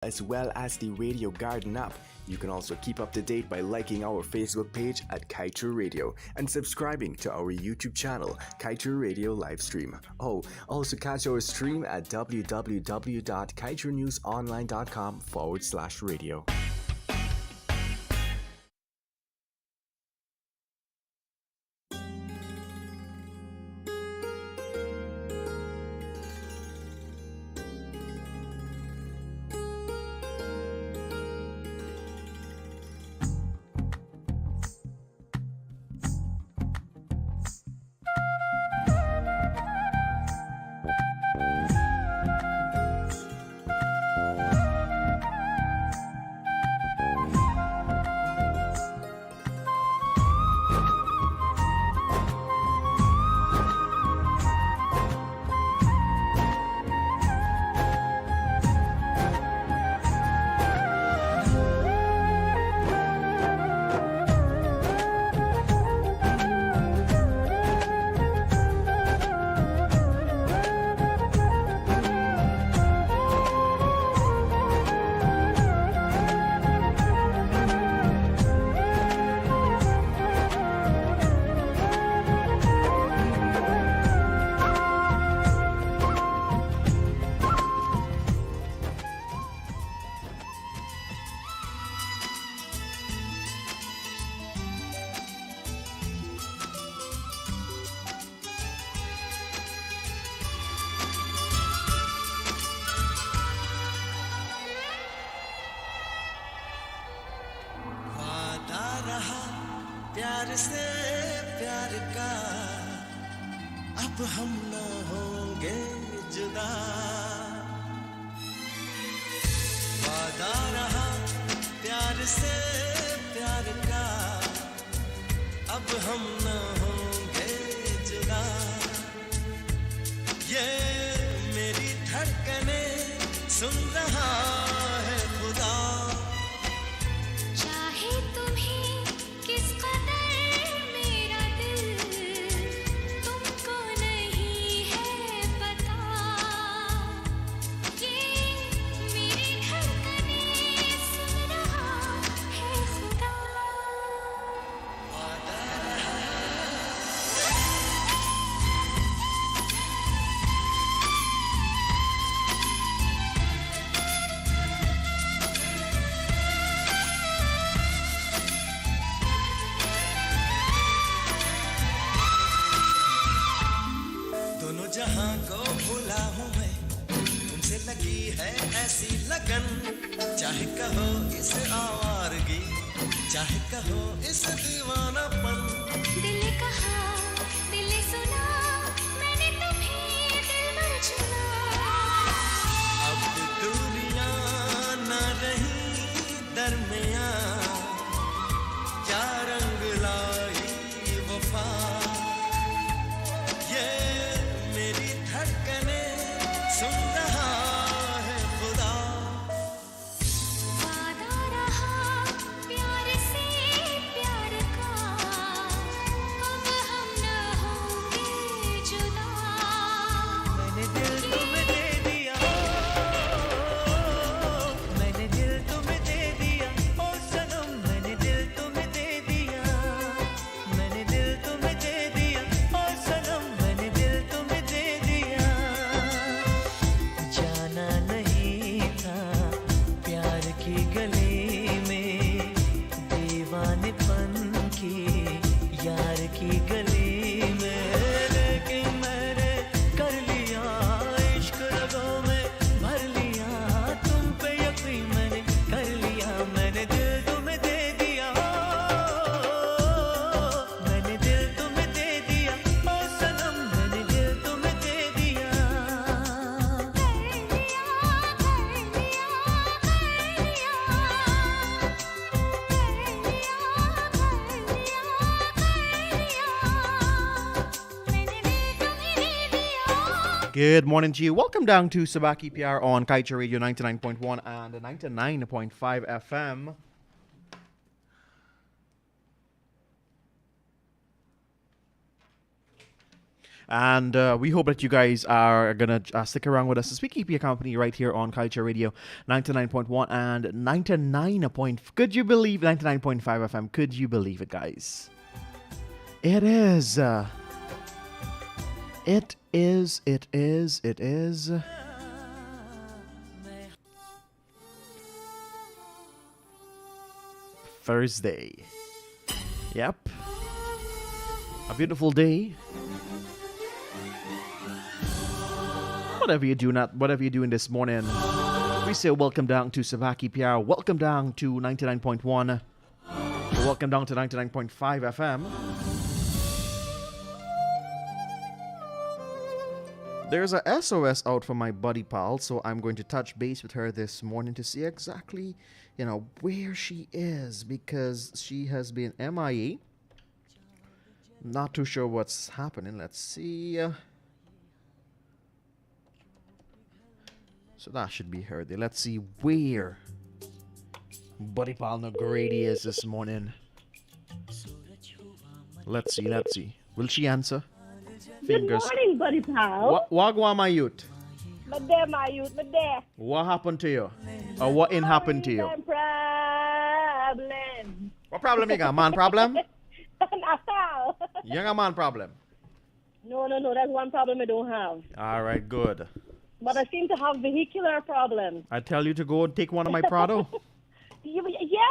as well as the Radio Garden app. You can also keep up to date by liking our Facebook page at Kaiser Radio and subscribing to our YouTube channel, Kaiser Radio Livestream. Oh, also catch our stream at www.kaisernewsonline.com/radio. प्यार से प्यार का अब हम न होंगे जुदा वादा रहा प्यार से प्यार का अब हम न होंगे जुदा ये मेरी धड़कने सुन रहा है खुदा चाहे तुम्हें किस कदर मेरा दिल तुमको नहीं है पता ये मेरी धड़कने सुन रहा है खुदा दोनों जहां को भूला हूँ मैं तुमसे लगी है ऐसी लगन चाहे कहो इस आवारगी चाहे कहो इस दीवानापन दिल ने कहा दिल ने सुना मैंने तुम्हें दिलबर चुना अब दूरियां न रही दरमियां क्या रंग लाई वफा ये मेरी धड़कने सुन रहा है खुदा वादा रहा प्यार से प्यार का अब हम न होंगे जुदा मैंने दिल तुम्हें दे दिया मैंने दिल तुम्हें दे दिया ओ सनम मैंने दिल तुम्हें दे दिया मैंने दिल तुम्हें दे दिया ओ सनम मैंने दिल तुम्हें दे दिया जाना नहीं था प्यार की गली में दीवानेपन की यार की गली में लेकिन मैंने कर लिया इश्क रगों में भर लिया तुम पे यकीन मैंने कर लिया मैंने दिल तुम्हें दे दिया मैंने दिल तुम्हें दे दिया ओ सनम मैंने दिल तुम्हें दे दिया Good morning to you. Welcome down to Subah Ki Pyar on Kaiser Radio 99.1 and 99.5 FM. And we hope that you guys are going to stick around with us as we keep you company right here on Culture Radio 99.1 and 99. Could you believe 99.5 FM? Could you believe it, guys? It is. It is. Thursday. Yep. A beautiful day. Whatever you're doing this morning, we say welcome down to Subah Ki Pyar. Welcome down to 99.1. Welcome down to 99.5 FM. There's a SOS out for my buddy pal, so I'm going to touch base with her this morning to see exactly, where she is, because she has been MIA. Not too sure what's happening. Let's see. So that should be her there. Let's see where buddy pal Nogrady is this morning. Let's see. Will she answer? Good morning, buddy pal. Wagwan, my youth. My youth. What happened to you? Or what in happened to you? Problem. What problem you got? Man problem? Now. You got a man problem? No. That's one problem I don't have. All right, good. But I seem to have vehicular problems. I tell you to go and take one of my Prado. Yeah,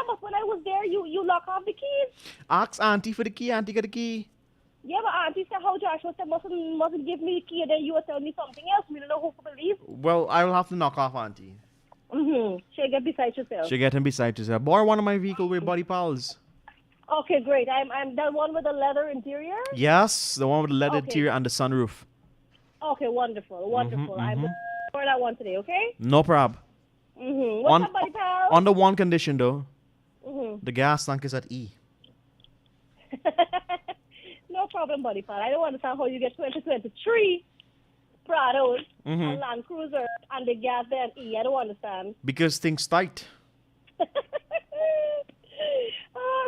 but when I was there, you lock off the keys. Ask auntie for the key. Auntie got the key. Yeah, but auntie said how Joshua said mustn't give me the key, and then you were telling me something else. We don't know who to believe. Well, I will have to knock off auntie. She'll get beside yourself. She get him beside herself. Borrow one of my vehicle with buddy pals. Okay, great. I'm the one with the leather interior? Yes, the one with the leather Okay. interior and the sunroof. Okay, wonderful. I'm going for that one today, okay? No prob. What's up, buddy pal? Under one condition, though. The gas tank is at E. No problem, buddy pal. I don't understand how you get 2023 Prados and Land Cruiser and the gas there at E. I don't understand. Because things tight.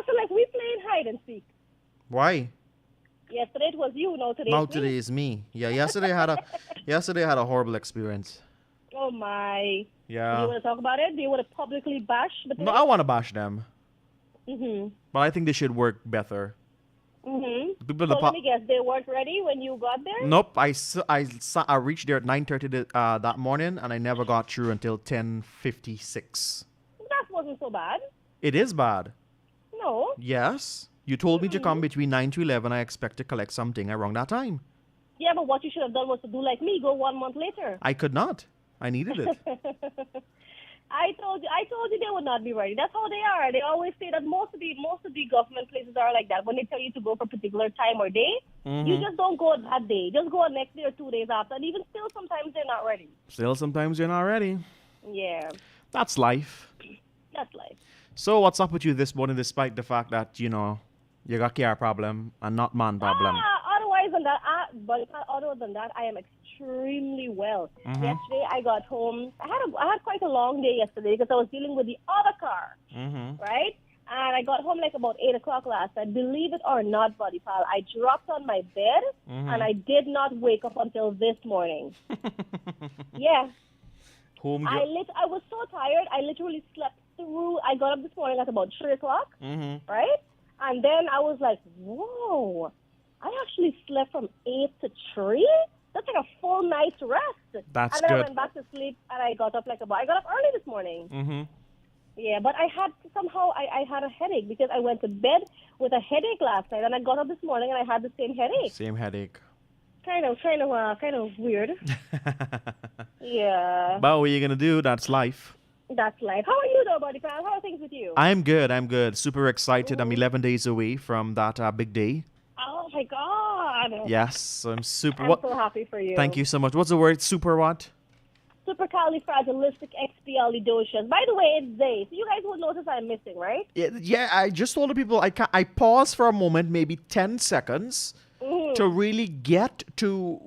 So like we playing hide and seek. Why? Yesterday it was you, now today Now it's today me. is me. Yeah, yesterday I had a horrible experience. Oh my. Do you Yeah. want to talk about it? Do you want to publicly bash the No, I want to bash them. Mm-hmm. But I think they should work better. Mm-hmm. People So let me guess, they weren't ready when you got there? Nope, I reached there at 9:30 that morning, and I never got through until 10:56. That wasn't so bad. It is bad. No. Yes. You told me to come between 9 to 11. I expect to collect something around that time. Yeah, but what you should have done was to do like me, go 1 month later. I could not. I needed it. I told you they would not be ready. That's how they are. They always say that most of the government places are like that. When they tell you to go for a particular time or day, you just don't go that day. Just go next day or 2 days after. And even still, sometimes they're not ready. Still, sometimes you're not ready. Yeah, That's life. that's life. So what's up with you this morning, despite the fact that, you got car problem and not man problem? Other than that, I am extremely well. Yesterday, I got home. I had quite a long day yesterday because I was dealing with the other car, right? And I got home like about 8 o'clock last night. Believe it or not, buddy pal, I dropped on my bed and I did not wake up until this morning. Yeah. I was so tired. I literally slept through. I got up this morning at about 3 o'clock, right? And then I was like, whoa, I actually slept from 8 to 3? That's like a full night's rest. That's and then good. I went back to sleep and I got up I got up early this morning. Yeah, but I had a headache because I went to bed with a headache last night and I got up this morning and I had the same headache. Same headache. Kind of weird. Yeah. But what are you going to do? That's life. That's life. How are you though, buddy pal? How are things with you? I'm good. Super excited. I'm 11 days away from that big day. Oh my God. Yes, I'm super. I'm so happy for you. Thank you so much. What's the word? Super what? Supercalifragilisticexpialidocious. By the way, it's day. So you guys will notice I'm missing, right? Yeah, I just told the people I paused for a moment, maybe 10 seconds, to really get to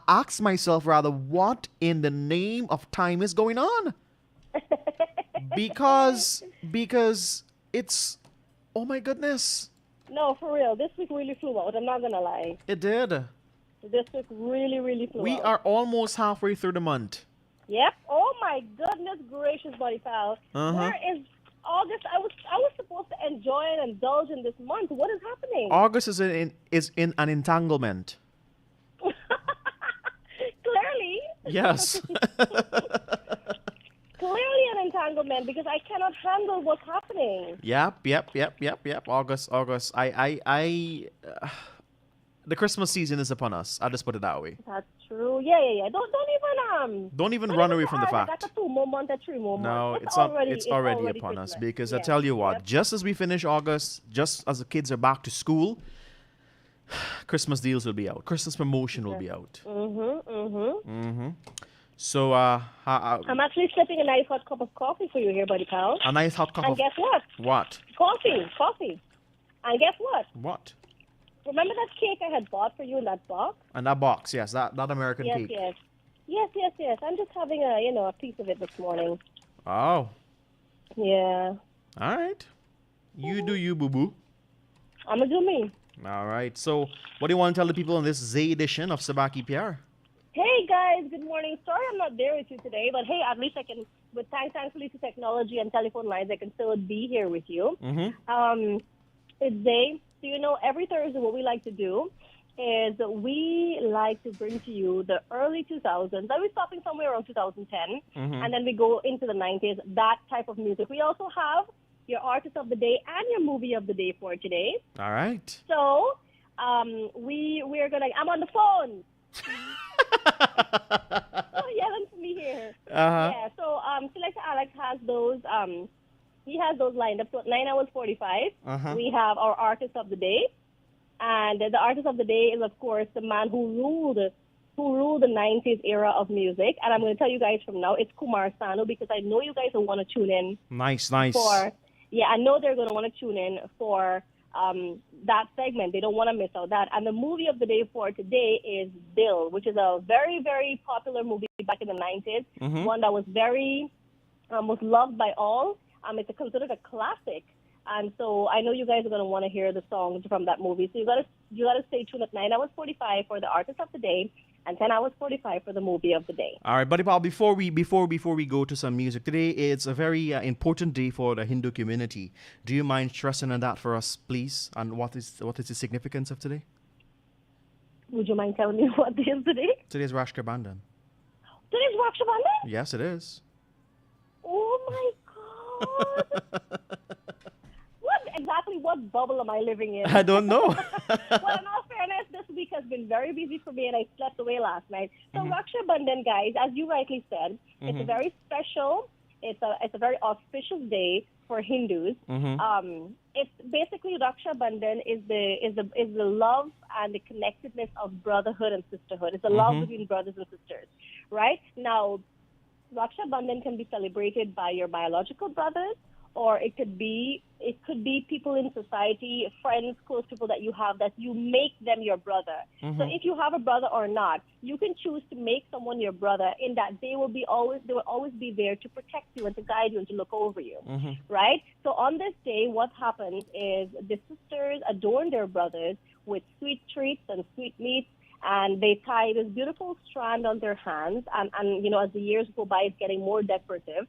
ask myself rather what in the name of time is going on. because it's, oh my goodness. No, for real. This week really flew out. I'm not going to lie. It did. This week really, really flew We out. are almost halfway through the month. Yep. Oh my goodness gracious, buddy pal. Where is August? I was supposed to enjoy and indulge in this month. What is happening? August is in an entanglement. Clearly. Yes. Clearly an entanglement because I cannot handle what's happening. Yep. August. The Christmas season is upon us. I'll just put it that way. That's true. Yeah. Don't even Don't run even away from the say, fact. That's a 2 more month, a 3 more month. No, It's it's already upon us. Christmas. Because I Yes, tell you what, yep. just as we finish August, just as the kids are back to school, Christmas deals will be out. Christmas promotion will be out. So, I'm actually sipping a nice hot cup of coffee for you here, buddy pal. a nice hot cup And of guess what? what? Coffee. And guess what? What? Remember that cake I had bought for you in that box? And that box, yes, that American Yes, cake. yes. I'm just having a piece of it this morning. Oh, Yeah. all right. You do you, boo boo. I'm gonna do me. All right. So, what do you want to tell the people on this Z edition of Subah Ki Pyar? Hey guys, good morning. Sorry I'm not there with you today, but hey, at least I can, with thankfully to technology and telephone lines, I can still be here with you. It's Day. So every Thursday what we like to do is we like to bring to you the early 2000s. I was stopping somewhere around 2010, and then we go into the 90s, that type of music. We also have your artist of the day and your movie of the day for today. All right. So we're going to, I'm on the phone. Oh, yelling for me here. Yeah, so Selector Alex has those, he has those lined up. So at 9 hours 45, we have our artist of the day. And the artist of the day is, of course, the man who ruled the 90s era of music. And I'm going to tell you guys from now, it's Kumar Sanu, because I know you guys will want to tune in Nice. I know they're going to want to tune in for that segment. They don't want to miss out that. And the movie of the day for today is Bill, which is a very, very popular movie back in the 90s, one that was very, was loved by all. It's considered a classic. And so I know you guys are going to want to hear the songs from that movie. So you got to stay tuned at 9 hours 45 for the artist of the day and 10 hours 45 for the movie of the day. All right, buddy Paul, before we go to some music, today it's a very important day for the Hindu community. Do you mind stressing on that for us, please? And what is the significance of today? Would you mind telling me what day is today? Today is Raksha Bandhan. Today's Raksha Bandhan? Yes, it is. Oh my God. What bubble am I living in? I don't know. Well, in all fairness, this week has been very busy for me and I slept away last night. So Raksha Bandhan, guys, as you rightly said, it's a very special, it's a very auspicious day for Hindus. It's basically Raksha Bandhan is the love and the connectedness of brotherhood and sisterhood. It's the love between brothers and sisters, right? Now, Raksha Bandhan can be celebrated by your biological brothers, or it could be people in society, friends, close people that you have, that you make them your brother. So if you have a brother or not, you can choose to make someone your brother, in that they will always be there to protect you and to guide you and to look over you, right? So on this day, what happens is the sisters adorn their brothers with sweet treats and sweet meats, and they tie this beautiful strand on their hands, and as the years go by, it's getting more decorative.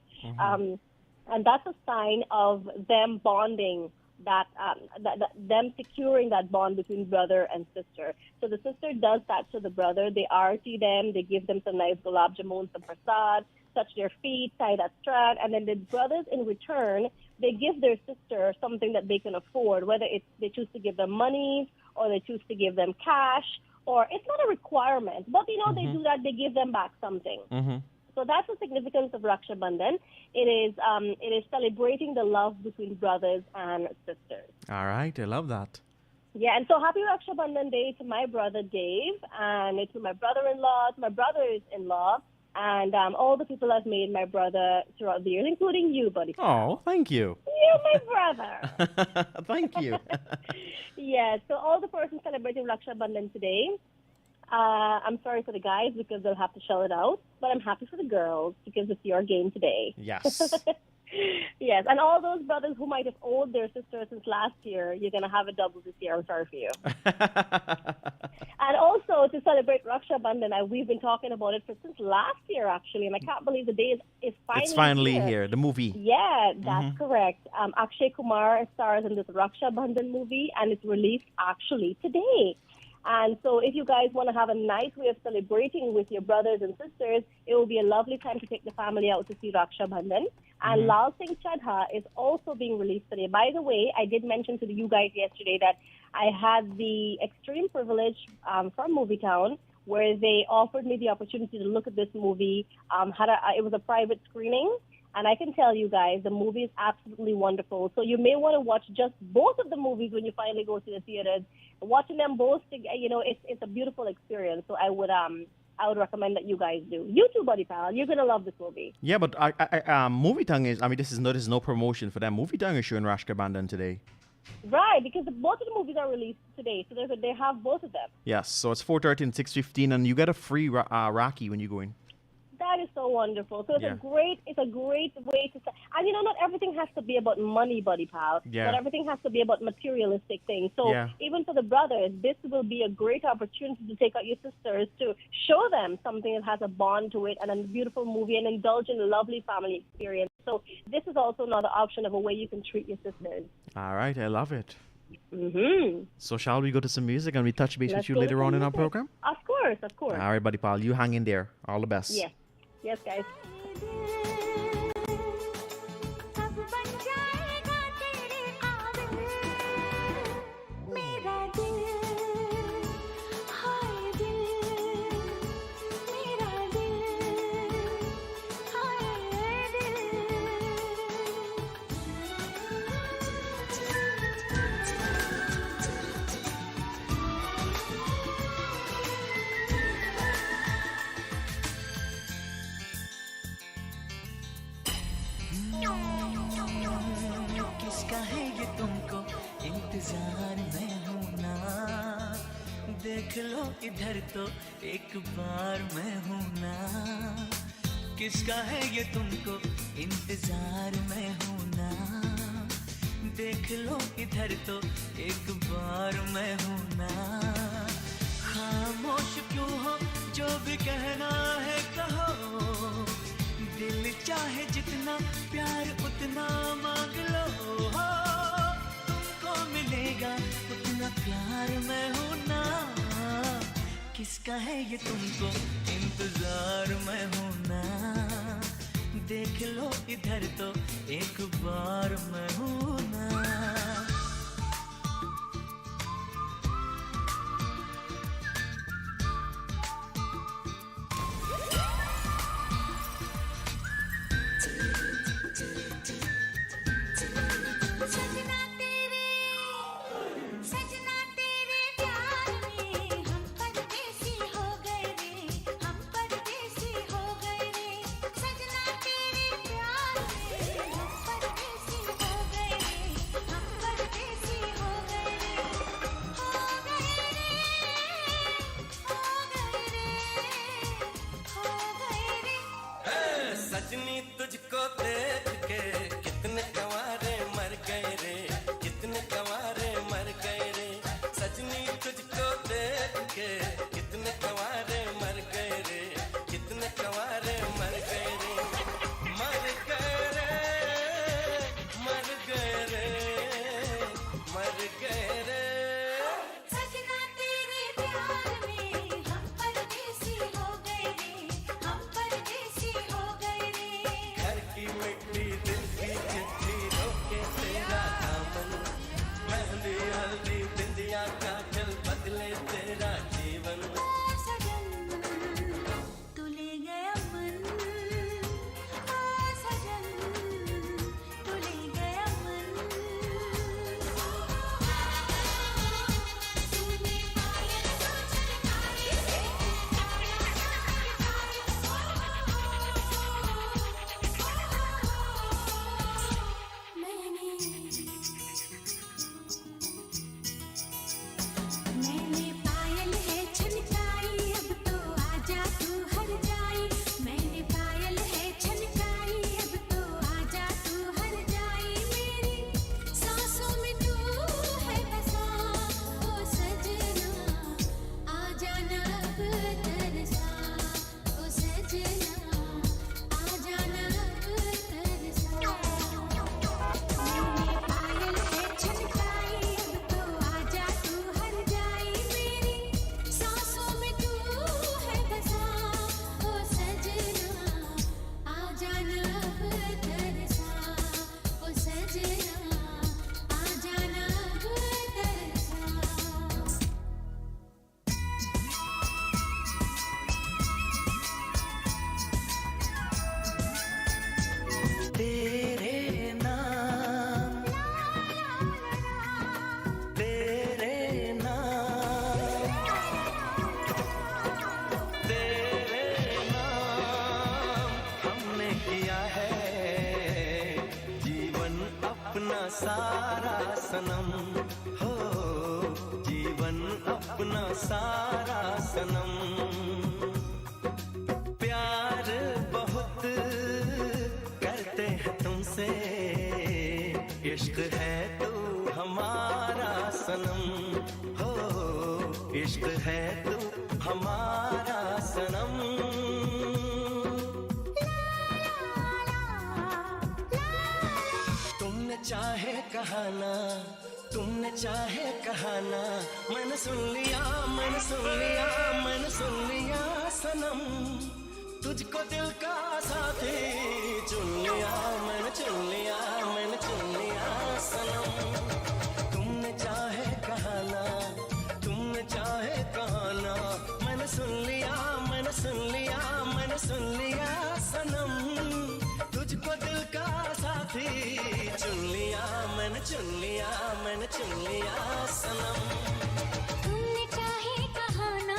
And that's a sign of them bonding, them securing that bond between brother and sister. So the sister does that to the brother. They arati them. They give them some nice gulab jamun, some prasad, touch their feet, tie that strand. And then the brothers, in return, they give their sister something that they can afford, whether it's they choose to give them money or they choose to give them cash, or it's not a requirement. But, they do that. They give them back something. So that's the significance of Raksha Bandhan. It is celebrating the love between brothers and sisters. All right, I love that. Yeah, and so happy Raksha Bandhan Day to my brother Dave, and to my brother-in-law, to my brothers-in-law, and all the people I've made my brother throughout the years, including you, buddy. Oh, thank you. You're my brother. Thank you. Yeah, so all the persons celebrating Raksha Bandhan today, I'm sorry for the guys because they'll have to shell it out, but I'm happy for the girls because it's your game today. Yes. Yes, and all those brothers who might have owed their sister since last year, you're going to have a double this year. I'm sorry for you. And also to celebrate Raksha Bandhan, we've been talking about it since last year, actually, and I can't believe the day is finally It's finally here. here, the movie. Yeah, that's correct. Akshay Kumar stars in this Raksha Bandhan movie, and it's released actually today. And so if you guys want to have a nice way of celebrating with your brothers and sisters, it will be a lovely time to take the family out to see Raksha Bandhan. And Lal Singh Chadha is also being released today. By the way, I did mention to you guys yesterday that I had the extreme privilege from Movie Town where they offered me the opportunity to look at this movie. It was a private screening. And I can tell you guys, the movie is absolutely wonderful. So you may want to watch just both of the movies when you finally go to the theaters. Watching them both, it's a beautiful experience. So I would recommend that you guys do. You too, Buddy Pal. You're gonna love this movie. Yeah, but Movie Tongue is. I mean, this is no promotion for them. Movie Tongue is showing Rashka Bandhan today. Right, because both of the movies are released today, so they have both of them. Yes, so it's 4:30 and 6:15, and you get a free Rocky when you go in. That is so wonderful. So it's Yeah. a great way to. And not everything has to be about money, Buddy Pal. Yeah. Not everything has to be about materialistic things. So Yeah. even for the brothers, this will be a great opportunity to take out your sisters to show them something that has a bond to it and a beautiful movie and indulge in a lovely family experience. So this is also another option of a way you can treat your sisters. All right, I love it. Mm-hmm. So shall we go to some music and we touch base Let's with you go later to on in our music. program? Of course, of course. All right, Buddy Pal, you hang in there. All the best. Yes. Yes, guys. अब बन जाएगा तेरे आगे मेरा दिल हाय दिल मेरा दिल हाय दिल किसका है ये तुमको इंतजार में हूं ना देख लो इधर तो एक बार मैं हूं ना किसका है ये तुमको इंतजार में हूं ना देख लो इधर तो एक बार मैं हूं ना खामोश क्यों हो जो भी कहना है कहो दिल चाहे जितना प्यार उतना मांग लो तुमको मिलेगा उतना प्यार मैं हूं ना किसका है ये तुमको इंतजार मैं हूं ना देख लो इधर तो एक बार मैं हूं ना सजना तेरे प्यार में हम परदेसी हो गए रे हम परदेसी हो गए रे सजना तेरे प्यार में हम परदेसी हो गए रे हम अपना सारा सनम हो, जीवन अपना सारा सनम। प्यार बहुत करते हैं तुमसे, इश्क है तू हमारा सनम हो, इश्क है तू हमारा सनम। तुमने चाहे कहाना, तुमने चाहे कहाना, मैंने सुन लिया, मैंने सुन लिया, मैंने सुन लिया सनम। तुझको दिल का साथी चुन लिया, मैंने चुन लिया, मैंने चुन लिया सनम। तुमने चाहे कहाना, तुमने चाहे कहाना, मैंने सुन लिया, मैंने सुन लिया, मैंने सुन लिया सनम। तुझको दिल का साथी चुन लिया, मैंने चुन लिया, मैंने चुन लिया सनम। तुमने चाहे कहाना,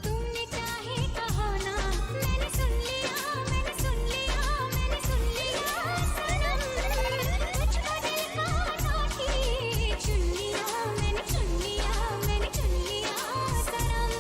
तुमने चाहे कहाना, मैंने सुन लिया, मैंने सुन लिया, मैंने सुन लिया सनम। तुझको दिल का साथी चुन लिया, मैंने चुन लिया, मैंने चुन लिया सनम।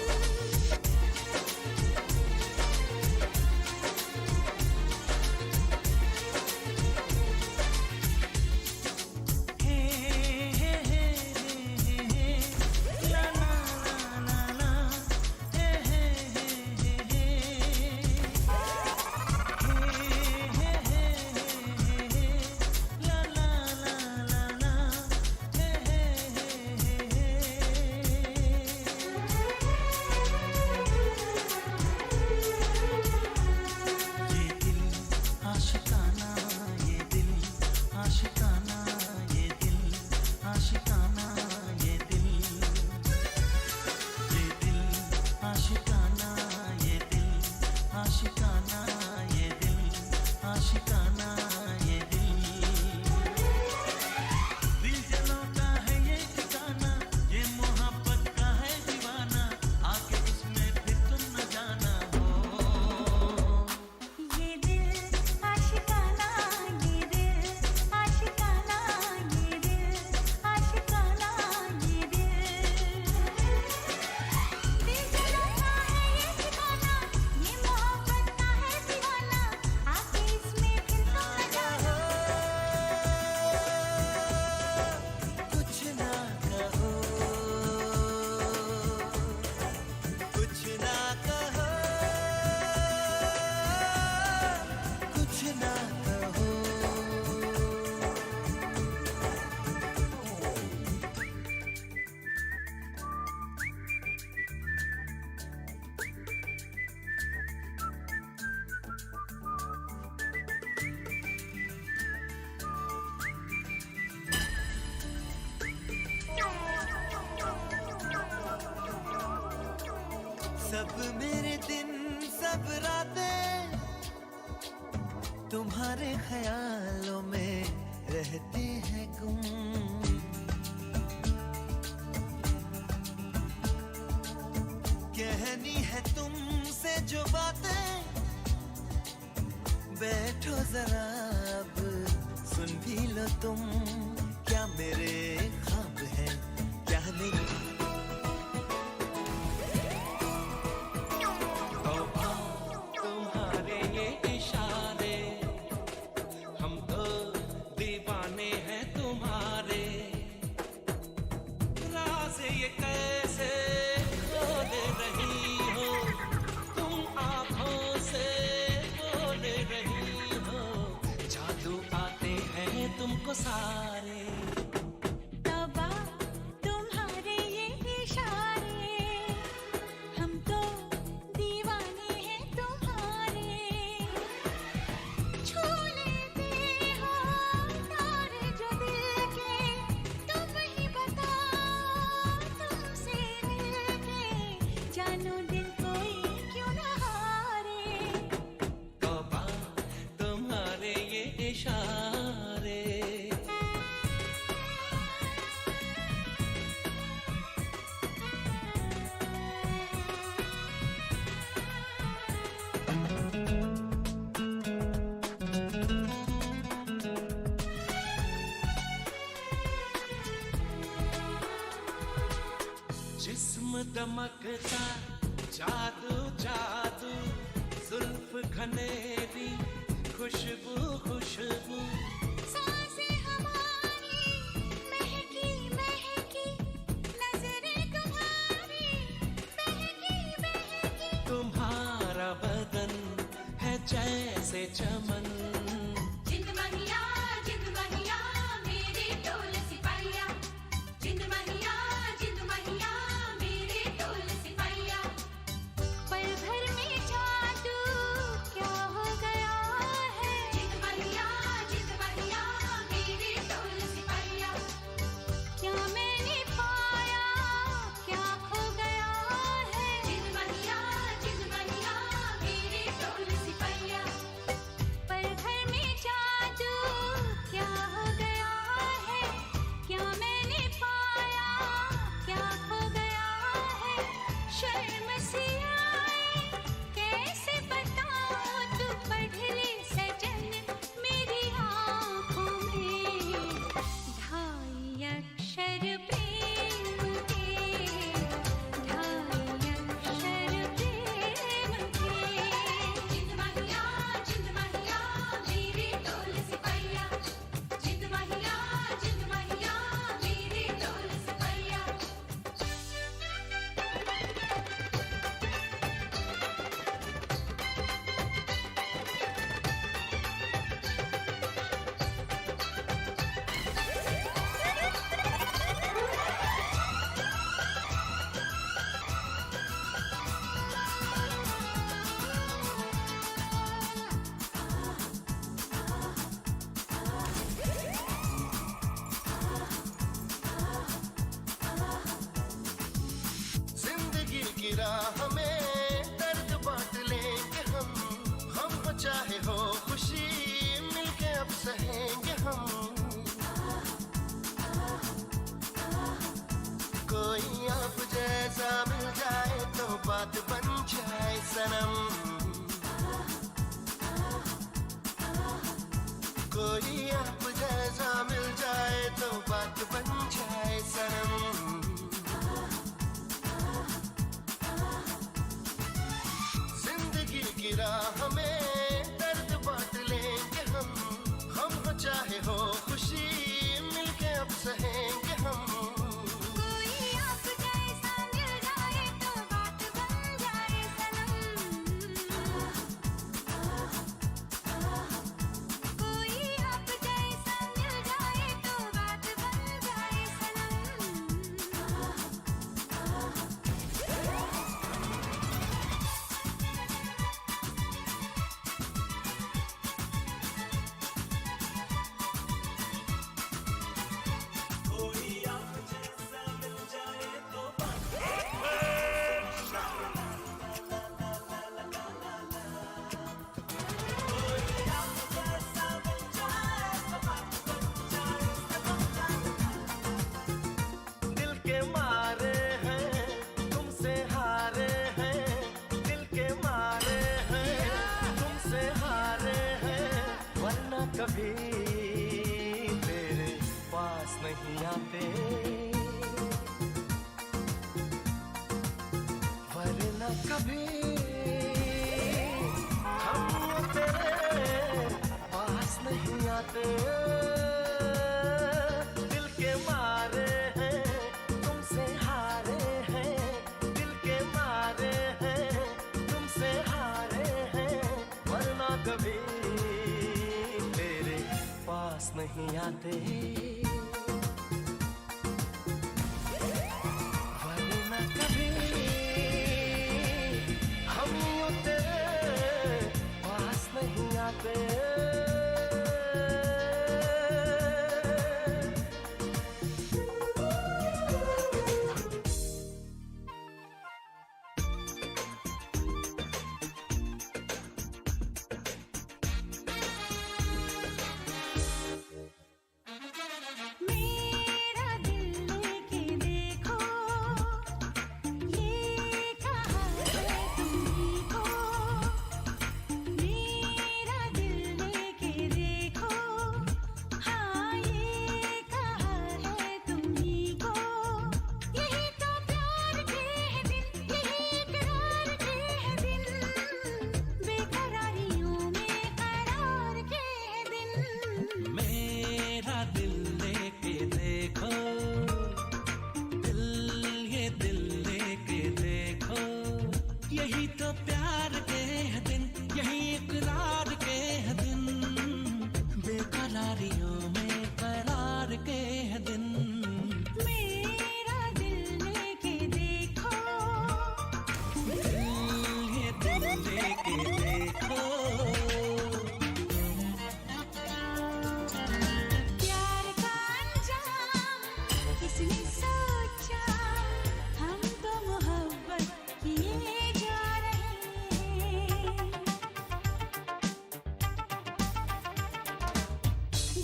सब मेरे दिन सब रातें तुम्हारे ख्यालों में रहते हैं गुम। कहनी है तुमसे जो बातें, बैठो जरा अब सुन भी लो तुम। क्या मेरे ख्वाब हैं, क्या नहीं? तुम्हारे ये इशारे, हम तो दीवाने हैं तुम्हारे। राज़ ये कैसे बोल रही हो, तुम आँखों से बोल रही हो। जादू आते हैं तुमको सारे। तौबा तुम्हारे ये इशारे, हम तो दीवाने हैं तुम्हारे। छू लेते हो तारे जो दिल के, तुम ही बताओ तुमसे मिलके, जानो दिल कोई क्यों न हारे। तौबा तुम्हारे ये इशारे। दमकता जादू जादू जुल्फ घनेरी खुशबू खुशबू सांसें हमारी महकी महकी नजरें तुम्हारी बहकी बहकी तुम्हारा बदन है जैसे चमन जिंद महिया मेरे ढोल सिपाहिया जिंद महिया मेरे ढोल सिपाहिया पल भर में जादू क्या हो गया है जिंद महिया मेरे ढोल सिपाहिया क्या मैंने पाया क्या खो गया है जिंद महिया मेरे ढोल सिपाहिया पल भर में जादू क्या हो गया है क्या मैंने पाया क्या खो गया है शर्म सी आई कैसे बताऊं तू पढ़ ले सजन मेरी आँखों में ढाई अक्षर प्रेम के ढाई अक्षर प्रेम के जिंद महिया मेरे ढोल सिपाहिया जिंद महिया मेरे ढोल सिपाहिया जिंदगी की राह में दर्द बांट लेंगे हम चाहे हो खुशी मिलके अब सहेंगे हम कोई आप जैसा मिल जाए तो बात बन जाए सनम कोई आप जैसा मिल जाए तो बात बन जाए सनम जिंदगी की राह में दर्द बांट लेंगे हम चाहे हो खुशी मिलके अब सहेंगे हम कोई आप जैसा मिल जाए तो बात बन जाए सनम कोई आप जैसा मिल जाए तो बात बन जाए सनम दिल के मारे हैं तुमसे हारे हैं दिल के मारे हैं तुमसे हारे हैं वरना कभी तेरे पास नहीं आते वरना कभी हम तेरे पास नहीं आते दिल के मारे हैं तुमसे हारे हैं दिल के मारे हैं तुमसे हारे हैं वरना कभी तेरे पास नहीं आते वरना कभी हम तेरे पास नहीं आते यारियों में करार के है दिन मेरा दिल लेके देखो ये दिल लेके देखो प्यार का अंजाम किसने सोचा हम तो मोहब्बत किए जा रहे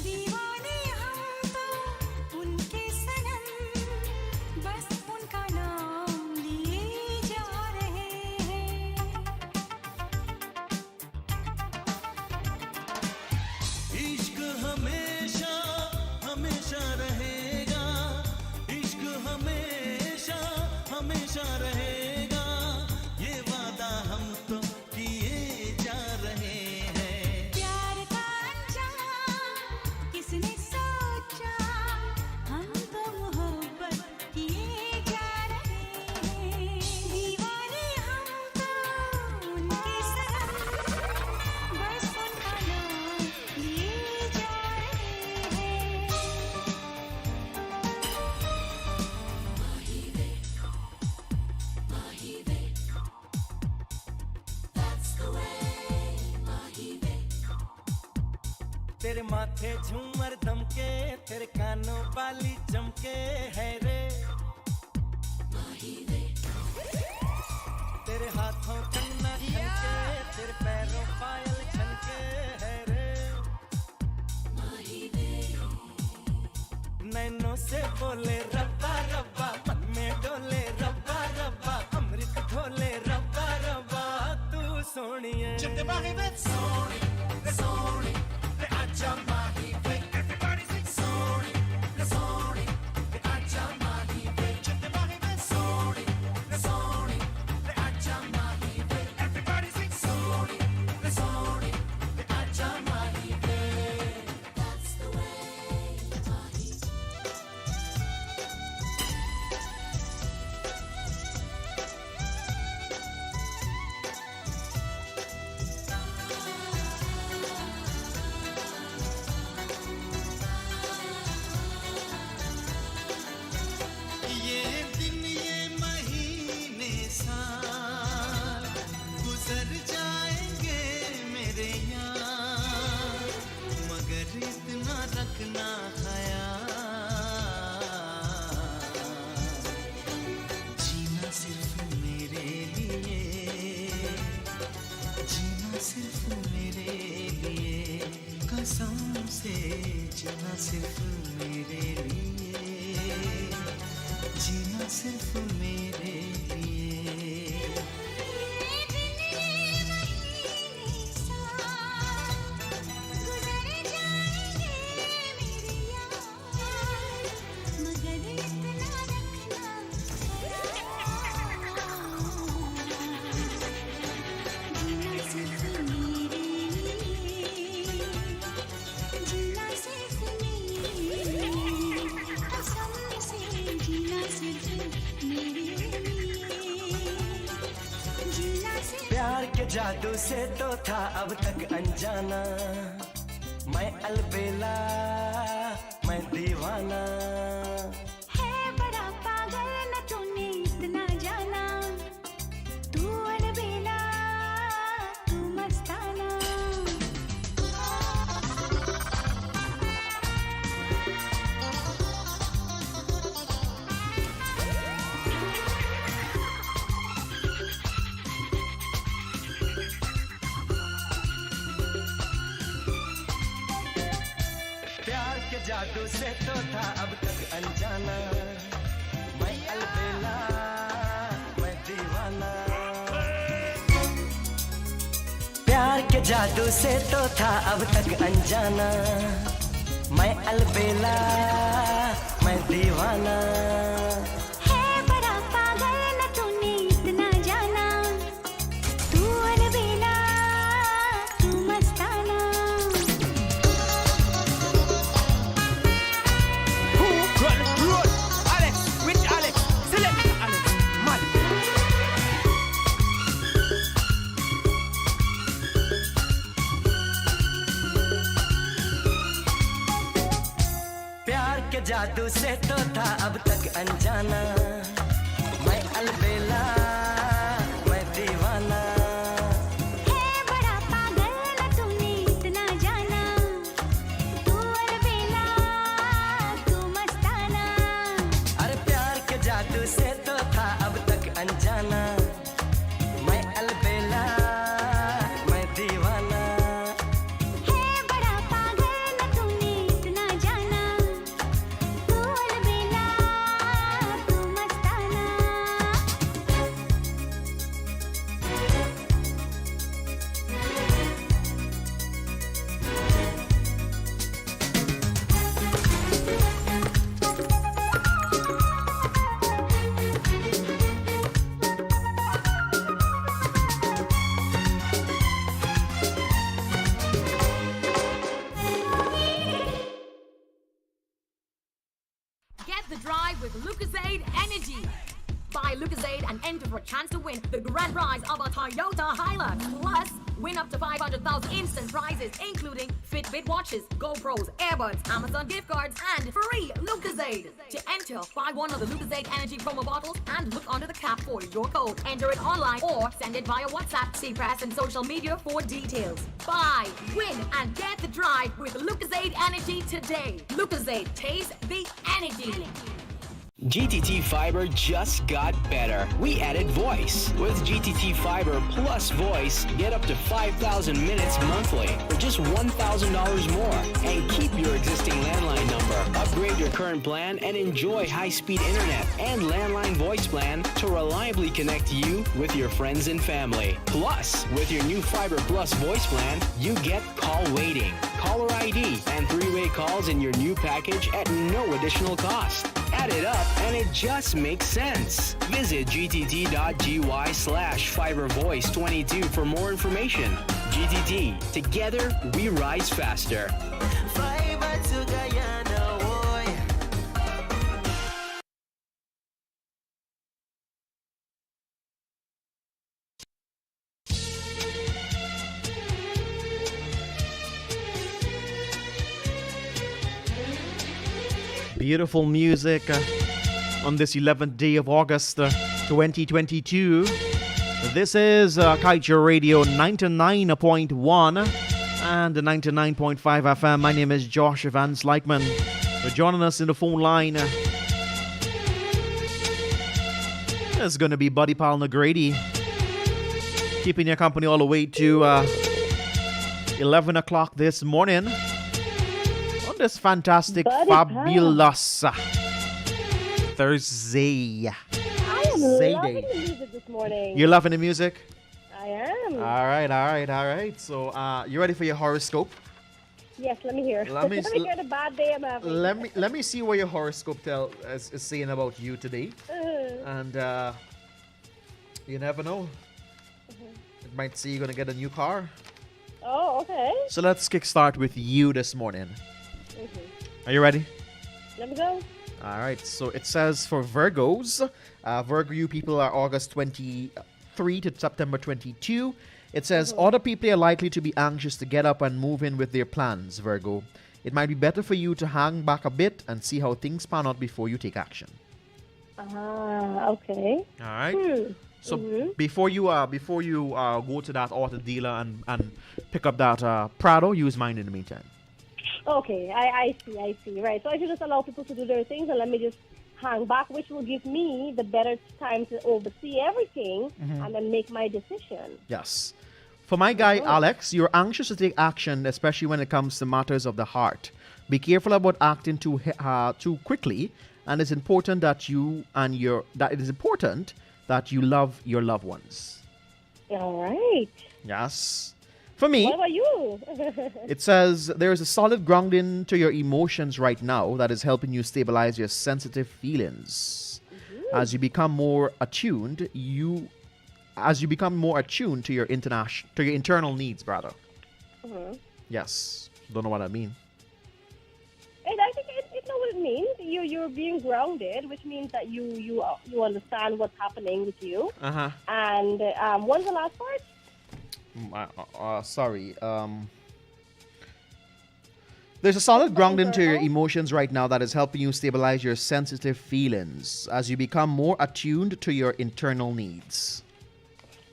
दीवाने हम तो उनके सनम बस उनका नाम लिए जा रहे हैं इश्क हमेशा हमेशा रहेगा इश्क हमेशा हमेशा रहेगा ये वादा हम तो किए जा रहे हैं प्यार का अंजाम किसने सोचा हम तो मोहब्बत किए जा रहे हैं दीवाने हम तो उनके सनम बस उनका नाम लिए जा रहे हैं तेरे माथे झूमर दमके तेरे कानों वाली चमके है रे तेरे हाथों कंगना खनके तेरे पैरों पायल छनके है रे नैनों से बोले रब्बा रब्बा मन में डोले रब्बा रब्बा अमृत ढोले रब्बा रब्बा तू सोनिए ये दिन ये महीने साल गुजर जाएंगे मेरे यार मगर इतना रखना ख्याल जीना सिर्फ मेरे लिए जीना सिर्फ मेरे लिए कसम से जीना सिर्फ मेरे लिए जीना सिर्फ मेरे लिए ये दिन ये महीने साल गुजर जाएंगे मेरे यार मगर इतना रखना जीना सिर्फ मेरे लिए जीना सिर्फ मेरे लिए कसम से जीना सिर्फ मेरे लिए जीना सिर्फ प्यार के जादू से तो था अब तक अनजाना मैं अलबेला मैं दीवाना है बड़ा पागल न तूने इतना जाना तू अलबेला तू मस्ताना प्यार के जादू से तो था अब तक अनजाना मैं अलबेला मैं दीवाना प्यार के जादू से तो था अब तक अनजाना मैं अलबेला मैं दीवाना है बड़ा पागल न तूने इतना जाना तू अलबेला तू मस्ताना के जादू से तो था अब तक अनजाना मैं अलबेला मैं दीवाना है बड़ा पागल तूने इतना जाना तू अलबेला तू मस्ताना अरे प्यार के जादू से तो था अब तक अनजाना मैं अलबेला मैं दीवाना है बड़ा पागल तूने इतना जाना तू अलबेला तू मस्ताना Get the drive with Lucasade Energy. Buy Lucasade and enter for a chance to win the grand prize of a Toyota Hilux. Plus, win up to 500,000 instant prizes, including Fitbit watches, GoPros, earbuds, Amazon gift cards, and free Lucasade. To enter, buy one of the Lucasade Energy promo bottles and look under the cap for your code. Enter it online or send it via WhatsApp, see press, and social media for details. Buy, win, and get the drive with Lucasade Energy today. Lucasade, taste the energy. GTT Fiber just got better. We added voice. With GTT Fiber plus voice, get up to 5,000 minutes monthly for just $1,000 more. And keep your existing landline number. Upgrade your current plan and enjoy high-speed internet and landline voice plan to reliably connect you with your friends and family. Plus, with your new Fiber Plus voice plan, you get call waiting, caller ID, and three-way calls in your new package at no additional cost. Add it up and it just makes sense. Visit gtt.gy/fibervoice22 for more information. GTT, together we rise faster. Fiber to Guyana, boy. Beautiful music on this 11th day of August 2022. This is Kaiju Radio 99.1 and 99.5 FM. My name is Josh Evans Laikman. You're joining us in the phone line. It's going to be Buddy Pal Nagrady, keeping your company all the way to 11 o'clock this morning. This fantastic, Buddy fabulous Thursday. I am loving the music this morning. You're loving the music? I am. All right. So, you ready for your horoscope? Yes, let me hear. Let me- hear the bad day I'm having. Let me see what your horoscope is saying about you today. And you never know. It might say you're gonna get a new car. Oh, okay. So let's kickstart with you this morning. Are you ready? Let me go. All right, so it says for Virgos, Virgo, you people are August 23 to September 22. It says other people are likely to be anxious to get up and move in with their plans, Virgo. It might be better for you to hang back a bit and see how things pan out before you take action. Okay. All right. So before you go to that auto dealer and pick up that Prado, use mine in the meantime. Okay, I see. Right. So I should just allow people to do their things and let me just hang back, which will give me the better time to oversee everything and then make my decision. Yes. For my guy, Alex, you're anxious to take action, especially when it comes to matters of the heart. Be careful about acting too quickly, and it's important that you love your loved ones. All right. Yes. For me, What about you? it says there is a solid grounding to your emotions right now that is helping you stabilize your sensitive feelings. As you become more attuned to your internal needs, brother. Yes. Don't know what I mean. And I think it know what it means. You're being grounded, which means that you understand what's happening with you. And what's the last part? Sorry. There's a solid It's ground into your nonverbal. emotions right now that is helping you stabilize your sensitive feelings as you become more attuned to your internal needs.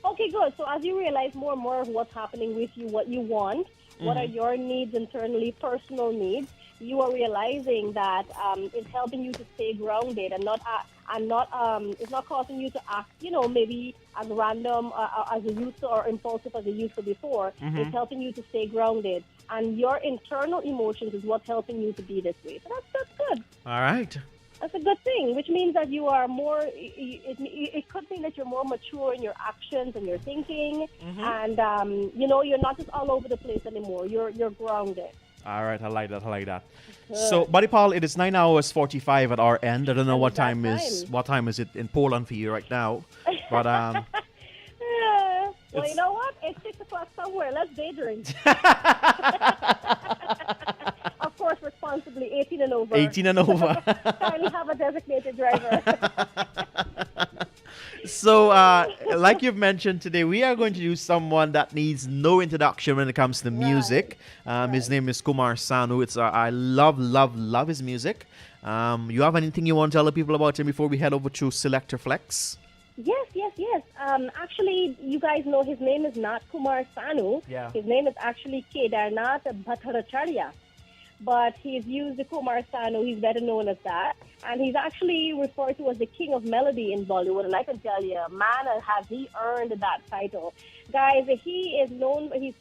Okay, good. So as you realize more and more of what's happening with you, what you want, what are your needs internally, personal needs, you are realizing that it's helping you to stay grounded and it's not causing you to act, maybe as random as you used to or impulsive as you used to before. It's helping you to stay grounded. And your internal emotions is what's helping you to be this way. So that's good. All right. That's a good thing, which means that you are more, it could mean that you're more mature in your actions and your thinking. And, you're not just all over the place anymore. You're grounded. All right, I like that. So, Buddy Paul, it is 9 hours 45 at our end. I don't know what time is it in Poland for you right now, but well, you know what? It's 6 o'clock somewhere. Let's day drink. Of course, responsibly, 18 and over. 18 and over. Kindly have a designated driver. So, like you've mentioned today, we are going to use someone that needs no introduction when it comes to music. His name is Kumar Sanu. I love his music. You have anything you want to tell the people about him before we head over to Selector Flex? Yes. Actually, you guys know his name is not Kumar Sanu. Yeah. His name is actually Kedarnath Bhattaracharya. But he's used the Kumar Sanu. He's better known as that. And he's actually referred to as the king of melody in Bollywood. And I can tell you, man, has he earned that title. Guys, he's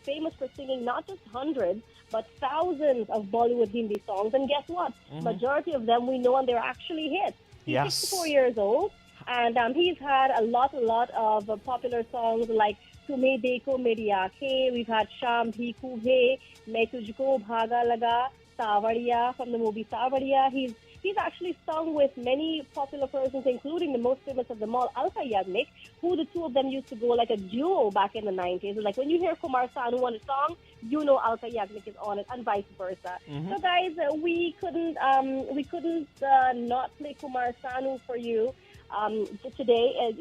famous for singing not just hundreds, but thousands of Bollywood Hindi songs. And guess what? Majority of them we know, and they're actually hits. He's 64 years old. And he's had a lot of popular songs like Tumhe Dekho Meri Aankhein. We've had Sham Bhi Ku Hai, Main Tujhko Bhaga Laga, Savadiya from the movie Savadiya. He's actually sung with many popular persons, including the most famous of them all, Alka Yagnik, who the two of them used to go like a duo back in the 90s. Like when you hear Kumar Sanu on a song, you know Alka Yagnik is on it, and vice versa. So guys, we couldn't not play Kumar Sanu for you. Today,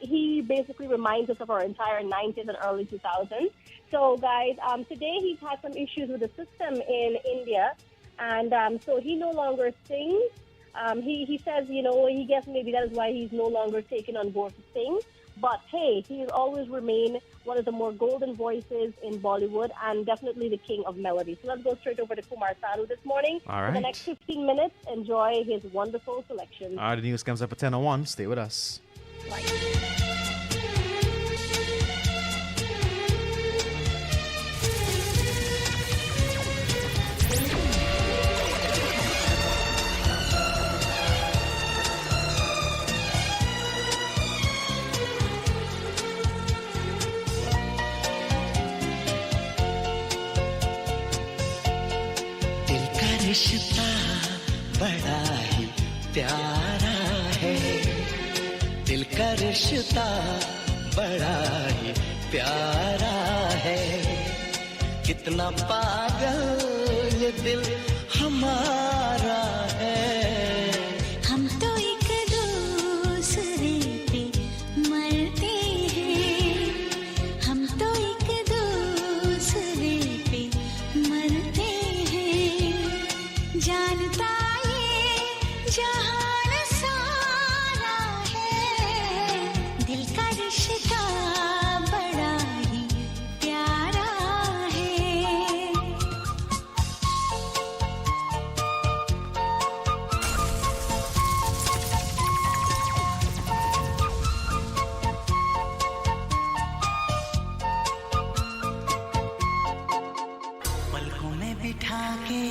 he basically reminds us of our entire 90s and early 2000s. So, guys, today he's had some issues with the system in India, and so he no longer sings. He says, he guess maybe that is why he's no longer taken on board to sing. But hey, he's always remained one of the more golden voices in Bollywood and definitely the king of melody. So let's go straight over to Kumar Sanu this morning. All right. For the next 15 minutes, enjoy his wonderful selection. All right, the news comes up at 10:01. Stay with us. रिश्ता बड़ा ही प्यारा है दिल का रिश्ता बड़ा ही प्यारा है कितना पागल ये दिल हमारा है हम तो एक दूसरे पे मरते हैं हम तो एक दूसरे पे मरते हैं जानता ये जहान सारा है दिल का रिश्ता बड़ा ही प्यारा है पलकों में बिठा के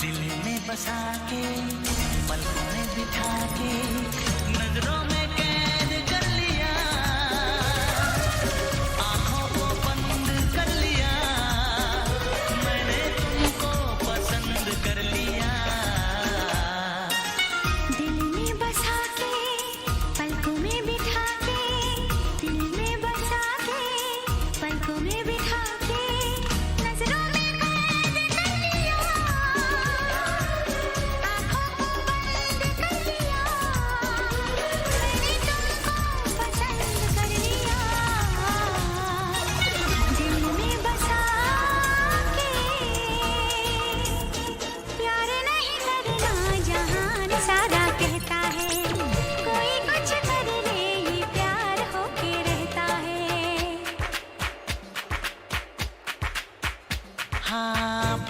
दिल में बसा के पलकों में बिठा के नजरों में कैद कर लिया आंखों को बंद कर लिया मैंने तुमको पसंद कर लिया दिल में बसा के पलकों में बिठा के दिल में बसा के पलकों में बिठा के नजरों में कैद कर लिया आँखों को बंद कर लिया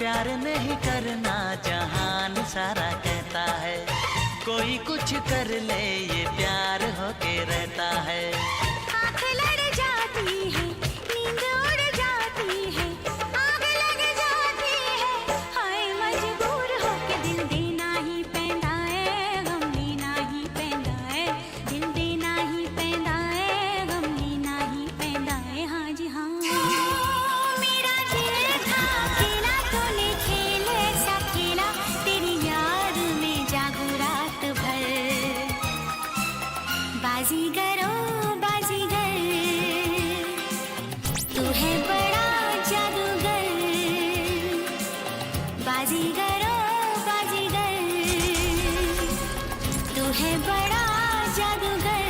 प्यार नहीं करना जहान सारा कहता है, कोई कुछ कर ले ये प्यार होके रहता है। आँख लड़ जाती है, नींद उड़ जाती है, आग लग जाती है, हाय मजबूर होके दिल देना ही पैंदा है, गम लेना ही पैंदा है, दिल देना ही पैंदा है, गम लेना ही पैंदा है, हाँ जी हाँ। मेरा दिल था खेला तूने खेल ऐसा खेला, तेरी याद में जागू रात भर। बाजीगरो बाजीगर, तू है बड़ा जादूगर। बाजीगरो बाजीगर, तू है बड़ा जादूगर।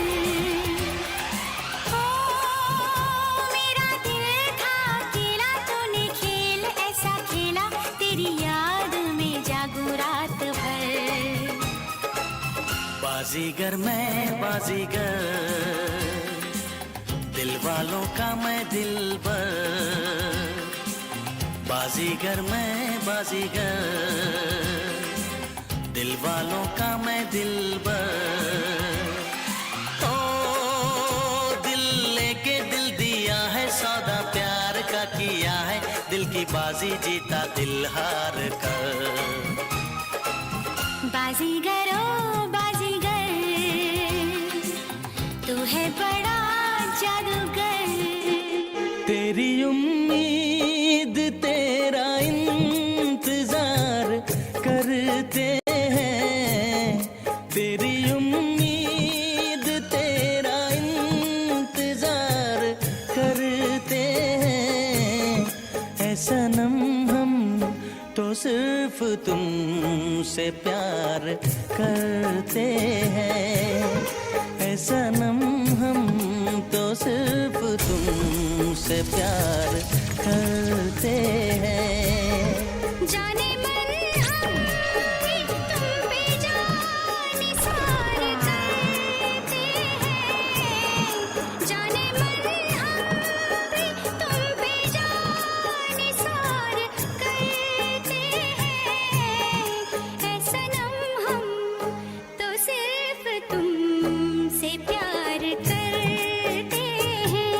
ओ मेरा दिल था खेला तूने खेल ऐसा खेला, तेरी याद में जागू रात भर। बाजीगर मैं बाजीगर, दिल वालों का मैं दिलबर। बाजीगर मैं बाजीगर, दिल वालों का मैं दिलबर। ओ दिल लेके दिल दिया है, सौदा प्यार का किया है, दिल की बाजी जीता दिल हार कर। बाजीगरो बाजीगर, तू है बड़ा जादूगर। तेरी उम्मीद तेरा इंतजार करते हैं, तेरी उम्मीद तेरा इंतजार करते हैं। ऐ सनम हम तो सिर्फ तुमसे प्यार करते हैं, ऐ सनम हम तो सिर्फ तुमसे प्यार करते हैं। जाने मन हम भी तुम पे जान निसार करते हैं, जाने मन हम भी तुम पे जान निसार करते हैं। ऐ सनम हम तो सिर्फ तुमसे प्यार करते हैं,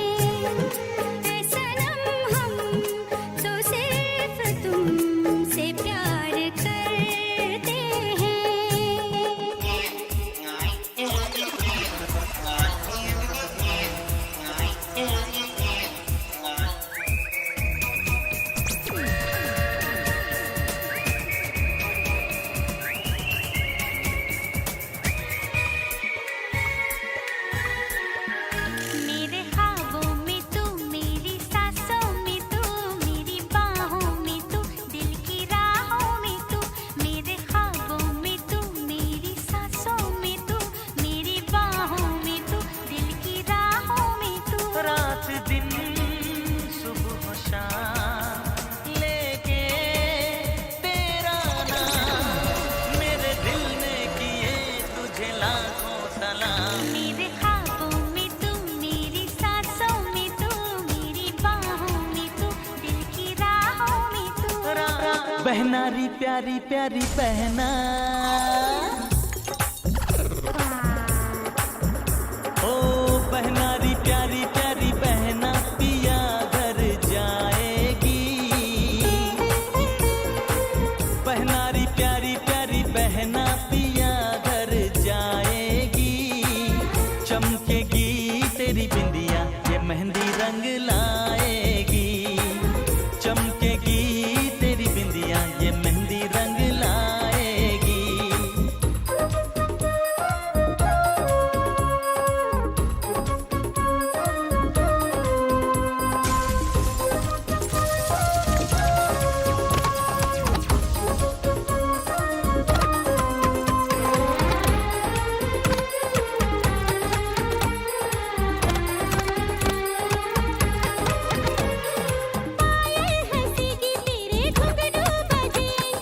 ऐ सनम हम तो सिर्फ तुमसे प्यार करते हैं। मेरे ख्वाबों में तू, मेरी सांसों में तू, मेरी बाहों में तू, दिल की राहों में तू। मेरे ख्वाबों में तू, मेरी सांसों में तू, मेरी बाहों में तू, दिल की राहों में तू। रात दिन सुबह शाम लेके तेरा नाम, मेरे दिल ने किए तुझे लाखों सलाम। मेरे ख्वाबों में तू, मेरी सांसों में तू, मेरी बाहों में तू, दिल की राहों में तू। बहनारी प्यारी प्यारी बहना, ओ बहनारी प्यारी प्यारी बहना, पिया घर जाएगी। बहनारी प्यारी प्यारी बहना, पिया घर जाएगी। चमकेगी तेरी बिंदिया, ये मेहंदी रंग लाएगी। चमकेगी तेरी बिंदिया, ये मेहंदी रंग लाएगी। पायल हंसी की तेरे घुंघरू बजेंगे,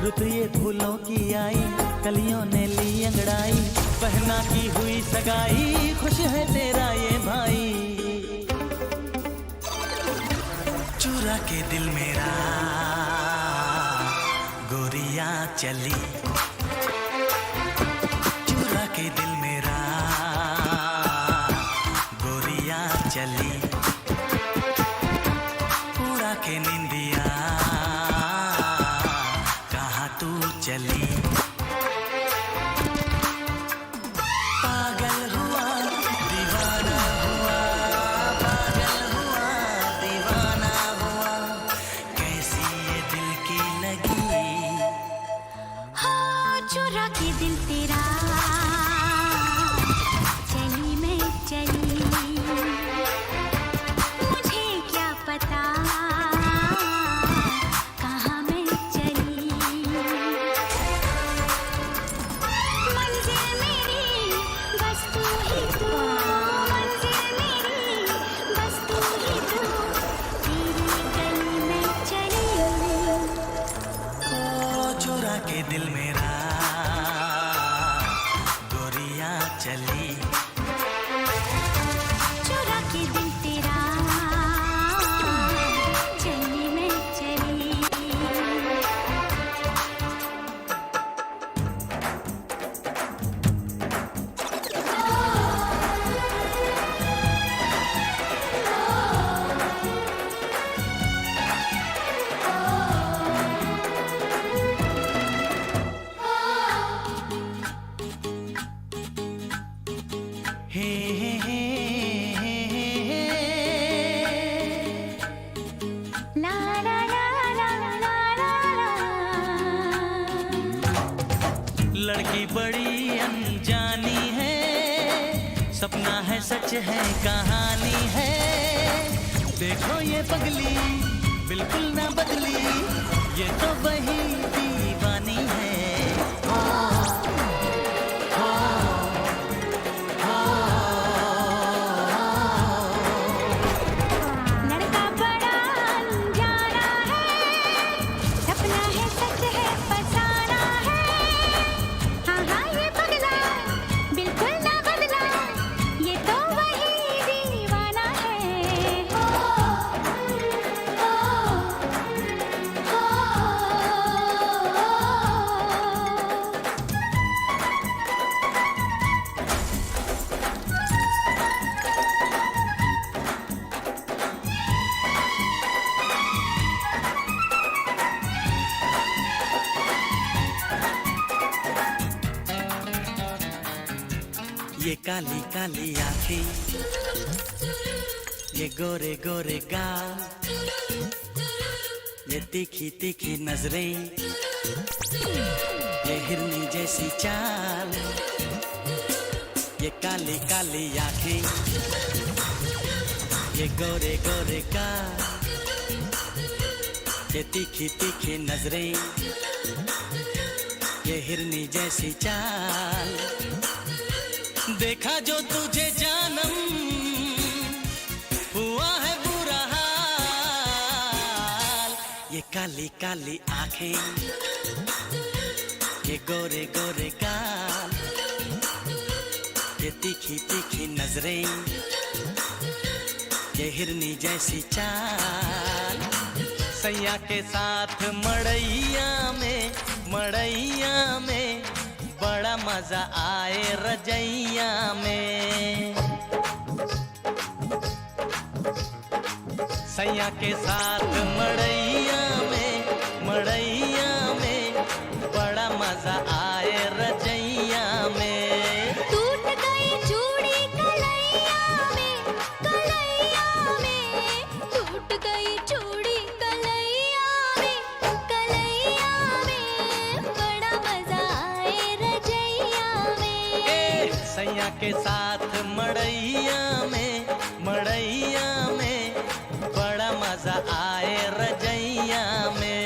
रुत ये फूलों की आई, कलियों ने ली अंगड़ाई, पहना की हुई सगाई, खुश है तेरा ये भाई। चुरा के दिल मेरा गोरिया चली, चुरा के दिल मेरा गोरिया चली, उड़ा के निंदिया कहाँ तू चली। पागल हुआ दीवाना हुआ, पागल हुआ दीवाना हुआ, कैसी ये दिल की लगी। हाँ चुरा के दिल तेरा चली मैं चली, मुझे क्या पता कहाँ मैं चली। मंजिल मेरी बस तू ही तू, मंजिल मेरी बस तू ही तू, तेरी गली में चली। ओ चुरा के दिल मेरा गोरिया चली, चुरा के दिल तेरा चली मैं चली। हे हे हे हे हे। ला ला ला ला ला ला ला। लड़की बड़ी अनजानी है, सपना है सच है कहानी है, देखो ये पगली बिल्कुल ना बदली, ये तो वही दीवानी है। लड़का बड़ा अनजाना है, सपना है सच है फसाना है, हाँ हाँ ये पगला बिल्कुल ना बदला, ये तो वही दीवाना है। ये काली काली आंखें, ये गोरे गोरे गाल, ये तीखी तीखी नजरें, ये हिरनी जैसी चाल, ये काली काली आंखें, ये गोरे गोरे गाल, ये तीखी तीखी नजरें, ये हिरनी जैसी चाल, देखा जो तुझे जानम हुआ है बुरा हाल। ये काली काली आंखें, ये गोरे गोरे गाल, ये तीखी तीखी नजरें, ये हिरनी जैसी चाल, सैया के साथ मड़ैया में बड़ा मजा आए रजैया में। सैया के साथ मड़ैया में बड़ा मजा आए रजैया में। टूट गई चूड़ी कलैया में, कलैया में, टूट गई चूड़ी कलैया में, कलैया में, बड़ा मजा आए रजैया में। सैया के साथ मड़ैया में बड़ा मजा आए रजैया में।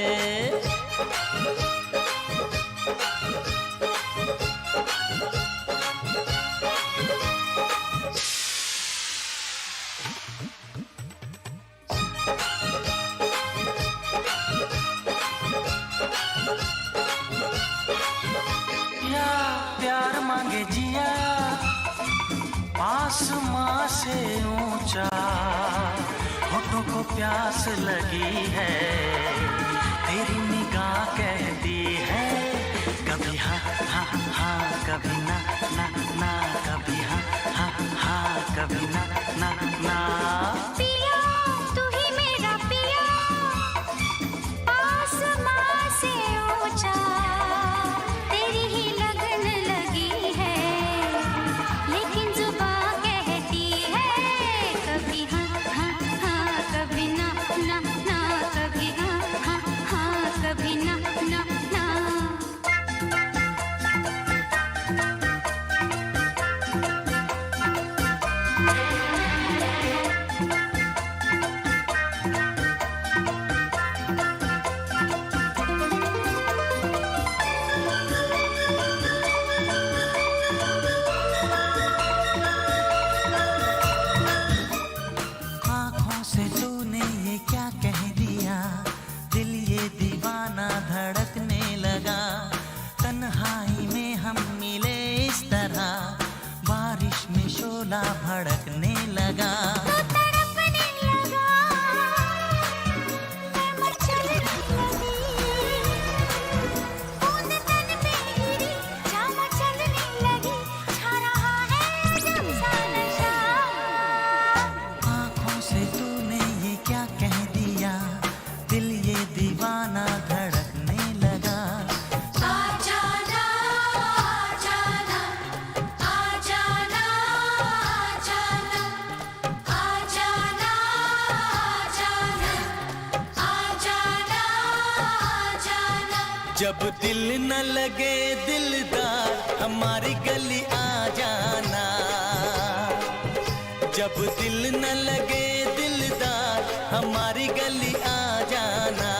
या प्यार मांगे जिया आसमां से ऊंचा होठों को प्यास लगी है तेरी निगाह कहती है कभी हाँ हाँ हाँ कभी ना ना ना कभी हाँ हाँ हाँ कभी ना ना ना पिया तू ही मेरा पिया आसमां से ऊंचा तेरी ही लगन लगी है लेकिन जुबां कहती है कभी हाँ हाँ हाँ कभी ना ना ना कभी हाँ हाँ हाँ कभी ना ना ना आँखों से तूने ये क्या कह दिया दिल ये दीवाना धड़कने लगा तन्हाई में हम मिले इस तरह बारिश में शोला भड़कने लगा तू तड़पने लगा मैं मचलने लगी बूंद तन पे गिरी जाम चलने लगी छा रहा है जब सा नशा आँखों से तूने ये क्या कह दिया दिल ये दीवाना धड़कने लगा आजाना आजाना आजाना आजाना आजाना आजाना आजाना जब दिल न लगे दिलदार हमारी गली आ जाना जब दिल न लगे दिलदार हमारी गली आ जाना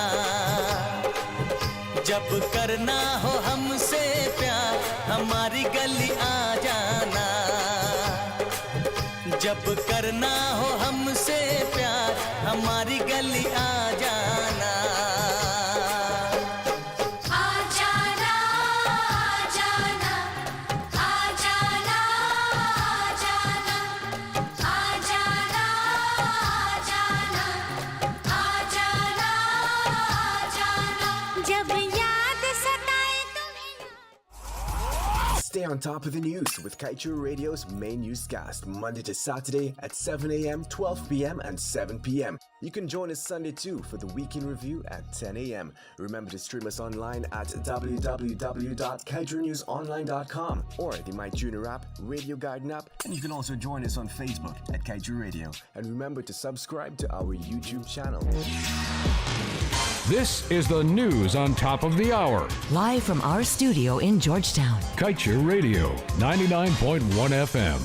जब करना हो हमसे प्यार हमारी गली आ जाना जब करना हो हमसे प्यार हमारी गली आ जाना आजाना आजाना आजाना आजाना आजाना आजाना आजाना जब याद सताए तुम्हें Stay on top of the news with Kaichu Radio's main newscast Monday to Saturday at 7 a.m., 12 p.m. and 7 p.m. You can join us Sunday too for the weekend review at 10 a.m. Remember to stream us online at www.kaijunewsonline.com or the MyTuner app, Radio Garden app, and you can also join us on Facebook at Kaiju Radio. And remember to subscribe to our YouTube channel. This is the news on top of the hour. Live from our studio in Georgetown. Kaicher Radio, 99.1 FM.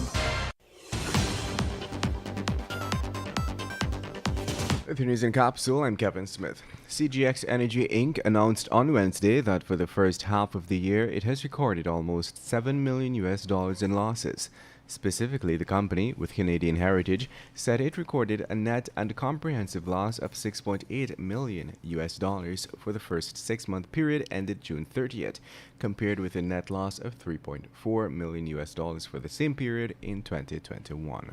With your news in capsule, I'm Kevin Smith. CGX Energy Inc. announced on Wednesday that for the first half of the year, it has recorded almost $7 million in losses. Specifically, the company, with Canadian heritage, said it recorded a net and comprehensive loss of $6.8 million for the first 6-month period ended June 30th, compared with a net loss of $3.4 million for the same period in 2021.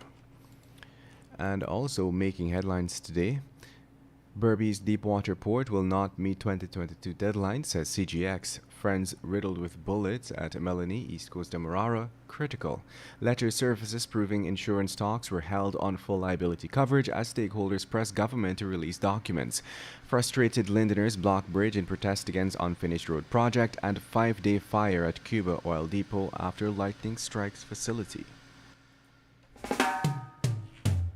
And also making headlines today, Burmese Deepwater Port will not meet 2022 deadline, says CGX. Friends riddled with bullets at Melanie, East Coast Demerara, critical. Letter surfaces proving insurance talks were held on full liability coverage as stakeholders press government to release documents. Frustrated Londoners block bridge in protest against unfinished road project, and 5-day fire at Cuba Oil Depot after lightning strikes facility.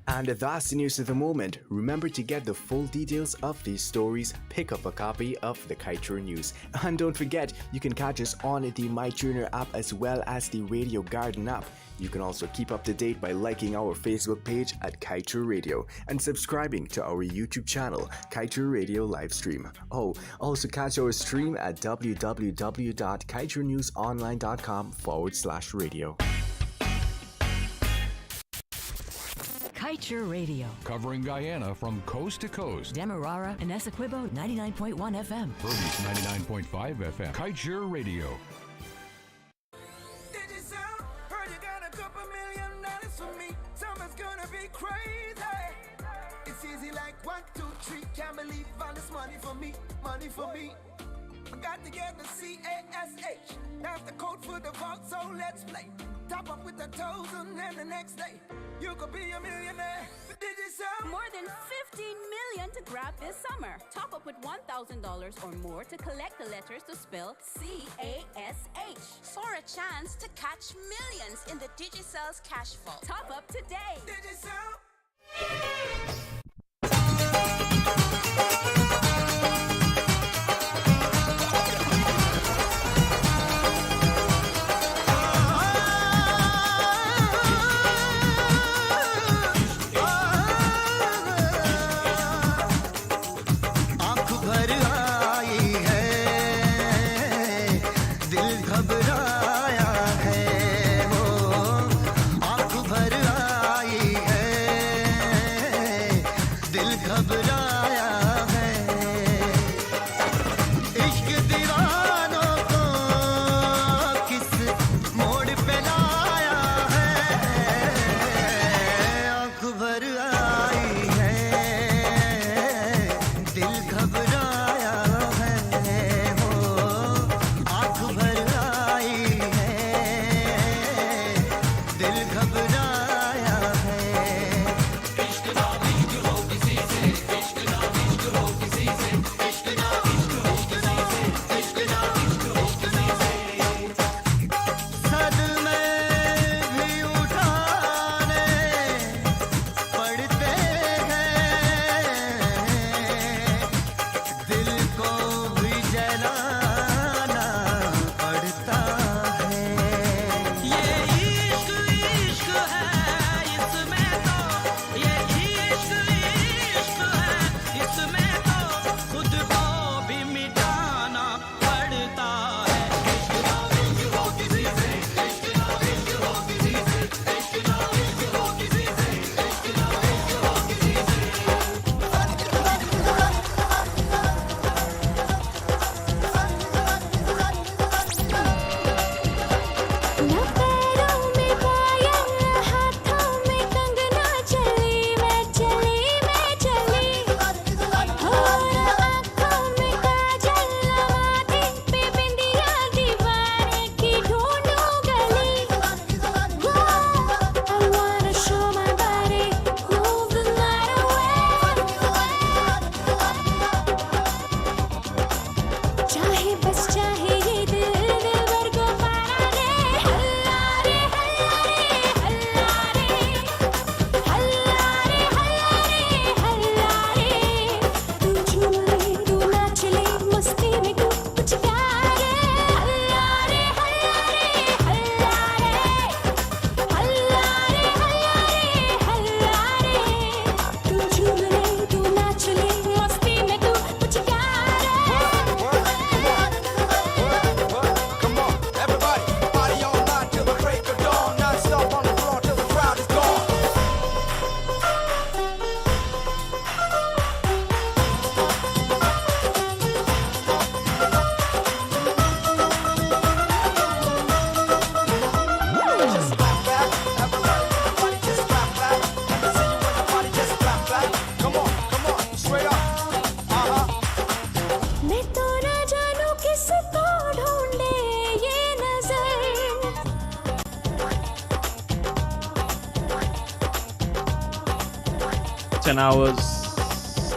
And that's the news of the moment. Remember to get the full details of these stories, pick up a copy of the Kaicher News. And don't forget, you can catch us on the MyTuner app as well as the Radio Garden app. You can also keep up to date by liking our Facebook page at Kaicher Radio and subscribing to our YouTube channel, Kaicher Radio Livestream. Oh, also catch our stream at www.kaiternewsonline.com/radio. Kaiser Radio. Covering Guyana from coast to coast. Demerara and Essequibo 99.1 FM. Berbice 99.5 FM. Kaiser Radio. Did you sound? Heard you got a couple $1 million for me. Summer's gonna be crazy. It's easy like 1, 2, 3. Can't believe all this money for me. Money for me. I got to get the CASH. That's the code for the vault, so let's play. Top up with 1,000 and the next day you could be a millionaire. But did you sound? More than 15 million to grab this summer. Top up with $1,000 or more to collect the letters to spell CASH. For a chance to catch millions in the Digicells Cash Vault. Top up today. Did you sound?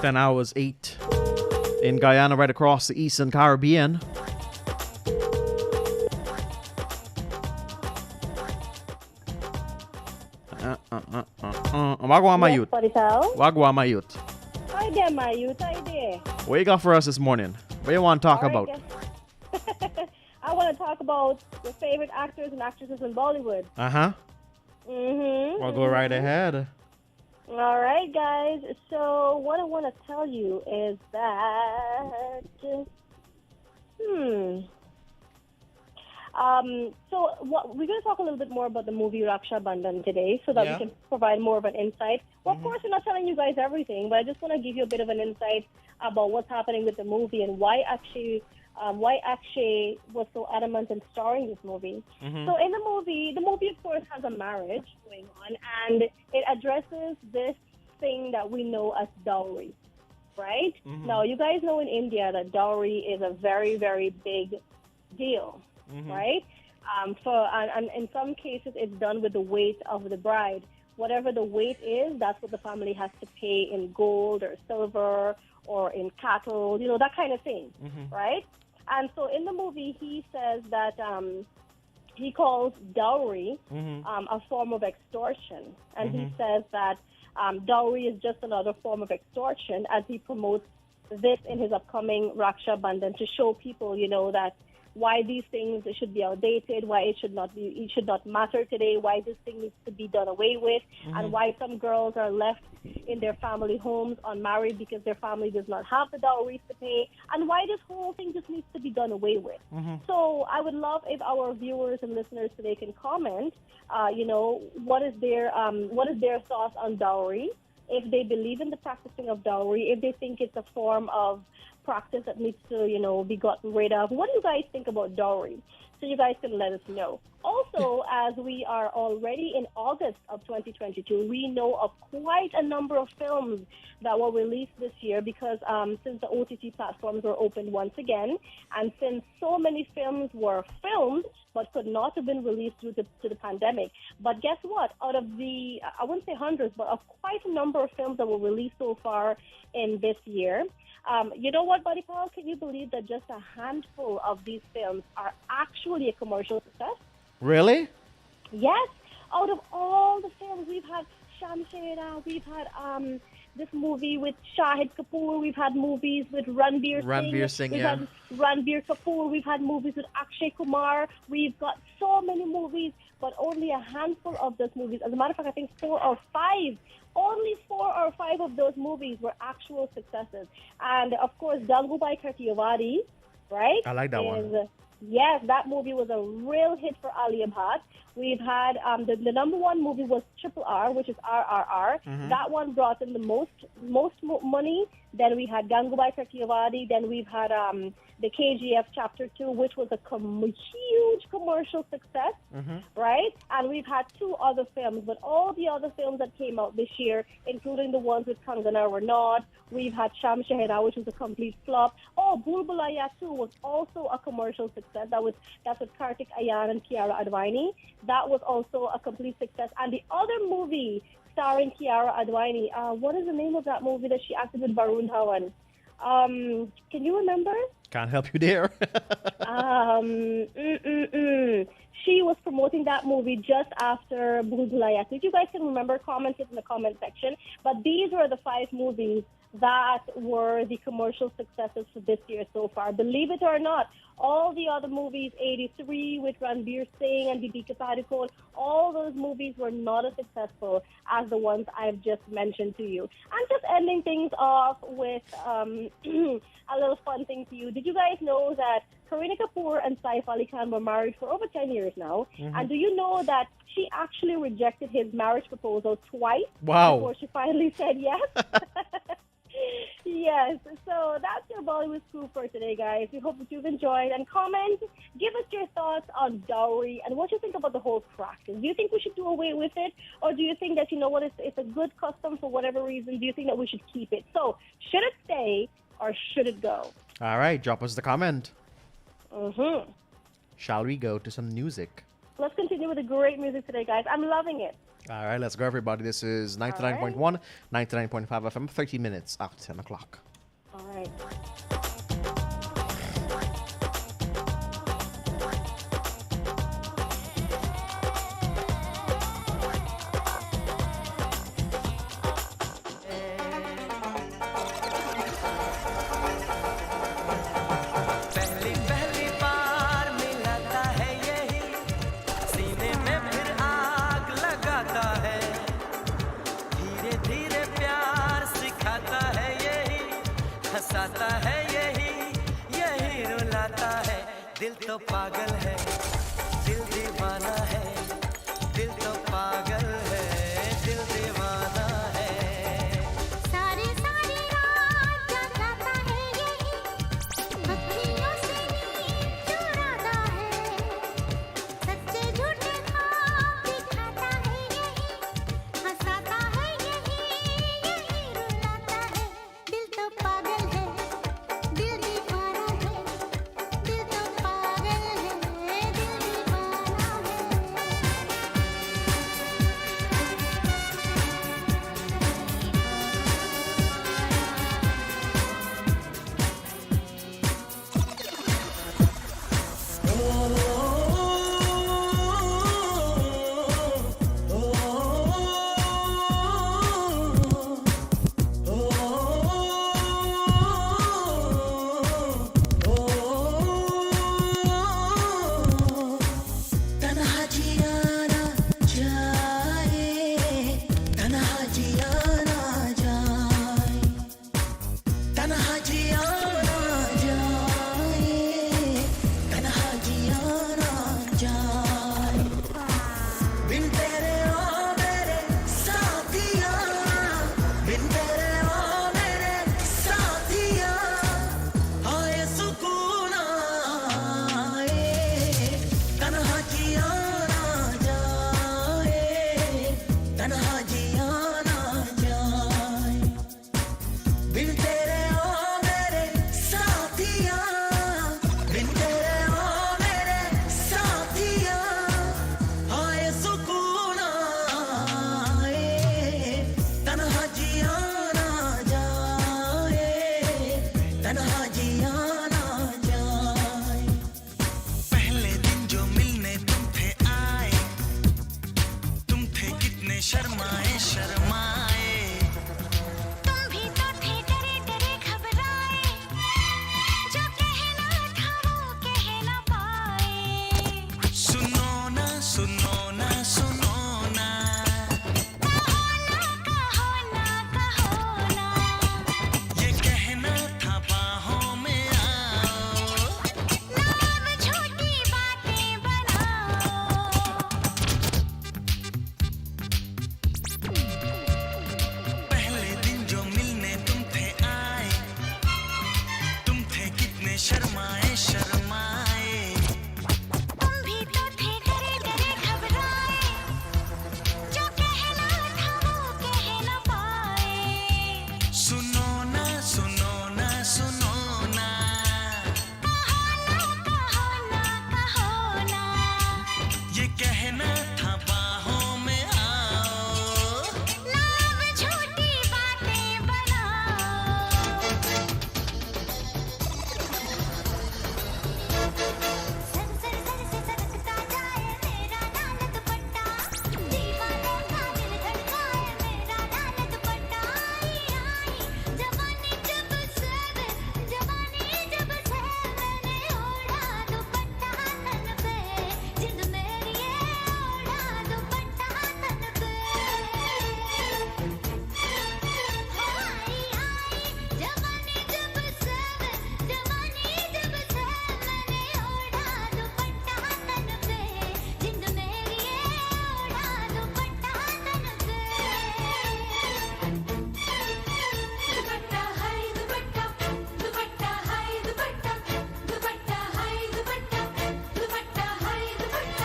Ten hours 8 in Guyana, right across the Eastern Caribbean. Wagwan my youth. Wagwan my youth. Hi there, my youth. Hi there. What you got for us this morning? What you want to talk about? I want to talk about your favorite actors and actresses in Bollywood. Uh-huh. Mm-hmm. Well, go right ahead. All right, guys. So what I want to tell you is that, So we're going to talk a little bit more about the movie Raksha Bandhan today so that we can provide more of an insight. Well, of course, we're not telling you guys everything, but I just want to give you a bit of an insight about what's happening with the movie and why Akshay was so adamant in starring this movie. So in the movie of course has a marriage going on, and it addresses this thing that we know as dowry, right? Now, you guys know in India that dowry is a very, very big deal, right? And in some cases, it's done with the weight of the bride. Whatever the weight is, that's what the family has to pay in gold or silver or in cattle, that kind of thing, right? And so in the movie, he says that he calls dowry a form of extortion. And he says that dowry is just another form of extortion, as he promotes this in his upcoming Raksha Bandhan to show people, that why these things should be outdated, why it should not matter today, why this thing needs to be done away with, and why some girls are left in their family homes unmarried because their family does not have the dowries to pay, and why this whole thing just needs to be done away with. So I would love if our viewers and listeners today can comment, what is their thoughts on dowry, if they believe in the practicing of dowry, if they think it's a form of practice that needs to, be gotten rid of. What do you guys think about dowry? So you guys can let us know. Also, as we are already in August of 2022, we know of quite a number of films that were released this year because since the OTT platforms were opened once again, and since so many films were filmed but could not have been released due to the pandemic. But guess what? Out of the, I wouldn't say hundreds, but of quite a number of films that were released so far in this year, you know what, Buddy Paul? Can you believe that just a handful of these films are actually a commercial success? Really? Yes. Out of all the films, we've had Shamshera, we've had this movie with Shahid Kapoor, we've had movies with Ranveer Singh, we've had Ranveer Kapoor, we've had movies with Akshay Kumar, we've got so many movies, but only a handful of those movies. As a matter of fact, I think only 4 or 5 of those movies were actual successes. And of course, Gangubai Kathiawadi, right? I like that one. Yes, that movie was a real hit for Ali Abad. We've had the number one movie was Triple R, which is RRR. That one brought in the most money. Then we had Gangubai Kathiawadi. Then we've had the KGF Chapter 2, which was a huge commercial success, right? And we've had 2 other films, but all the other films that came out this year, including the ones with Kangana Ranaut, we've had Sham Shaheda, which was a complete flop. Oh, Bulbulaya 2 was also a commercial success. That's with Kartik Ayan and Kiara Advani. That was also a complete success. And the other movie starring Kiara Advani, what is the name of that movie that she acted with Varun Dhawan? Can you remember? Can't help you there. She was promoting that movie just after Bulbulaya. So if you guys can remember, comment it in the comment section. But these were the 5 movies that were the commercial successes for this year so far. Believe it or not, all the other movies, 83 with Ranveer Singh and Deepika Padukone, all those movies were not as successful as the ones I've just mentioned to you. I'm just ending things off with a little fun thing to you. Did you guys know that Kareena Kapoor and Saif Ali Khan were married for over 10 years now? And do you know that she actually rejected his marriage proposal twice before she finally said yes? Yes, so that's your Bollywood Scoop for today, guys. We hope that you've enjoyed. And comment, give us your thoughts on dowry and what you think about the whole practice. Do you think we should do away with it? Or do you think that, it's a good custom for whatever reason? Do you think that we should keep it? So, should it stay or should it go? All right, drop us the comment. Shall we go to some music? Let's continue with the great music today, guys. I'm loving it. All right, let's go, everybody. This is 99.1, 99.5 FM, 30 minutes after 10 o'clock. All right. हंसाता है यही रुलाता है दिल तो पागल है जिया ना जाए, तन्हा जिया ना जाए, बिन तेरे ओ मेरे साथिया, बिन तेरे ओ मेरे साथिया, हाय सुकून आए, तन्हा जिया ना जाए, तन्हा जिया ना जाए। पहले दिन जो मिलने तुम थे आए, तुम थे कितने शर्माए शर्माए, तुम भी तो थे डरे डरे घबराए, जो कहना था वो कह ना पाए। सुनो ना सुनो ना सुनो ना, कहो ना कहो ना कहो ना, ये कहना था बाहों में आओ, ना अब झूठी बातें बनाओ। पहले दिन जो मिलने तुम थे आए, तुम थे कितने शर्माए शर्माए, तुम भी तो थे डरे डरे घबराए, जो कहना था वो कह ना पाए। सुनो ना सुनो ना सुनो ना, कहो ना कहो ना कहो ना, ये कहना था बाहों में आओ, ना अब झूठी बातें बनाओ। सर सर सर से सरकता जाए मेरा लाल दुपट्टा, दीवानों का दिल धड़काए मेरा लाल दुपट्टा। आई आई जवानी जब से मैंने ओढ़ा दुपट्टा तन पे, जिंद मेरी ये ओढ़ा दुपट्टा तन पे। आई आई जवानी जब से मैंने ओढ़ा दुपट्टा तन पे, जिंद मेरी ये ओढ़ा दुपट्टा तन पे। दुपट्टा हाय दुपट्टा, दुपट्टा हाय दुपट्टा, दुपट्टा हाय दुपट्टा, दुपट्टा हाय दुपट्टा।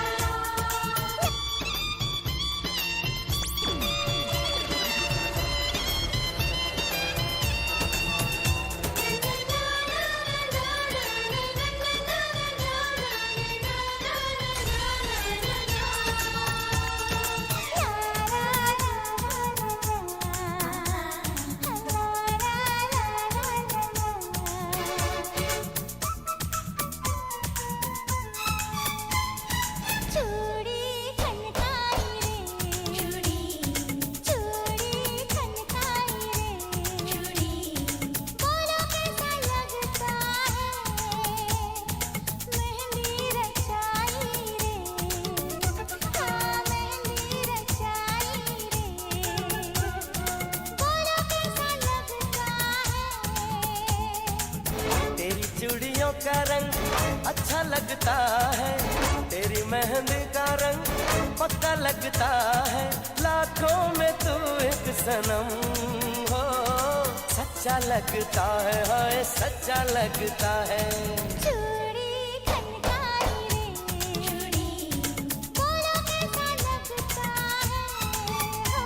चूड़ी खनकाई रे, चूड़ी खनकाई रे, बोलो कैसा लगता है, मेहंदी रचाई रे, हाँ मेहंदी रचाई रे, बोलो कैसा लगता है। तेरी चूड़ियों का रंग अच्छा लगता है, तेरी मेहंदी का रंग पक्का लगता है, लाखों में तू एक सनम हो, सच्चा लगता है हाय सच्चा लगता है। चूड़ी खनकाई रे, बोलो कैसा लगता है, हो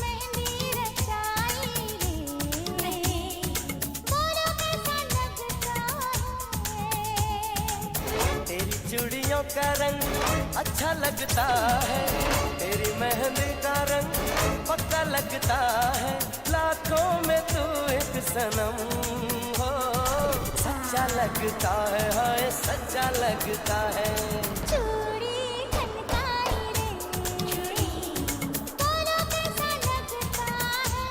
मेहंदी रचाई रे, बोलो कैसा लगता है। तेरी चूड़ियों का रंग अच्छा लगता है, तेरी मेहंदी का रंग पक्का लगता है, लाखों में तू एक सनम हो, सच्चा लगता है हाय सच्चा लगता है। चूड़ी खनकाई रे, बोलो कैसा लगता है।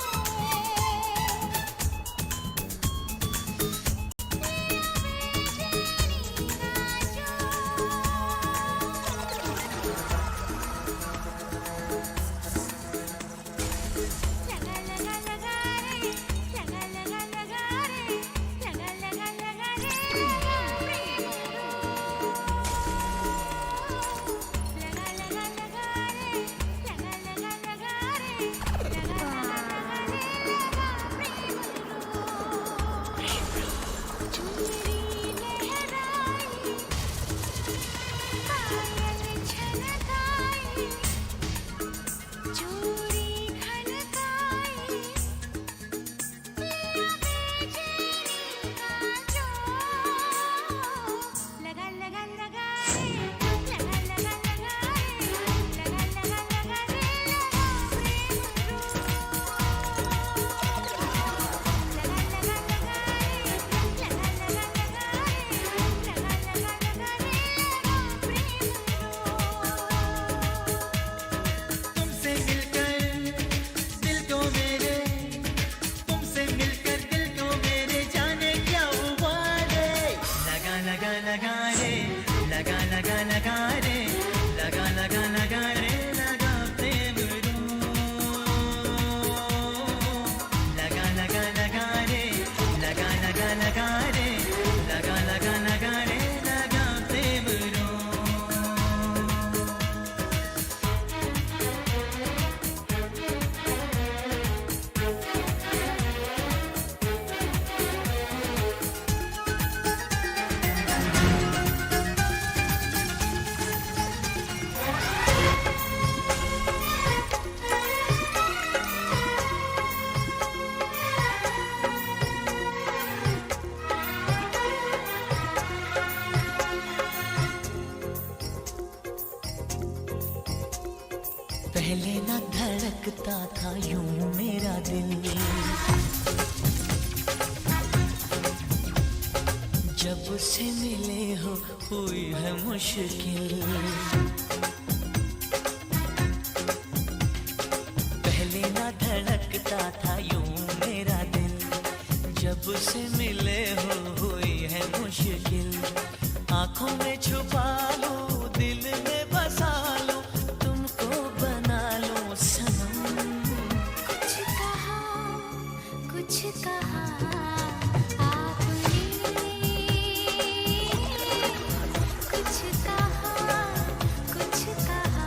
पहले ना धड़कता था यूं मेरा दिल, जब से मिले हो हुई है मुश्किल। पहले ना धड़कता था यूं मेरा दिल, जब से मिले हो हुई है मुश्किल। आंखों में छुपा लूं, दिल में बसा लूं, तुमको बना लूं सनम। कुछ कहा आपने, कुछ कहा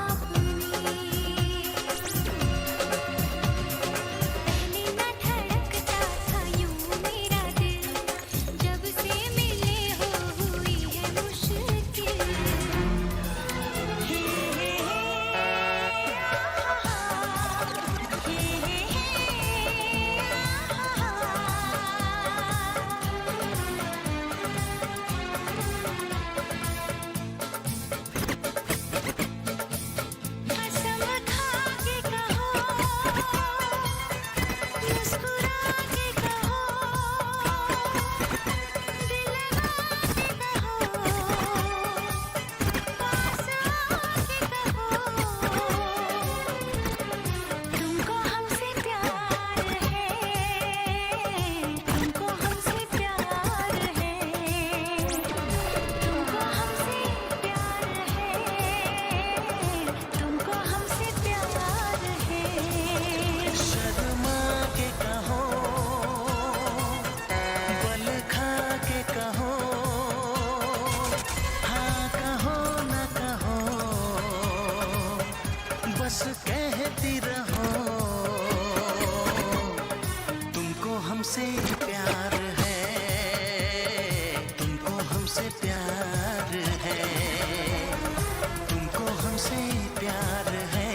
आपने। पहले ना धड़कता था यूं मेरा दिल, जब से मिले हो हुई है मुश्किल। कसम खा के कहो, मुस्कुरा के कहो, दिल लगा के कहो, पास आके कहो, तुमको हमसे प्यार है, तुमको हमसे प्यार है, तुमको हमसे प्यार है, तुमको हमसे प्यार है। शर्मा के कहो, बल खा के कहो, हाँ कहो न कहो, बस कहती रहो, तुमको हमसे प्यार है, तुमको हमसे प्यार है, तुमको हमसे प्यार है,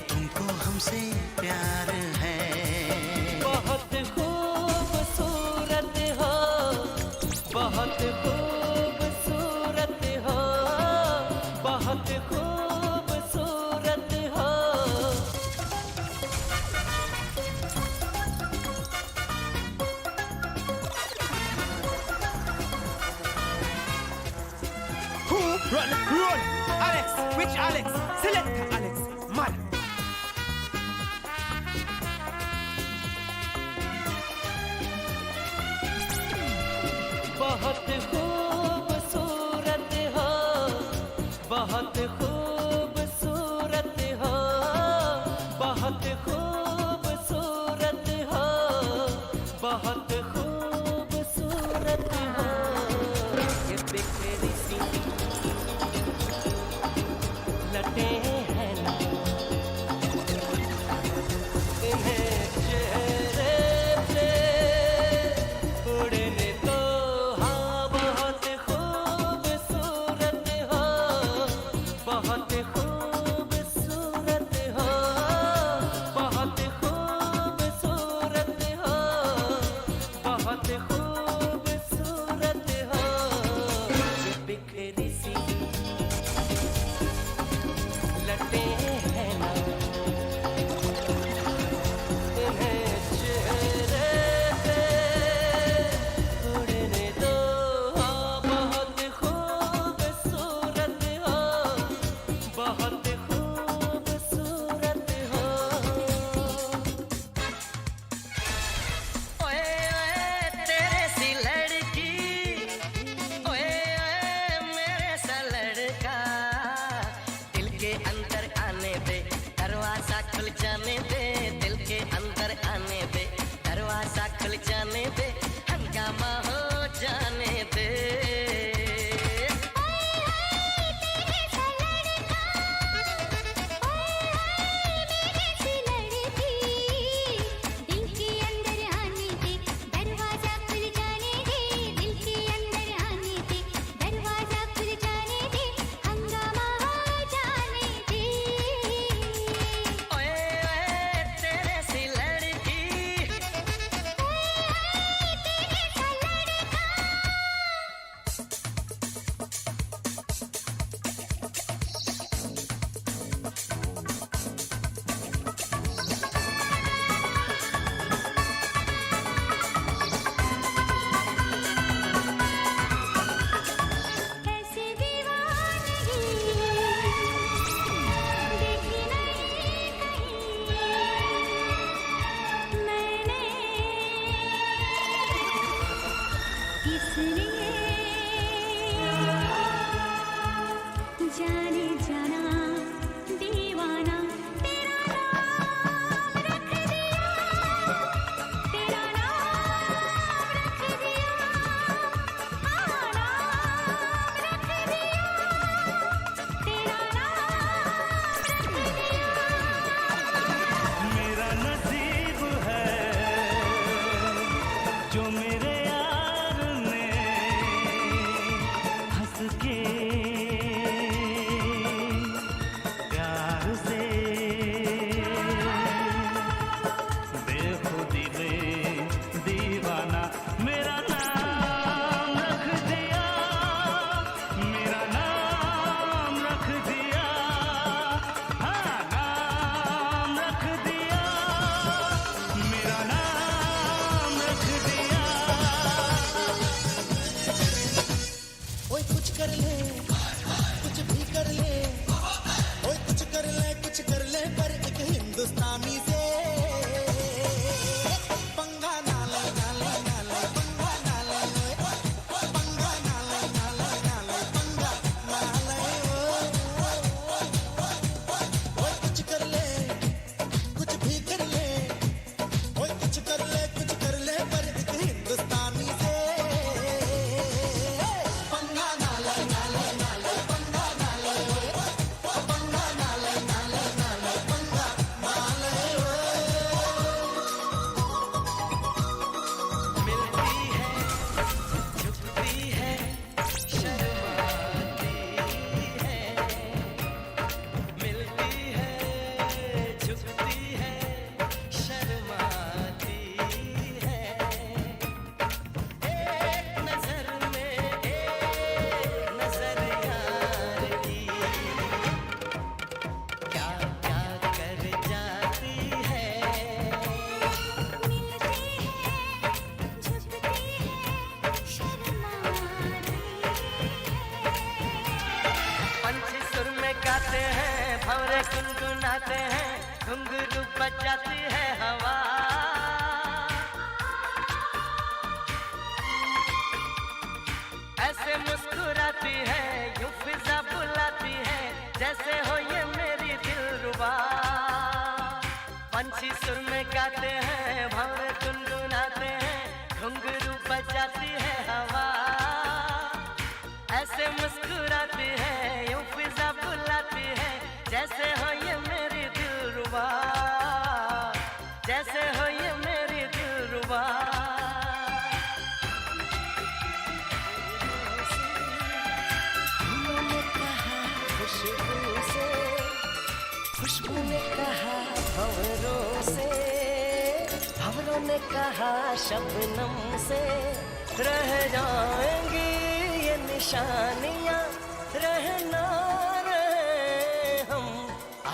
तुमको हमसे प्यार है। बहुत खूबसूरत हो, बहुत खूबसूरत हो, बहुत खूबसूरत हो। Who run? Run! Alex! Which Alex? Select Alex. Man. बहुत खूबसूरत हो, बहुत खूबसूरत हो, बहुत खूबसूरत हो, बहुत खूबसूरत हो। ये बिखरी सी लटे हैं ना, कर ले कुछ भी कर ले ओए कुछ कर ले पर एक हिंदुस्तानी से पंगा ना ले ना ले ना ले पंगा ना ले पंगा ना ले ना ले ना ले पंगा ना ले ओए कुछ कर ले कुछ भी कर ले ओए कुछ कर ले पर एक हिंदुस्तानी से पंगा ना ले ना ले ना ले पंगा ना ले पंगा ना ले ना ले ना ले पंगा ना ले मिलती है झुकती है शर्माती है मिलती है झुकती है शर्माती है एक नजर में एक नजर यार की क्या क्या कर जाती है पंछी सुर में गाते हैं भंवरे गुनगुनाते हैं घुंघरू बजाती है हवा ऐसे मुस्कुराती है यूं फिजा बुलाती है जैसे हो ये मेरी दिलरुबा पंछी सुर में गाते हैं भंवरे गुनगुनाते हैं घुंघरू बजाती है हवा ऐसे मुस्कुराती है यूं फिजा बुलाती है जैसे हो ये मेरी दिलरुबा जैसे हो ये मेरी दिलरुबा उन्होंने कहा खुशबू से खुशबू ने कहा भंवरों से भंवरों ने कहा शबनम से रह जाएंगी ये निशानियां रहना रहे हम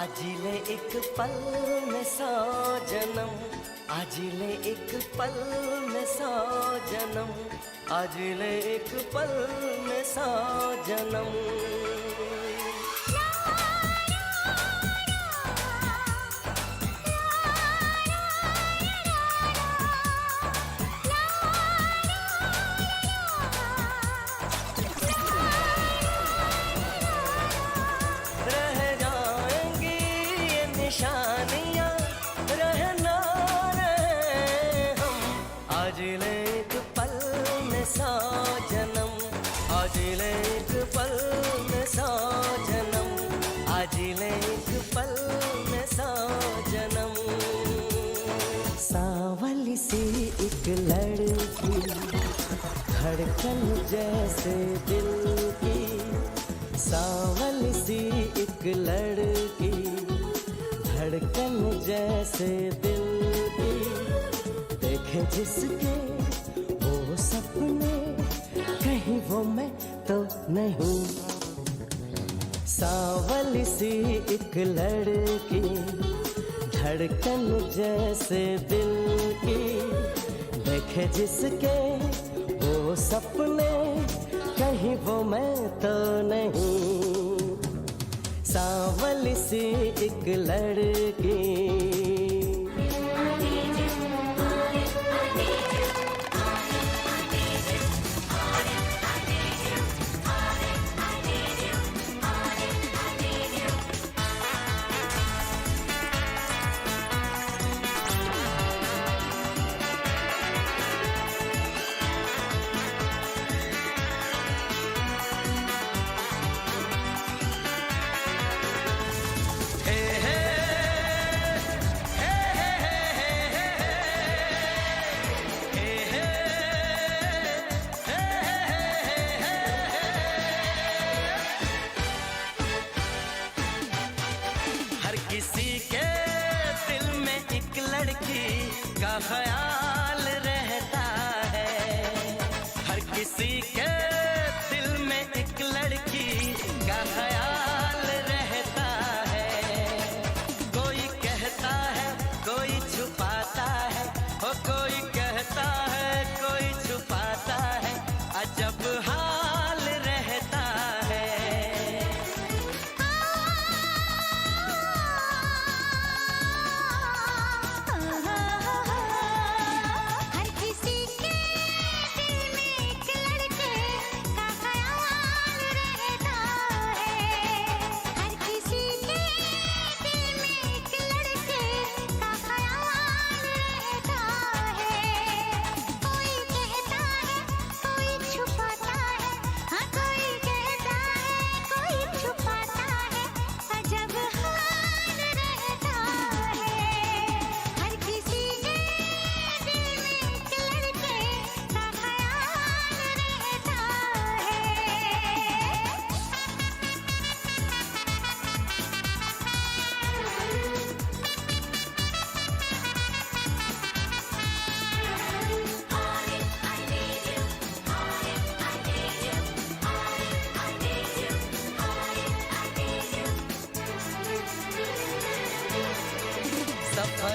आज ले एक पल में 100 जन्म आज ले एक पल में 100 जन्म आज ले एक पल में 100 जन्म रह जाएंगी ये निशानियां रहना रहे हम आज ले एक पल में 100 जन्म आज ले एक पल में 100 जन्म आज ले एक पल में 100 जन्म सावली सी एक लड़की धड़कन जैसे दिल की सावली सी एक लड़की धड़कन जैसे दिल की देखे जिसके वो सपने कहीं वो मैं तो नहीं सावली सी एक लड़की धड़कन जैसे दिल की देखे जिसके वो सपने कहीं वो मैं तो नहीं सावली सी एक लड़की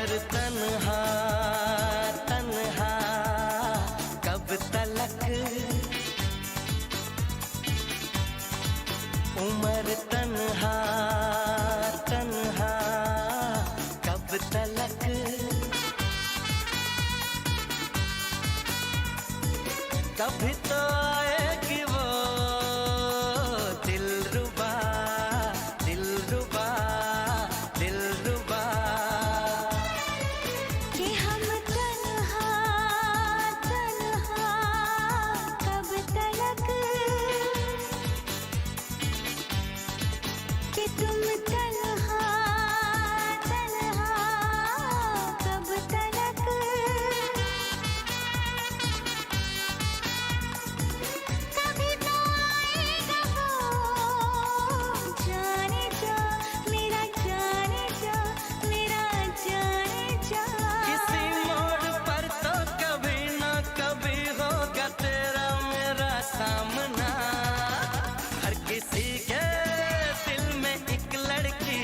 उमर तन्हा तन्हा कब तलक उमर तन्हा तन्हा कब तलक कभी तो आएगी वो दिलरुबा दिलरुबा दिलरुबा कि हम तन्हा तन्हा कब तलक कि तुम तन्हा तन्हा कब तलक कभी तो आएगा वो जाने जा मेरा जाने जा मेरा जाने जा किसी मोड़ पर तो कभी ना कभी होगा तेरा मेरा सामना हर किसी के दिल में एक लड़की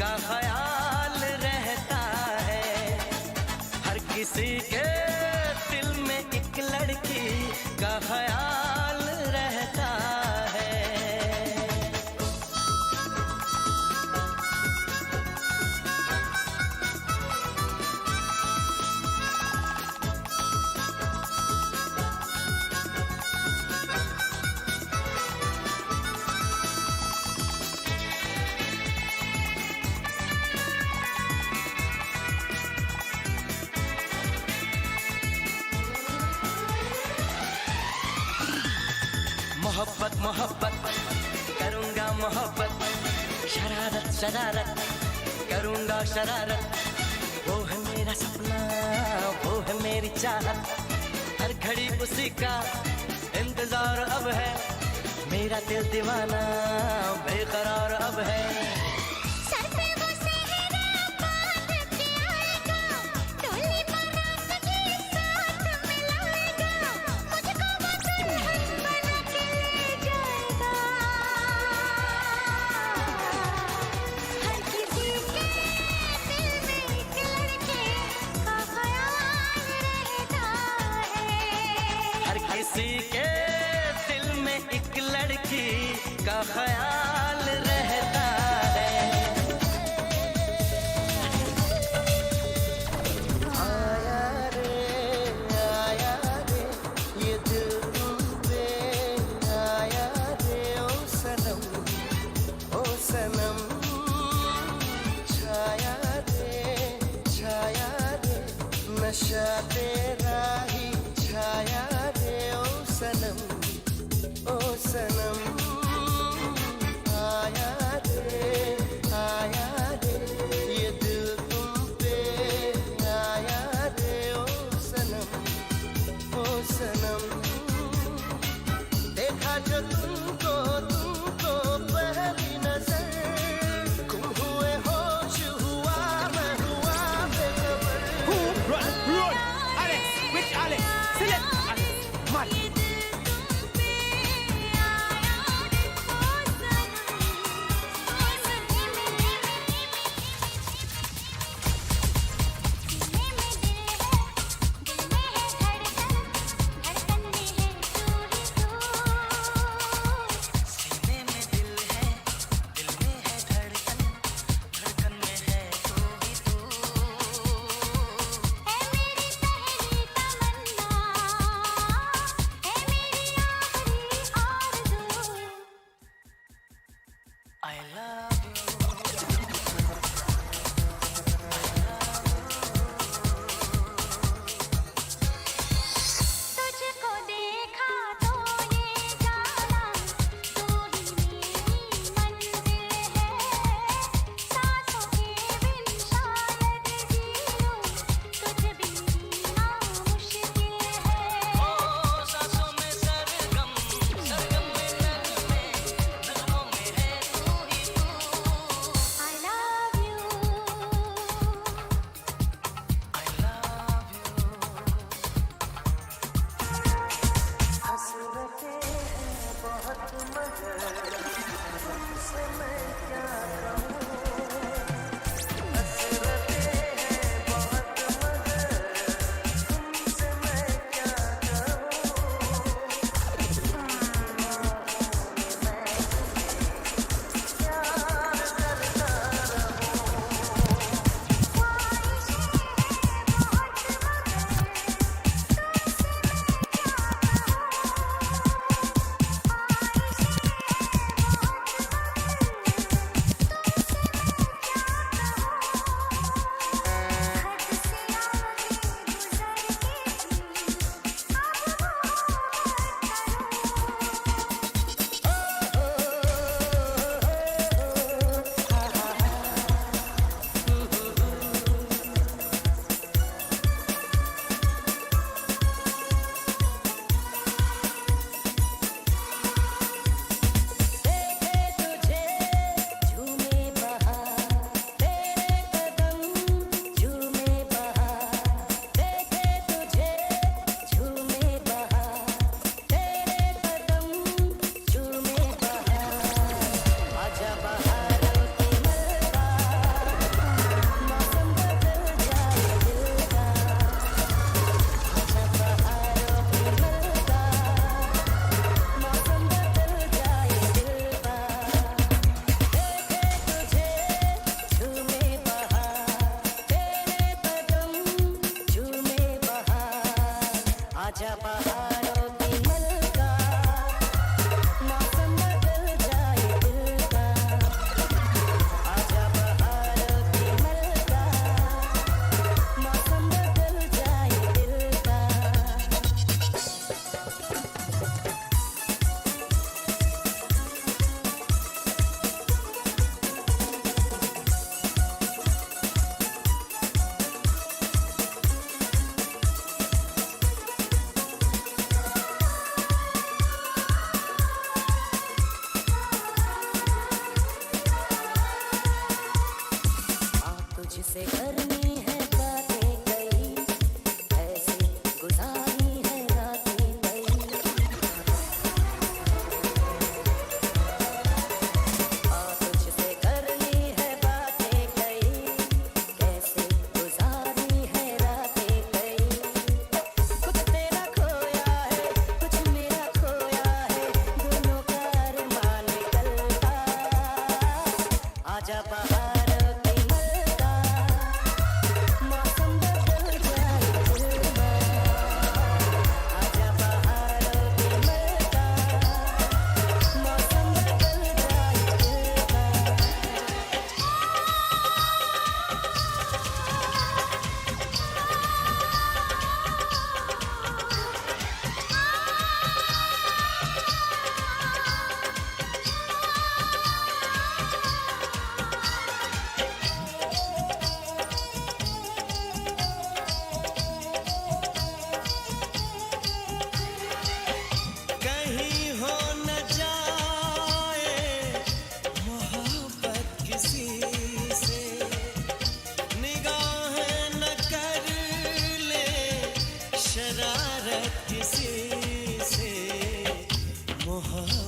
का ख्याल रहता है हर किसी के दिल में एक लड़की का ख्याल रहता है मोहब्बत मोहब्बत करूंगा मोहब्बत शरारत शरारत करूंगा शरारत वो है मेरा सपना वो है मेरी चाहत हर घड़ी उसी का इंतजार अब है मेरा दिल दीवाना बेकरार अब है सर पे वो सेहरा बांध के आएगा डोली बारात के साथ मिलाएगा मुझको वो दुल्हन बना के ले जाएगा हर किसी के दिल में एक लड़के का ख्याल रहता है हर किसी के दिल में एक लड़की का ख्याल रहता है आया रे ये दिल तुम पे आया रे ओ सनम छाया रे नशा तेरा ही छाया रे ओ सनम आया रे ये दिल तुम पे आया रे ओ सनम देखा जो तुमको पहली नजर गुम हुए होश हुआ मैं हुआ बेखबर Alex, which Alex? Select Alex. Mari. तुझको देखा तो ये जाना तू ही मेरी मंजिल है सांसों के बिन शायद जी लूं तुझ बिन जीना मुश्किल है सांसों में सरगम में नगमों में है तू ही तू I love you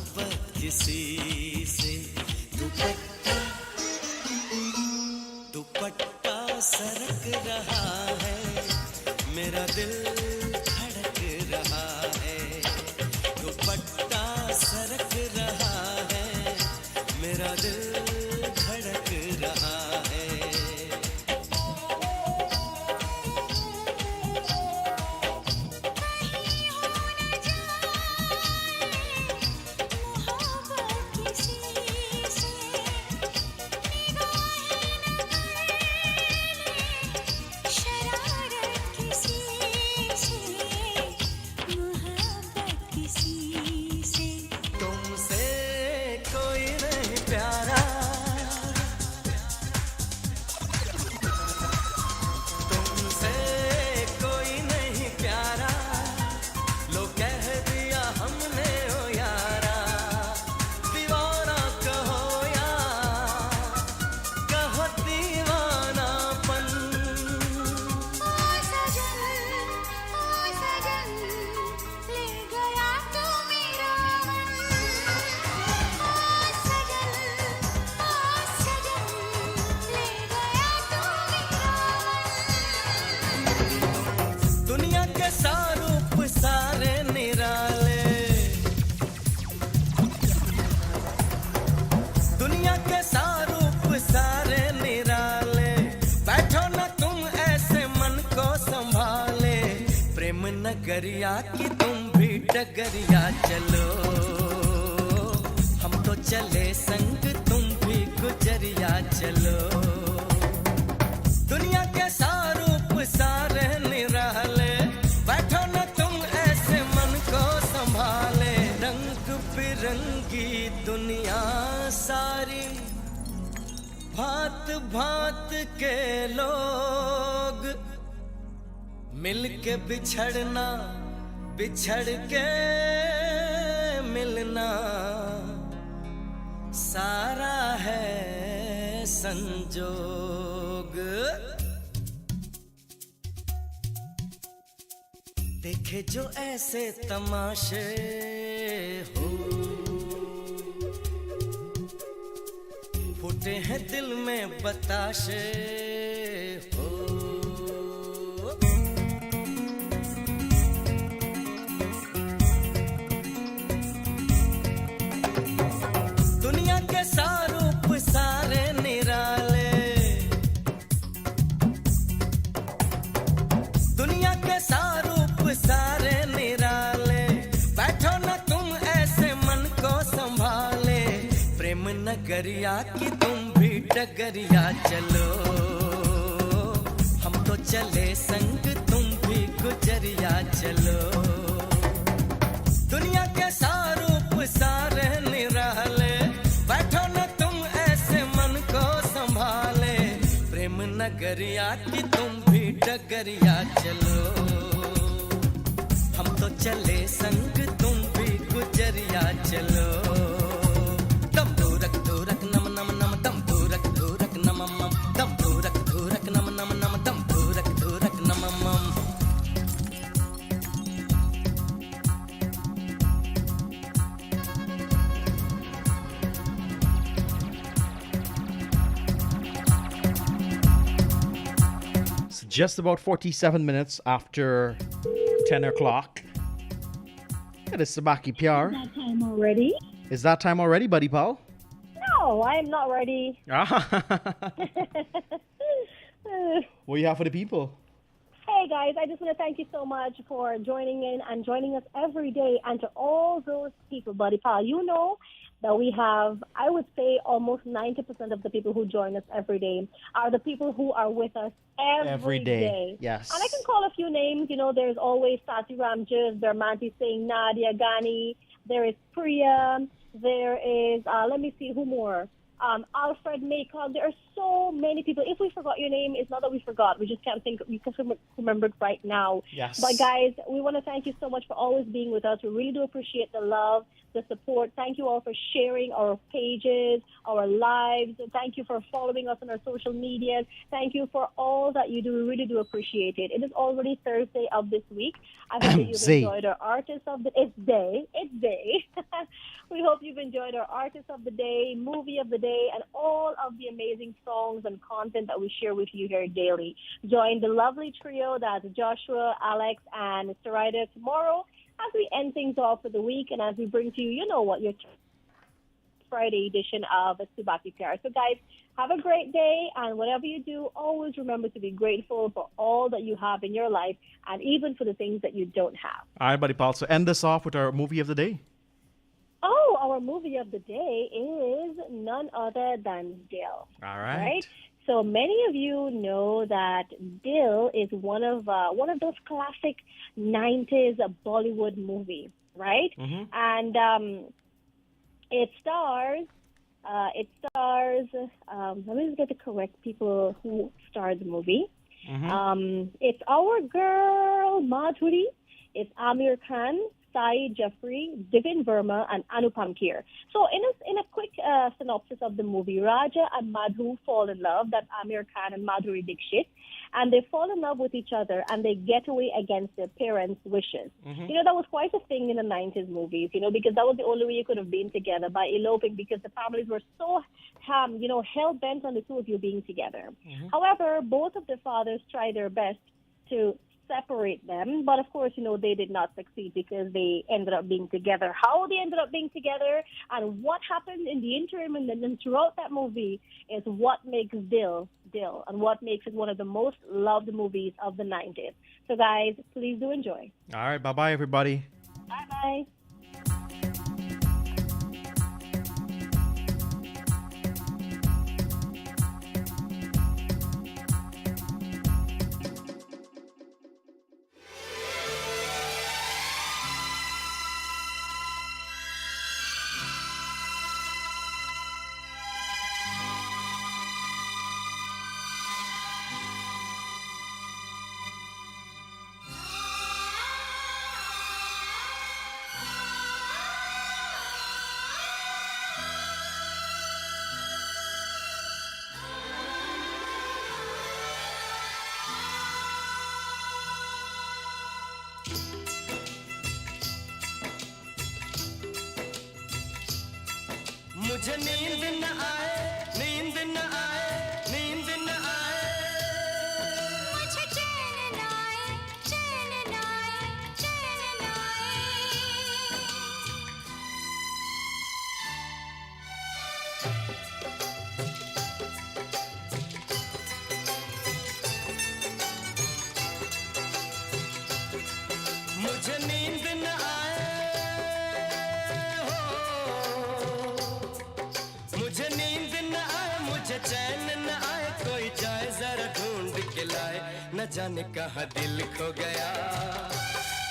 मोहब्बत किसी से दुपट्टा दुपट्टा सरक रहा है मेरा दिल धड़क रहा है दुपट्टा सरक रहा है मेरा दिल धड़क रहा है तुमसे कोई नहीं प्यारा तुमसे कोई नहीं प्यारा लो कह दिया हमने ओ यारा दीवाना कहो या कहो दीवानापन दुनिया के सारूप सारे निराले दुनिया के सारूप सारे निराले बैठो न तुम ऐसे मन को संभाले प्रेम नगरिया की तुम भी डगरिया चलो हम तो चले संग तुम भी गुजरिया चलो दुनिया के सारूप सारे निराले बैठो न तुम ऐसे मन को संभाले रंग बिरंगी दुनिया सारी भांत भांत के लोग मिल के बिछड़ना बिछड़ के मिलना सारा है संजोग देखे जो ऐसे तमाशे हो फूटे हैं दिल में बताशे हो दुनिया के सारूप सारे निराले दुनिया के सारूप सारे निराले बैठो न तुम ऐसे मन को संभाले प्रेम नगरिया की तुम भी डगरिया चलो हम तो चले संग तुम भी गुजरिया चलो दुनिया के सारूप सारे निराले बैठो न तुम ऐसे मन को संभाले प्रेम नगरिया की तुम भी डगरिया चलो हम तो चले संग तुम भी गुजरिया चलो दम धूरक धूरक नम नम नम दम धूरक धूरक नम मम दम धूरक धूरक नम नम नम दम धूरक धूरक नम मम Just about 47 minutes after 10 o'clock. It is Subah Ki Pyar. That time already? Is that time already, buddy pal? No, I am not ready. What do you have for the people? Hey guys, I just want to thank you so much for joining in and joining us every day. And to all those people, buddy pal, you know that we have, I would say, almost 90% of the people who join us every day are the people who are with us every day. Yes. And I can call a few names. You know, there's always Tati Ramjas, Bermanti Singh, Nadia Ghani. There is Priya. There is, let me see, who more? Alfred Maycock. There are so many people. If we forgot your name, it's not that we forgot. We just can't think. We can't remember it right now. Yes. But guys, we want to thank you so much for always being with us. We really do appreciate the love, the support. Thank you all for sharing our pages, our lives. Thank you for following us on our social medias. Thank you for all that you do. We really do appreciate it. It is already Thursday of this week. I hope that you've Zay. enjoyed our Artist of the It's day. It's day. We hope you've enjoyed our Artist of the Day, Movie of the Day, and all of the amazing songs and content that we share with you here daily. Join the lovely trio, that's Joshua, Alex, and Mr. Ryder tomorrow as we end things off for the week and as we bring to you, you know what, your Friday edition of Subah Ki Pyar. So guys, have a great day, and whatever you do, always remember to be grateful for all that you have in your life and even for the things that you don't have. All right, buddy pal. So end this off with our movie of the day. Oh, our movie of the day is none other than Dil. All right. Right? So many of you know that Dil is one of those classic 90s Bollywood movies, right? Mm-hmm. And it stars, let me just get the correct people who starred the movie. Mm-hmm. It's our girl, Madhuri. It's Amir Khan, Sai Jeffrey, Divin Verma, and Anupam Kher. So in a quick synopsis of the movie, Raja and Madhu fall in love, that's Amir Khan and Madhuri Dixit, and they fall in love with each other and they get away against their parents' wishes. Mm-hmm. You know, that was quite a thing in the 90s movies, you know, because that was the only way you could have been together, by eloping, because the families were so, hell-bent on the two of you being together. Mm-hmm. However, both of the fathers try their best to separate them, but of course, they did not succeed because they ended up being together. How they ended up being together and what happened in the interim and then throughout that movie is what makes Dil and what makes it one of the most loved movies of the 90s. So guys, please do enjoy. All right. Bye-bye, everybody. Bye-bye. मुझे नींद न आए, नींद न आए, नींद न आए, मुझे चैन न आए, चैन न आए, चैन न मुझे नींद न आए, मुझे नींद न आए, मुझे चैन न आए, कोई जाए जरा ढूंढ के लाए, न जाने कहाँ दिल खो गया,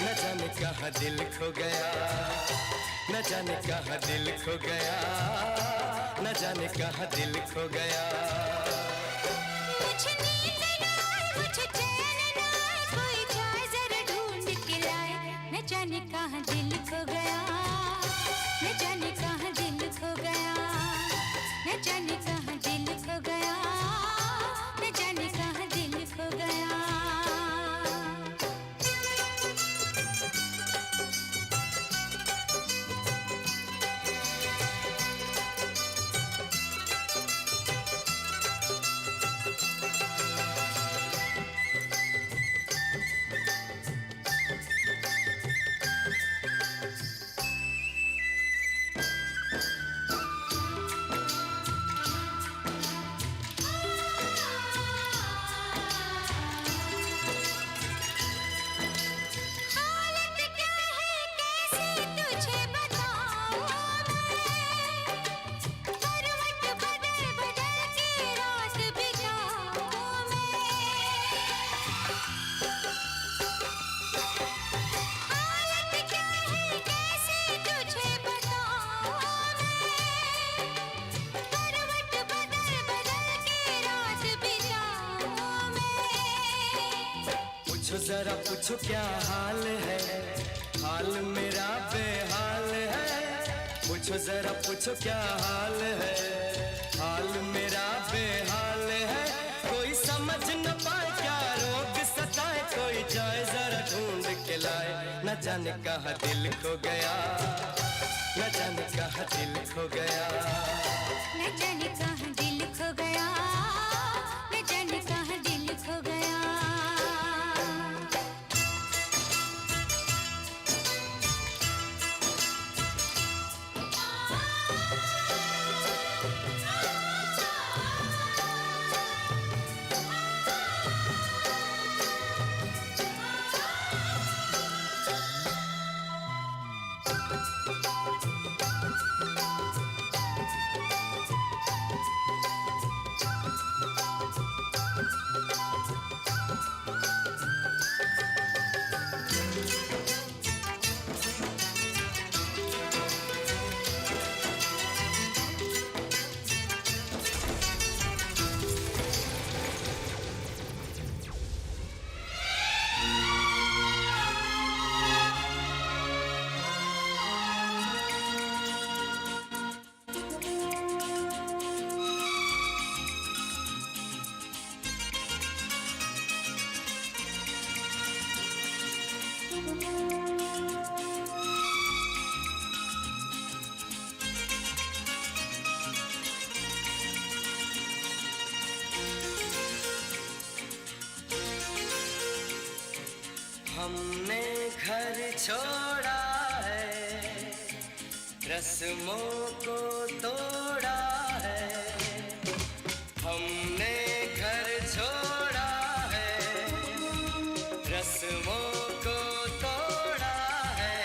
न जाने कहाँ दिल खो गया, न जाने कहाँ दिल खो गया, न जाने कहाँ दिल खो गया। मुझे नींद न आए, मुझे चैन न आए, कोई जाए जरा ढूंढ के लाए, न जाने कहाँ दिल खो गया, न जाने कहाँ दिल खो गया, न जाने कहाँ दिल खो गया, न जाने कहाँ दिल खो गया। हालत क्या है कैसे तुझे बताऊं मैं, करवट बदल बदल के रात बिताऊं मैं। हालत क्या है कैसे तुझे बताऊं मैं, करवट बदल बदल के रात बिताऊं मैं। पूछो जरा पूछो क्या हाल है, हाल मेरा बेहाल है, पूछो जरा पूछो क्या हाल है, हाल मेरा बेहाल है। कोई समझ न पाए क्या रोग सताए, कोई जाए जरा ढूंढ के लाए। न जाने कहाँ दिल खो गया, न जाने कहाँ दिल खो गया, न जाने कहाँ दिल खो गया, न जाने कहाँ दिल खो गया। हमने घर छोड़ा है, रस्मों को तोड़ा है। हमने घर छोड़ा है, रस्मों को तोड़ा है।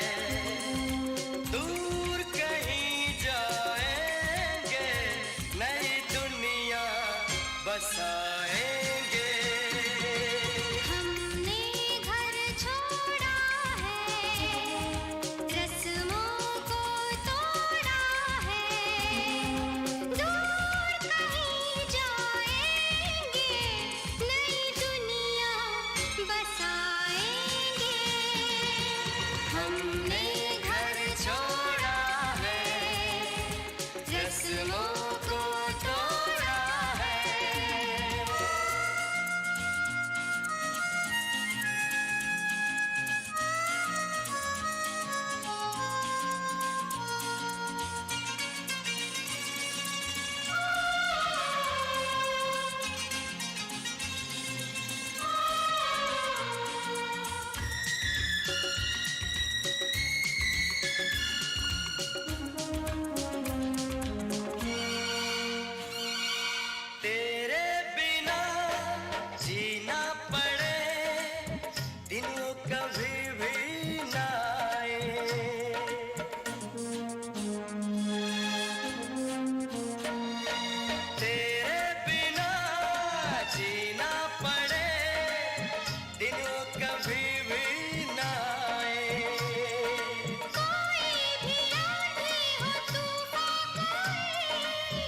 दूर कहीं जाएंगे, नई दुनिया बसाएंगे। हमने घर छोड़ा है, रस्मों को तोड़ा है। दूर कहीं जाएंगे, नई दुनिया बसाएंगे। हमने घर छोड़ा है, रस्मों को तोड़ा है। तेरे बिना जीना पड़े, दिन वो कभी भी ना आए। तेरे बिना जीना पड़े, दिन वो कभी भी ना आए। कोई भी आंधी हो तूफान कोई,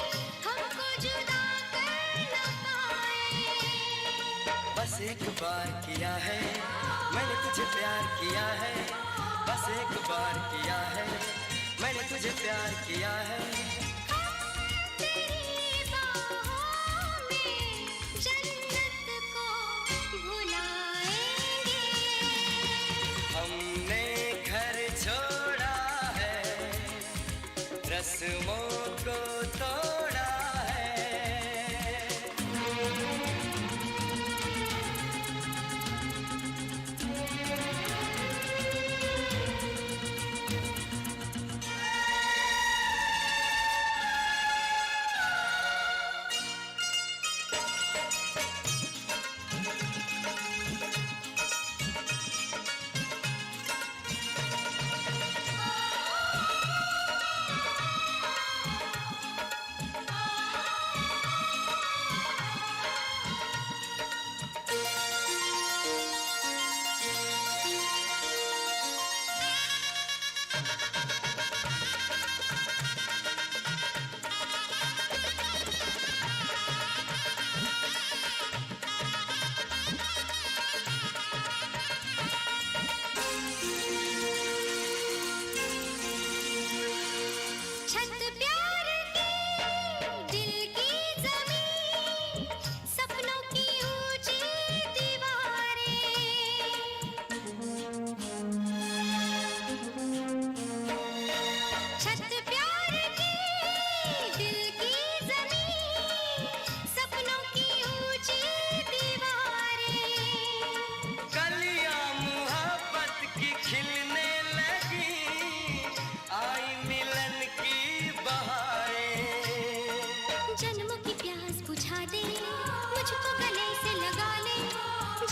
हमको जुदा कर न पाए। बस एक बार किया है मैंने तुझे प्यार किया है, बस एक बार किया है मैंने तुझे प्यार किया है। तेरी बाहों में जन्नत को भुलाएंगे। हमने घर छोड़ा है, रस्मों को तोड़ा है। छत प्यार की दिल की जमीन सपनों की ऊंची दीवारें छत प्यार की दिल की जमीन सपनों की ऊंची दीवारें कलियां मोहब्बत की खिलने लगी आई मिलन की बहारें जन्मों की प्यास बुझा दे मुझको गले से लगा ले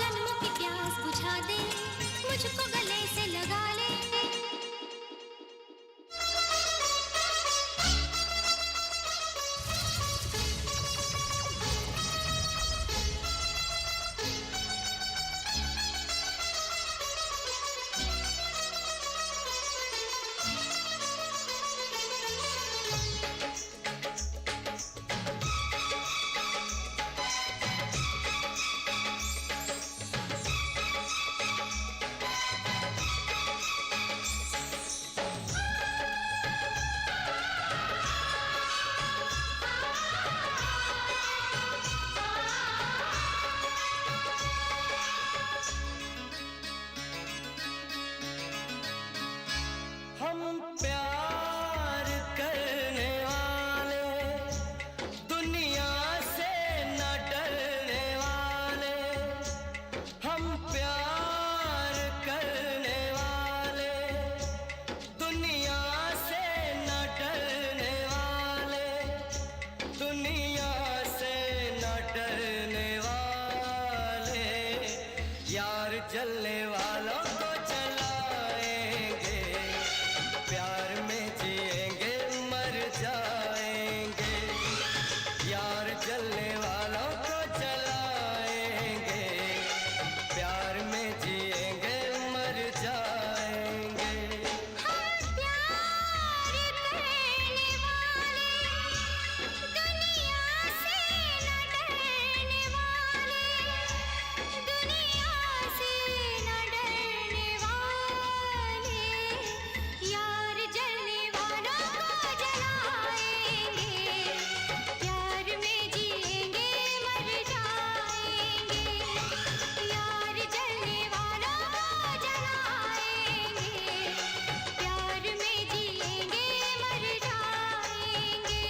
जन्मों की प्यास बुझा दे मुझको गले से लगा ले हम प्यार करने वाले दुनिया से न डरने वाले हम प्यार करने वाले दुनिया से न डरने वाले दुनिया से न डरने वाले यार जलने वालों को जलाएंगे प्यार में जिएंगे मर जाएंगे यार जलने वालों को जलाएंगे प्यार में जिएंगे मर जाएंगे हम प्यार करने वाले दुनिया से न डरने वाले दुनिया से न डरने वाले यार जलने वालों को जलाएंगे प्यार में जिएंगे मर जाएंगे यार जलने वालों को जलाएंगे प्यार में जिएंगे मर जाएंगे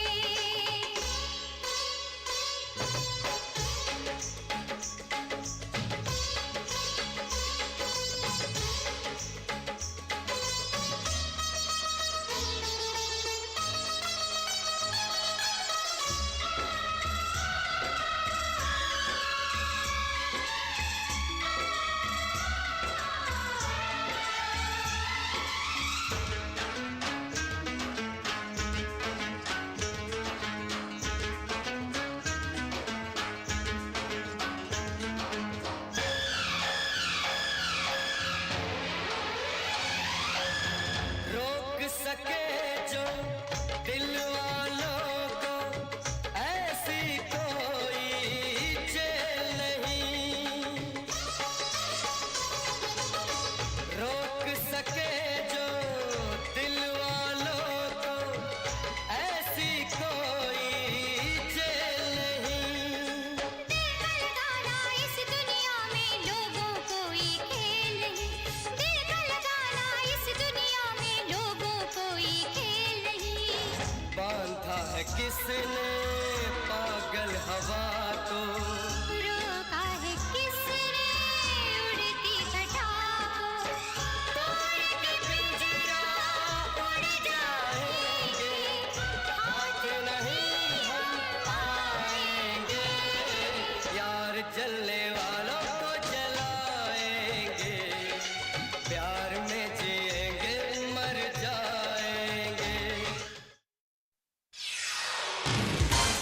रोक सके जो दिल वालों को ऐसी कोई जेल नहीं रोक सके जो दिल वालों को ऐसी कोई जेल नहीं दिल का लगाना इस दुनिया में लोगों को ये खेल नहीं दिल का लगाना इस दुनिया में लोगों को ये खेल नहीं बांधा है किसने पागल हवा को रोका है किसने उड़ती घटा को तोड़ के पिंजरा उड़ जाएंगे हाथ नहीं हम आएंगे यार जलने वालों को जलाएंगे प्यार में जिएंगे मर जाएंगे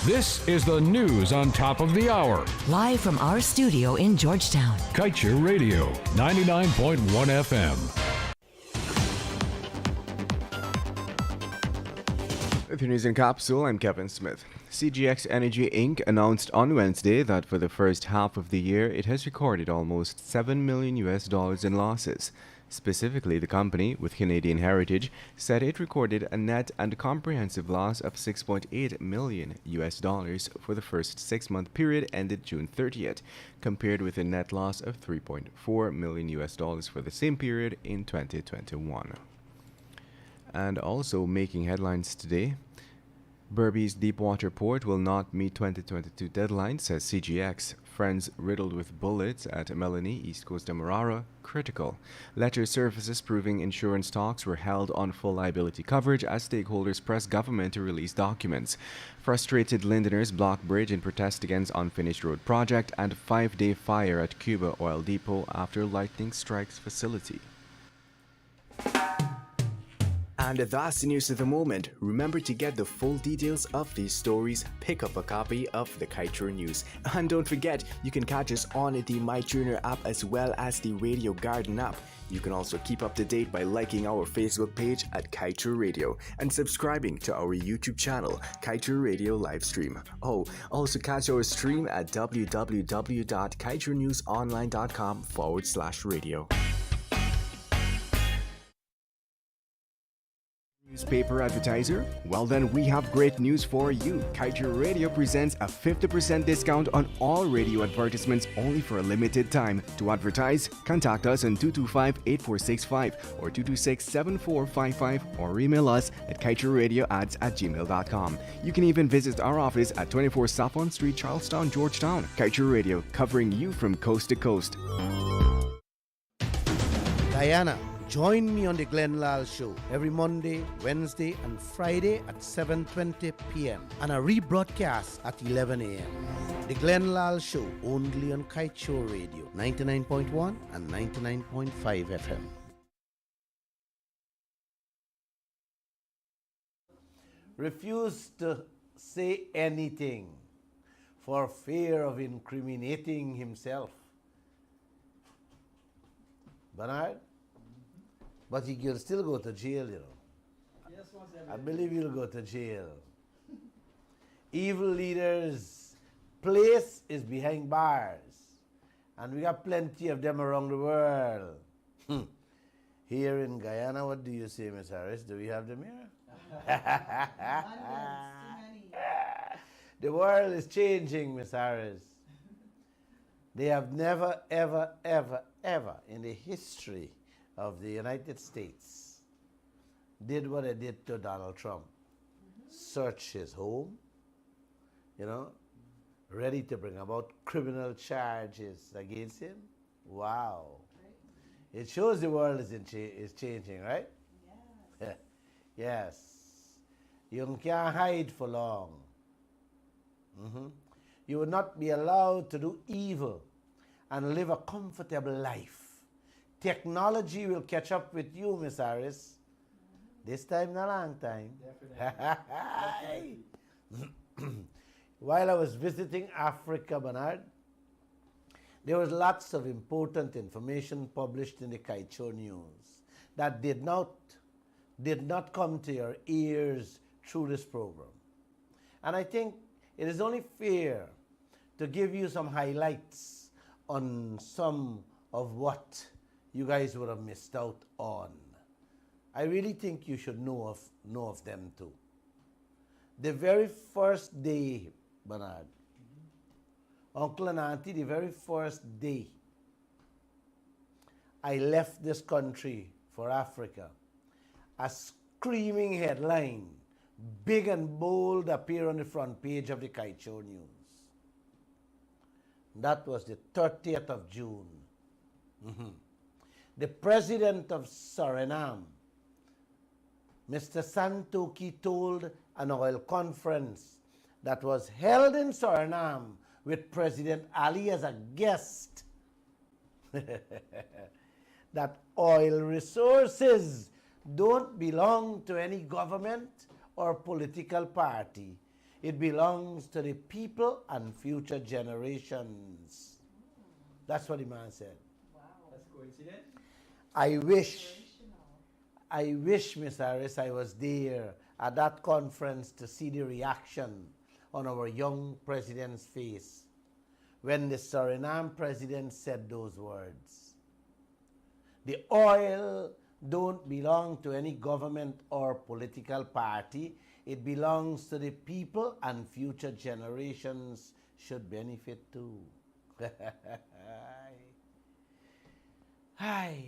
This is the news on top of the hour. Live from our studio in Georgetown. Kaiser Radio, 99.1 FM. With your news in capsule, I'm Kevin Smith. CGX Energy Inc. announced on Wednesday that for the first half of the year, it has recorded almost $7 million in losses. Specifically, the company, with Canadian heritage, said it recorded a net and comprehensive loss of $6.8 million for the first 6-month period ended June 30th, compared with a net loss of $3.4 million for the same period in 2021. And also making headlines today, Burmese Deepwater Port will not meet 2022 deadline, says CGX. Friends riddled with bullets at Melanie, East Coast Demerara, critical. Letter services proving insurance talks were held on full liability coverage as stakeholders press government to release documents. Frustrated Londoners block bridge in protest against unfinished road project, and 5-day fire at Cuba oil depot after lightning strikes facility. And that's the news of the moment. Remember to get the full details of these stories, pick up a copy of the Kaichur News. And don't forget, you can catch us on the MyTuner app as well as the Radio Garden app. You can also keep up to date by liking our Facebook page at Kaichur Radio and subscribing to our YouTube channel, Kaichur Radio Livestream. Oh, also catch our stream at www.kaichurnewsonline.com/radio. Newspaper advertiser? Well then, we have great news for you. Kaichur Radio presents a 50% discount on all radio advertisements only for a limited time. To advertise, contact us on 225-8465 or 226-7455 or email us at kaichurradioads@gmail.com. You can even visit our office at 24 Saffron Street, Charlestown, Georgetown. Kaichur Radio, covering you from coast to coast. Diana, join me on the Glenn Lal Show every Monday, Wednesday, and Friday at 7:20 p.m. and a rebroadcast at 11 a.m. The Glenn Lal Show only on Kaichur Radio 99.1 and 99.5 FM. Refuse to say anything for fear of incriminating himself. Bernard? But he will still go to jail, you know. Yes, I believe he'll go to jail. Evil leaders' place is behind bars. And we got plenty of them around the world. Here in Guyana, what do you say, Miss Harris? Do we have them here? The world is changing, Miss Harris. They have never, ever, ever, ever in the history of the United States did what they did to Donald Trump. Search his home, you know, ready to bring about criminal charges against him. Wow. Right. It shows the world is changing, right? Yes. Yes. You can't hide for long. You will not be allowed to do evil and live a comfortable life. Technology will catch up with you, Miss Harris. This time, not a long time. Definitely. While I was visiting Africa, Bernard, there was lots of important information published in the Kaichur News that did not come to your ears through this program. And I think it is only fair to give you some highlights on some of what you guys would have missed out on. I really think you should know of them too. The very first day, Bernard, Uncle and Auntie, the very first day I left this country for Africa, a screaming headline, big and bold, appeared on the front page of the Kaichur News. That was the 30th of June. The president of Suriname, Mr. Santoki, told an oil conference that was held in Suriname with President Ali as a guest that oil resources don't belong to any government or political party. It belongs to the people and future generations. That's what the man said. Wow. That's a coincidence. I wish, Miss Harris, I was there at that conference to see the reaction on our young president's face when the Suriname president said those words. The oil don't belong to any government or political party. It belongs to the people, and future generations should benefit too. Hi.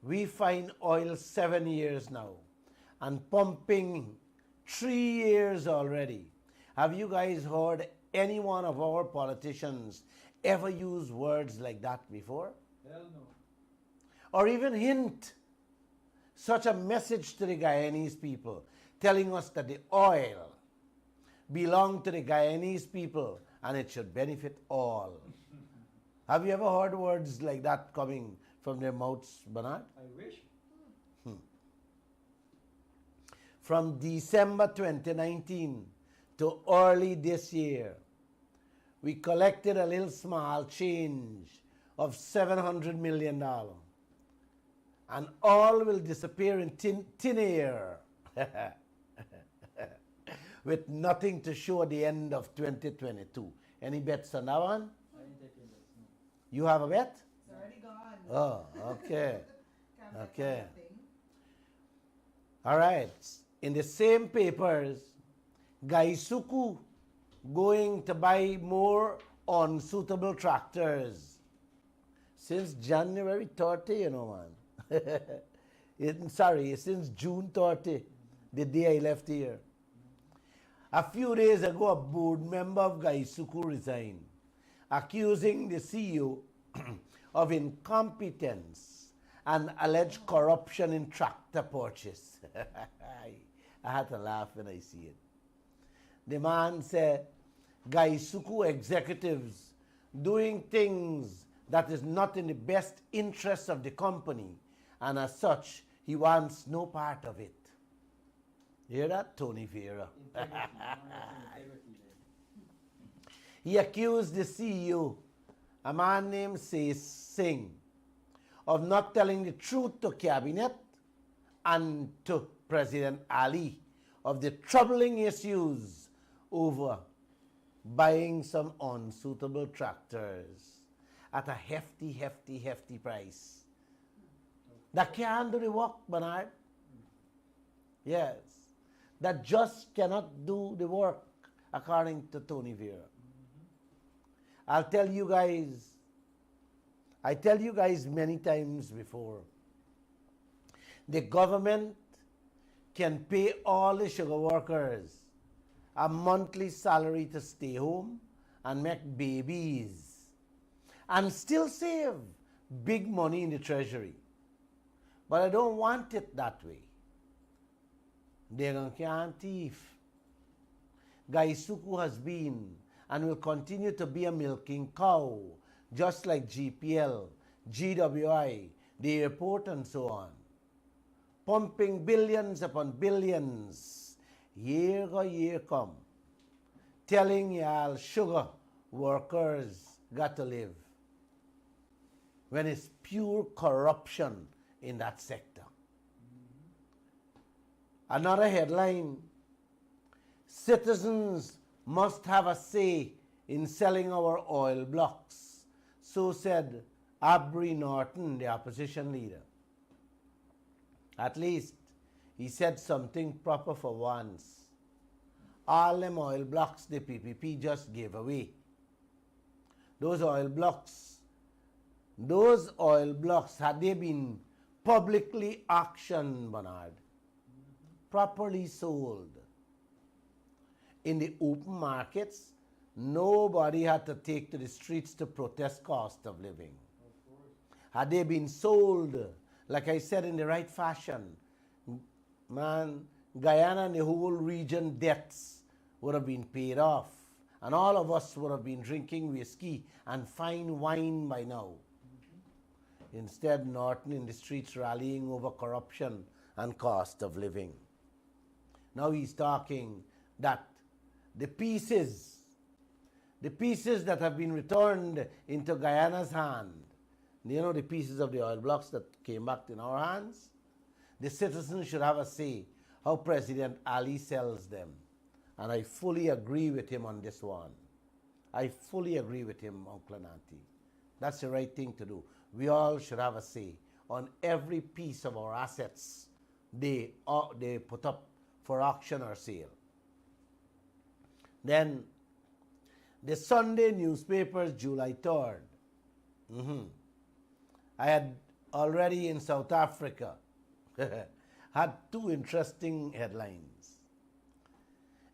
We find oil 7 years now and pumping 3 years already. Have you guys heard any one of our politicians ever use words like that before? Hell no. Or even hint such a message to the Guyanese people, telling us that the oil belonged to the Guyanese people and it should benefit all. Have you ever heard words like that coming from their mouths, Bernard? I wish. From December 2019 to early this year, we collected a little small change of $700 million. And all will disappear in thin air with nothing to show the end of 2022. Any bets on that one? I ain't taking bets, no. You have a bet? It's already gone. Oh, okay. Can't bet Okay. on nothing. All right. In the same papers, Gaisuku going to buy more unsuitable tractors since January 30, you know, man. Sorry, since June 30, the day I left here. A few days ago, a board member of Gaisuku resigned, accusing the CEO of incompetence and alleged corruption in tractor purchase. I had to laugh when I see it. The man said, Gaisuku executives doing things that is not in the best interest of the company, and as such, he wants no part of it. Hear that, Tony Vera? He accused the CEO, a man named Singh, of not telling the truth to cabinet and to President Ali of the troubling issues over buying some unsuitable tractors at a hefty price. That can't do the work, Bernard. Yes. That just cannot do the work, according to Tony Vera. I tell you guys many times before, the government can pay all the sugar workers a monthly salary to stay home and make babies and still save big money in the treasury. But I don't want it that way. They're going to thief. Gaisuku has been and will continue to be a milking cow, just like GPL, GWI, the airport and so on. Pumping billions upon billions, year go year come, telling y'all sugar workers got to live, when it's pure corruption in that sector. Another headline, citizens must have a say in selling our oil blocks, so said Abri Norton, the opposition leader. At least he said something proper for once. All them oil blocks the PPP just gave away. Those oil blocks, had they been publicly auctioned, Bernard, properly sold in the open markets, nobody had to take to the streets to protest cost of living. Had they been sold, like I said, in the right fashion, man, Guyana and the whole region debts would have been paid off, and all of us would have been drinking whiskey and fine wine by now. Instead, Norton in the streets rallying over corruption and cost of living. Now he's talking that the pieces that have been returned into Guyana's hand, you know, the pieces of the oil blocks that came back in our hands, the citizens should have a say how President Ali sells them. And I fully agree with him on this one. I fully agree with him, Uncle and Auntie. That's the right thing to do. We all should have a say on every piece of our assets they put up for auction or sale. Then, the Sunday newspapers, July 3rd. I had already in South Africa had two interesting headlines.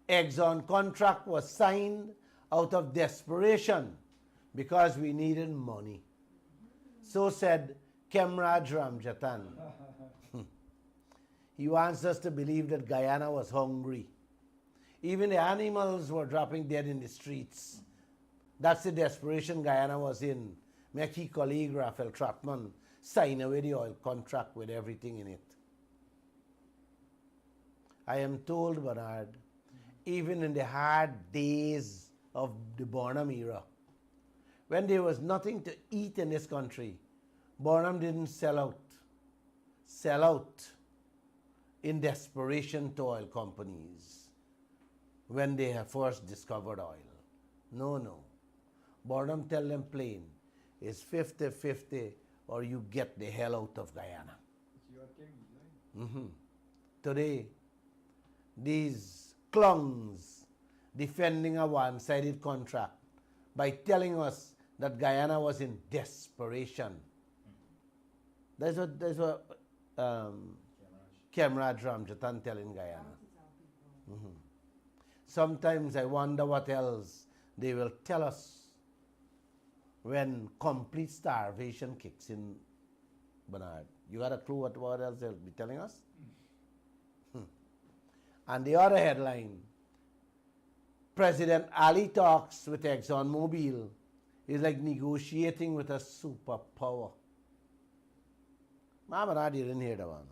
Exxon contract was signed out of desperation because we needed money. So said Kemraj Ramjatan. He wants us to believe that Guyana was hungry. Even the animals were dropping dead in the streets. That's the desperation Guyana was in. Make his colleague Raphael Trotman sign away the oil contract with everything in it. I am told, Bernard, even in the hard days of the Barnum era, when there was nothing to eat in this country, Barnum didn't sell out in desperation to oil companies when they had first discovered oil. No. Barnum tell them plain, it's 50-50 or you get the hell out of Guyana. Today, these clowns defending a one-sided contract by telling us that Guyana was in desperation. That's what Kemraj Ramjatan telling Guyana. Sometimes I wonder what else they will tell us when complete starvation kicks in, Bernard. You got a clue what else they'll be telling us? And the other headline, President Ali talks with ExxonMobil is like negotiating with a superpower. Bernard, you didn't hear that one.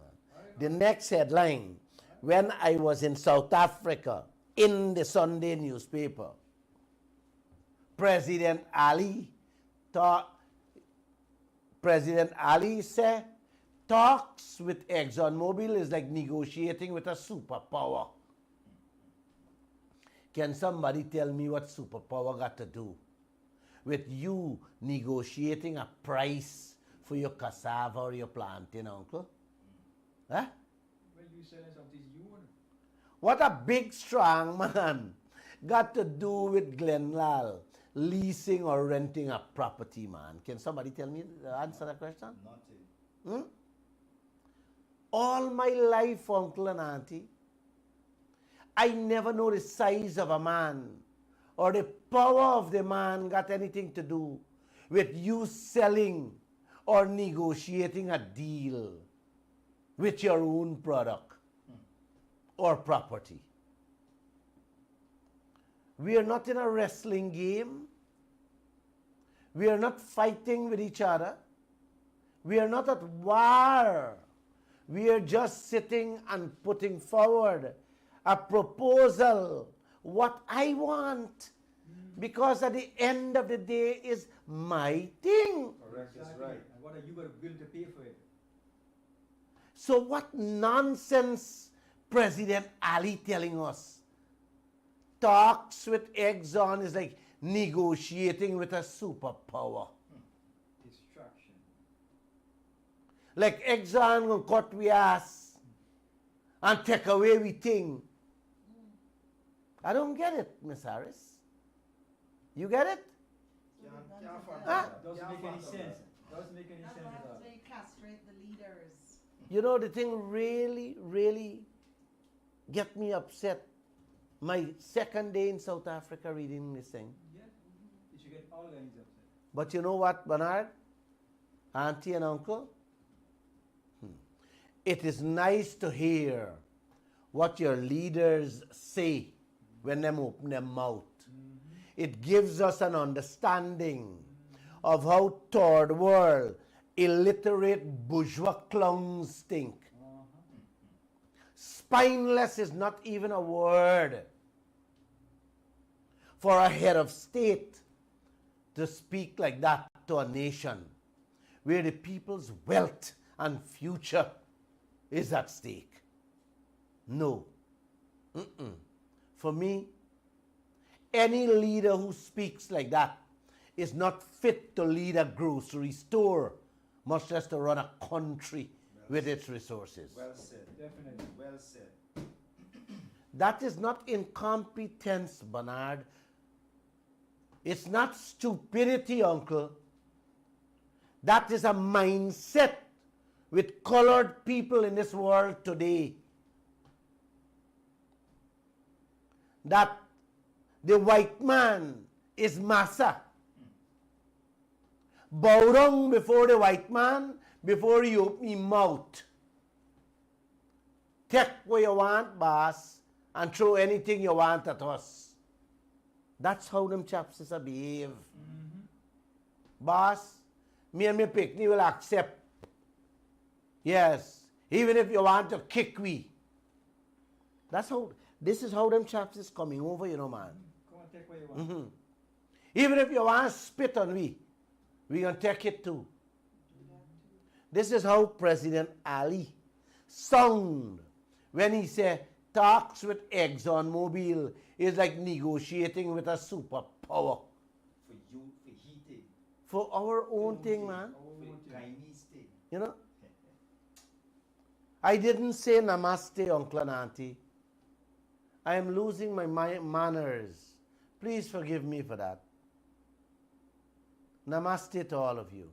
The next headline, when I was in South Africa, in the Sunday newspaper, President Ali said, talks with ExxonMobil is like negotiating with a superpower. Can somebody tell me what superpower got to do with you negotiating a price for your cassava or your plantain, uncle? Huh? Well, you selling something you want. What a big, strong man got to do with Glenlal leasing or renting a property, man? Can somebody tell me, answer that question? Nothing. All my life, uncle and auntie, I never know the size of a man or the power of the man got anything to do with you selling or negotiating a deal with your own product or property. We are not in a wrestling game. We are not fighting with each other. We are not at war. We are just sitting and putting forward a proposal, what I want, because at the end of the day is my thing. Correct, that's right. And what are you going to be willing to pay for it? So what nonsense President Ali telling us? Talks with Exxon is like negotiating with a superpower. Distraction. Like Exxon gonna cut we ass and take away we thing. I don't get it, Miss Harris. You get it? Huh? Doesn't make any sense. Doesn't make any sense at all. That's why you castrate the leaders. You know, the thing really, really get me upset. My second day in South Africa reading this thing. Yeah, you should get all kinds upset. But you know what, Bernard? Auntie and uncle? It is nice to hear what your leaders say when they open their mouth. It gives us an understanding of how third world, illiterate bourgeois clowns think. Spineless is not even a word for a head of state to speak like that to a nation where the people's wealth and future is at stake. No. For me, any leader who speaks like that is not fit to lead a grocery store, much less to run a country with its resources. Well said. Definitely. Well said. That is not incompetence, Bernard. It's not stupidity, uncle. That is a mindset with colored people in this world today. That the white man is massa. Bow down before the white man before you open your mouth. Take what you want, boss, and throw anything you want at us. That's how them chaps is a behave. Boss, me and my picnic will accept. Yes, even if you want to kick we. That's how, this is how them chaps is coming over, you know, man. Come on, take what you want. Even if you want to spit on we gonna take it too. This is how President Ali sound when he said talks with ExxonMobil is like negotiating with a superpower. For you, for heating. For our own thing, man. For Chinese thing. You know? I didn't say namaste, uncle and auntie. I am losing my manners. Please forgive me for that. Namaste to all of you.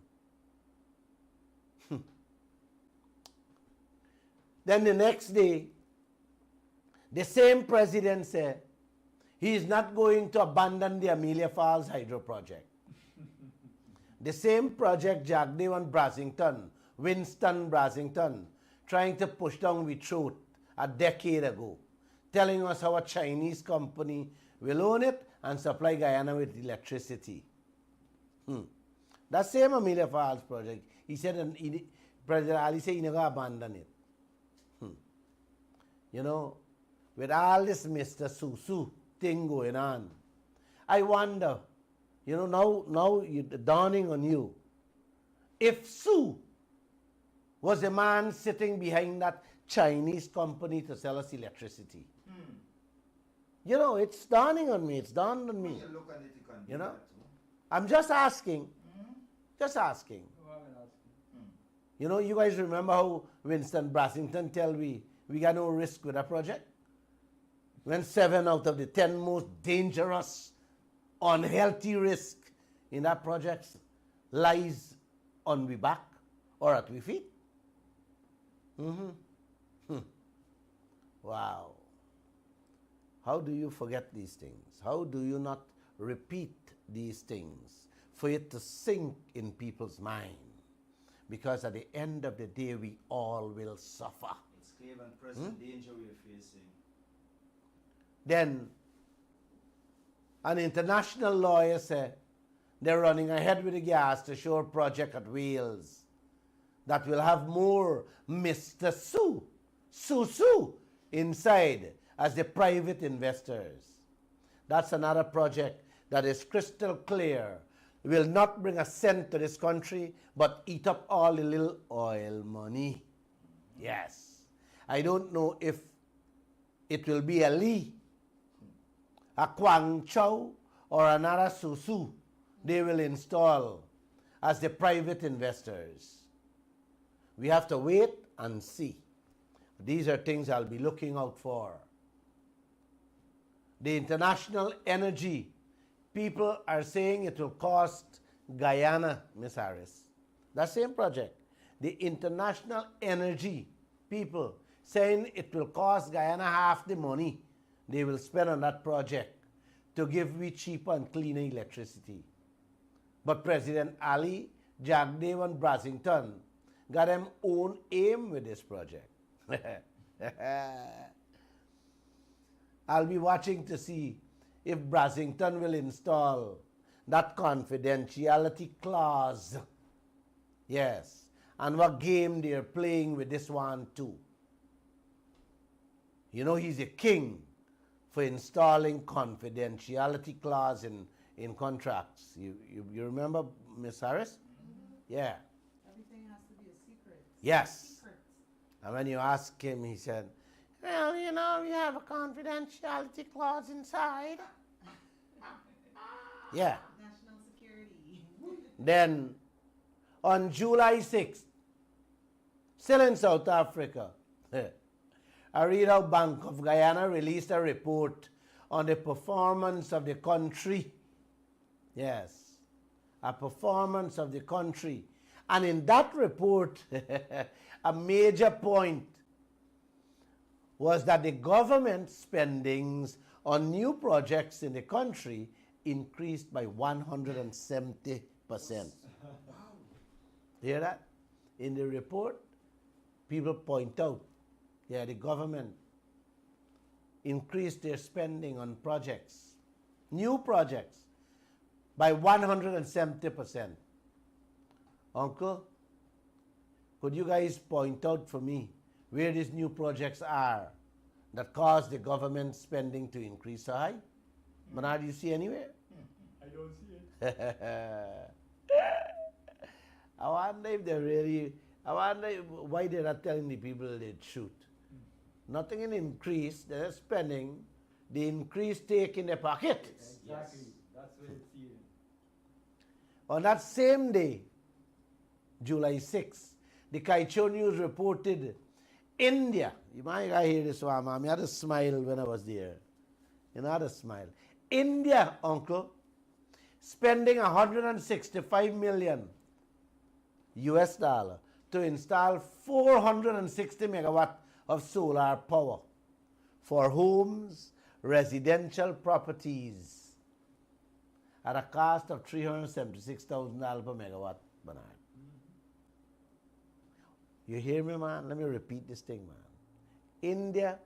Then the next day, the same president said he is not going to abandon the Amelia Falls Hydro Project. The same project Jagdev and Brasington, Winston Brasington, trying to push down we throat a decade ago, telling us how a Chinese company will own it and supply Guyana with electricity. That same Amelia Falls project, he said, President Ali said he never abandoned it. You know, with all this Mr. Susu thing going on, I wonder, you know, now it's dawning on you, if Su was the man sitting behind that Chinese company to sell us electricity. You know, it's dawning on me, it's dawned on me. You look at it, you can do You know? that too. I'm just asking. Just asking. You know, you guys remember how Winston Brasington tell we got no risk with a project? When 7 out of the 10 most dangerous, unhealthy risk in that project lies on we back or at we feet. Wow. How do you forget these things? How do you not repeat these things for it to sink in people's mind? Because at the end of the day, we all will suffer. It's clear and present danger we are facing. Then an international lawyer said they're running ahead with the gas to show a project at Wales that will have more Mr. Su inside as the private investors. That's another project that is crystal clear, will not bring a cent to this country, but eat up all the little oil money. Yes. I don't know if it will be a Lee, a Kwang Chow, or another Susu they will install as the private investors. We have to wait and see. These are things I'll be looking out for. The international energy, people are saying it will cost Guyana, Miss Harris. That same project. The international energy people saying it will cost Guyana half the money they will spend on that project to give we cheaper and cleaner electricity. But President Ali, Jagdev and Brasington got them own aim with this project. I'll be watching to see if Brasington will install that confidentiality clause. Yes. And what game they're playing with this one too. You know, he's a king for installing confidentiality clause in contracts. You remember, Miss Harris? Yeah. Everything has to be a secret. Yes. Secret. And when you ask him, he said, Well, you know, you have a confidentiality clause inside. Yeah. National security. Then, on July 6th, still in South Africa, I read how Bank of Guyana released a report on the performance of the country. Yes, a performance of the country. And in that report, a major point was that the government spendings on new projects in the country increased by 170%. Hear that? In the report, people point out, yeah, the government increased their spending on projects, new projects, by 170%. Uncle, could you guys point out for me where these new projects are that cause the government spending to increase so high? Bernard, you see anywhere? I don't see it. I wonder if they really, I wonder why they're not telling the people the truth. Nothing in increase, they're spending, the increase take in their pocket. Exactly. That's what it's here. On that same day, July 6th, the Kaicho News reported India, you might hear this one, I had a smile when I was there. You know, I had a smile. India, uncle, spending 165 million US dollar to install 460 megawatt of solar power for homes, residential properties at a cost of $376,000 per megawatt, Bernard. You hear me, man? Let me repeat this thing, man. India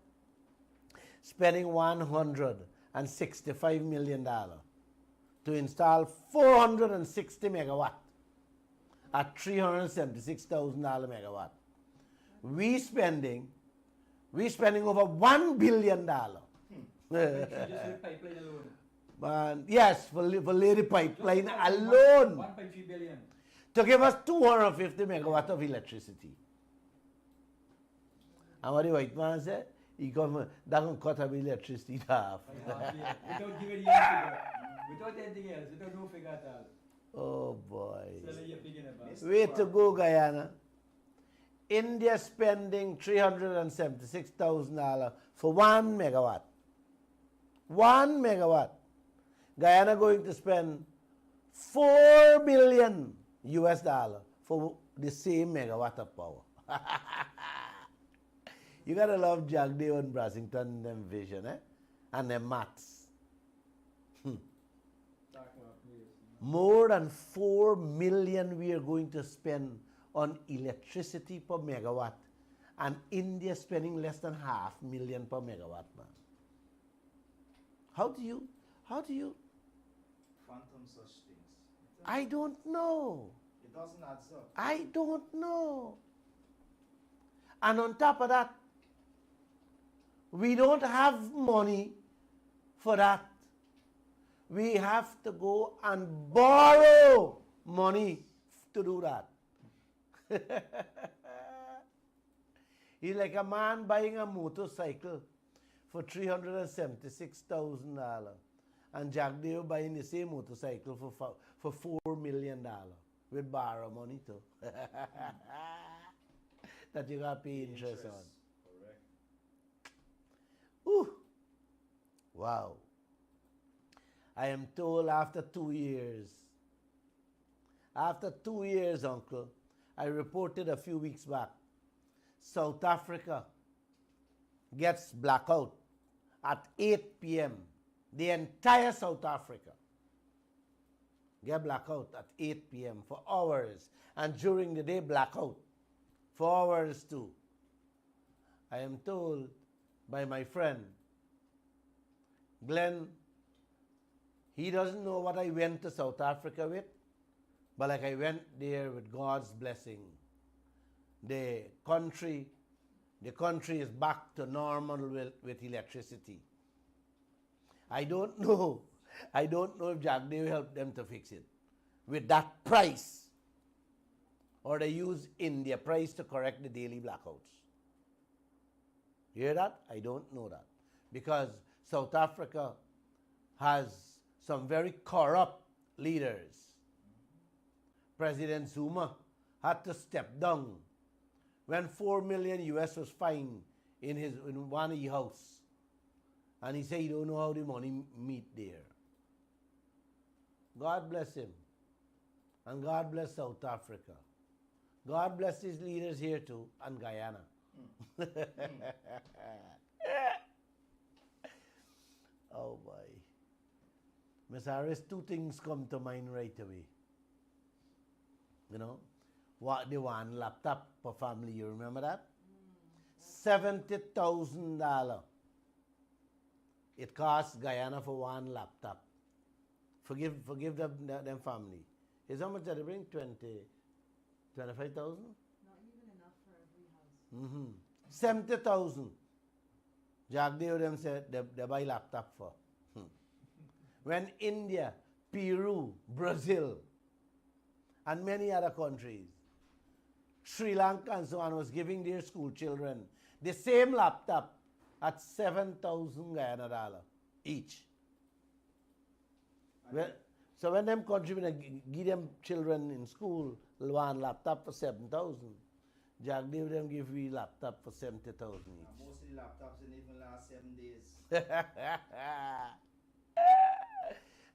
spending $165 million to install 460 megawatt at $376,000 megawatt. We spending over $1 billion. Man, yes, for lady pipeline alone. 1.3 billion. To give us 250 megawatt of electricity. And what the white man said? He come, that can cut our electricity in half. Without giving you any figure. Without anything else. Without no figure at all. Oh boy. So Way to go, Guyana. India spending $376,000 for 1 megawatt. 1 megawatt. Guyana going to spend $4 billion US dollar for the same megawatt of power. You gotta love Jagdeo and Brassington, them vision, eh? And them maths. More than 4 million we are going to spend on electricity per megawatt, and India spending less than $500,000 per megawatt, man. How do you phantom such things? I don't know. It doesn't add up. I don't know. And on top of that, we don't have money for that. We have to go and borrow money to do that. It's like a man buying a motorcycle for $376,000 and Jagdeo buying the same motorcycle for $4 million with borrow money too. That you got to pay interest on. Correct. Ooh. Wow. I am told after 2 years, uncle, I reported a few weeks back, South Africa gets blackout at 8 p.m. The entire South Africa get blackout at 8 p.m. for hours, and during the day blackout for hours too. I am told by my friend Glenn, he doesn't know what I went to South Africa with, but like I went there with God's blessing. The country is back to normal with electricity. I don't know if Jagdeo helped them to fix it with that price, or they use India price to correct the daily blackouts. You hear that? I don't know that. Because South Africa has some very corrupt leaders. President Zuma had to step down when 4 million US was fined in one of his house. And he said he don't know how the money meet there. God bless him. And God bless South Africa. God bless his leaders here too, and Guyana. Oh boy. Miss Harris, two things come to mind right away. You know, what the one laptop per family, you remember that? $70,000. It costs Guyana for one laptop. Forgive them family. Is how much did they bring? 25,000? Not even enough for every house. 70,000. Jack Deo them said they buy laptop for. When India, Peru, Brazil, and many other countries, Sri Lanka and so on, was giving their school children the same laptop at 7,000 Guyana dollar each. So when them country give them children in school one laptop for 7,000, Jack Dave them give we laptop for 70,000 each. Most of the laptops didn't even last 7 days.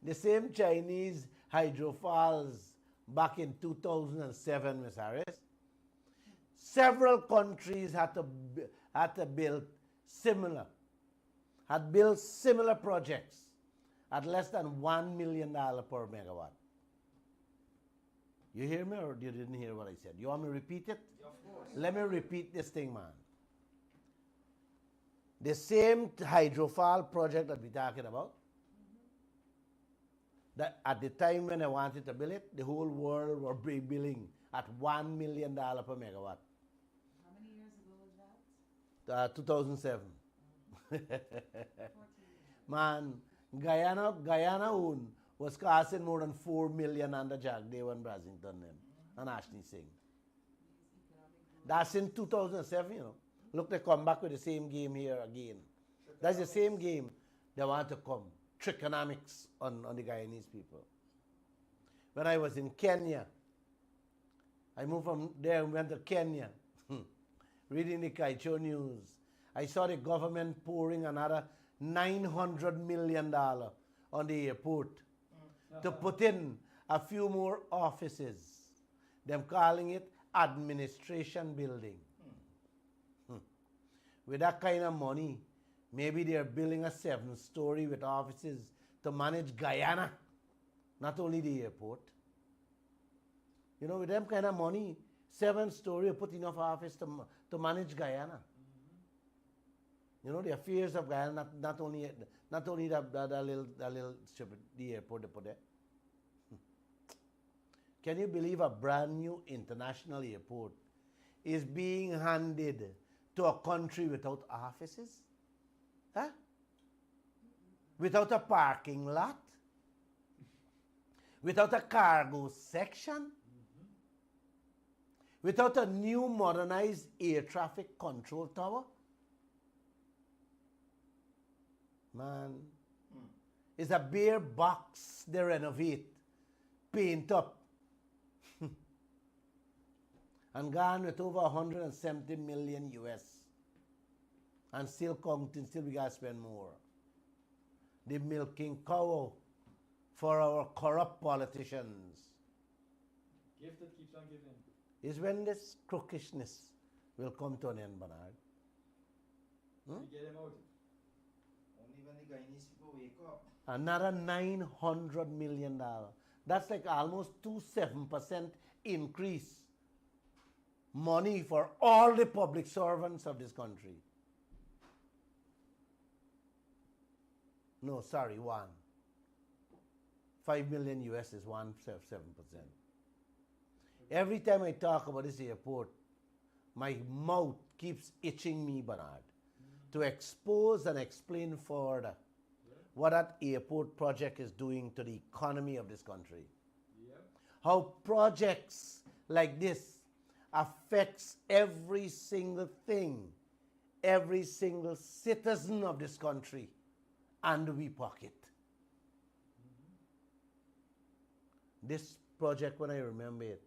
The same Chinese hydrophiles back in 2007, Ms. Harris. Several countries had to build similar projects at less than $1 million per megawatt. You hear me or you didn't hear what I said? You want me to repeat it? Of course. Let me repeat this thing, man. The same hydrophile project that we're talking about, that at the time when I wanted to build it, the whole world were billing at $1 million per megawatt. How many years ago was that? 2007. Man, Guyana own was costing more than $4 million under Jack Dave and Brasington them and Ashley Singh. That's in 2007, you know. Look, they come back with the same game here again. That's the same game they want to come. Trickonomics on the Guyanese people. When I was in Kenya, I moved from there and went to Kenya, reading the Kaicho news. I saw the government pouring another $900 million on the airport to put in a few more offices. Them calling it administration building. With that kind of money, maybe they're building a 7-story with offices to manage Guyana, not only the airport. You know, with them kind of money, 7-story, put enough office to manage Guyana. You know, the affairs of Guyana, not only that little strip, the airport they put there. Can you believe a brand new international airport is being handed to a country without offices? Huh? Without a parking lot? Without a cargo section? Without a new modernized air traffic control tower? Man, it's a bare box they renovate, paint up, and gone with over 170 million US. And still counting, still we gotta spend more. The milking cow for our corrupt politicians. Gift that keeps on giving. Is when this crookishness will come to an end, Bernard. You get him out. Only when the Guyanese people wake up. Another $900 million. That's like almost 2.7% increase. Money for all the public servants of this country. No, sorry, 5 million US is 1.7%. Every time I talk about this airport, my mouth keeps itching me, Bernard, to expose and explain further what that airport project is doing to the economy of this country. How projects like this affects every single thing every single citizen of this country, and we pocket. This project, when I remember it,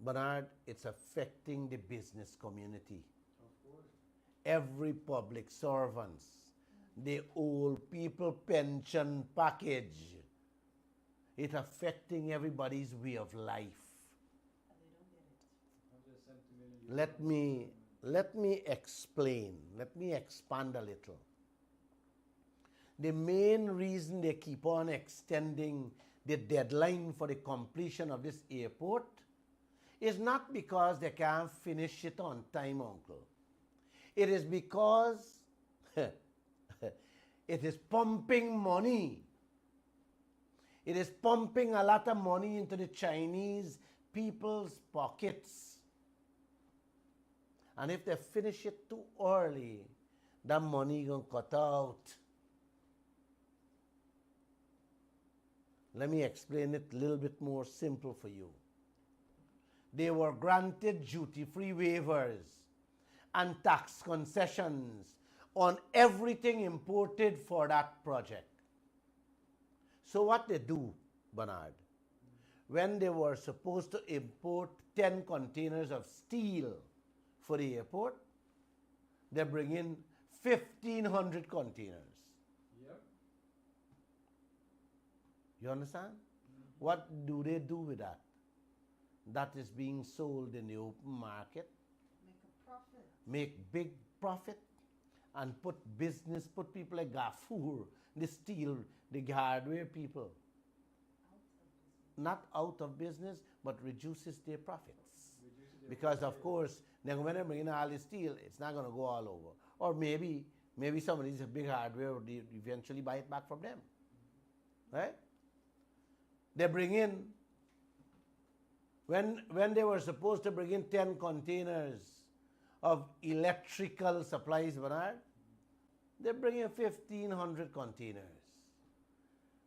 Bernard, it's affecting the business community. Of course. Every public servants, the old people pension package, it's affecting everybody's way of life. Let me explain. Let me expand a little. The main reason they keep on extending the deadline for the completion of this airport is not because they can't finish it on time, uncle. It is because it is pumping money. It is pumping a lot of money into the Chinese people's pockets. And if they finish it too early, that money gonna cut out. Let me explain it a little bit more simple for you. They were granted duty-free waivers and tax concessions on everything imported for that project. So what they do, Bernard, when they were supposed to import 10 containers of steel for the airport, they bring in 1,500 containers. Yep. You understand? What do they do with that? That is being sold in the open market. Make a profit. Make big profit and put people like Gafoor, the steel, the hardware people, not out of business, but reduces their profits. Because of course, then when they bring in all the steel, it's not going to go all over. Or maybe somebody's a big hardware would eventually buy it back from them. Right? They bring in, when they were supposed to bring in 10 containers of electrical supplies, Bernard, they bring in 1,500 containers.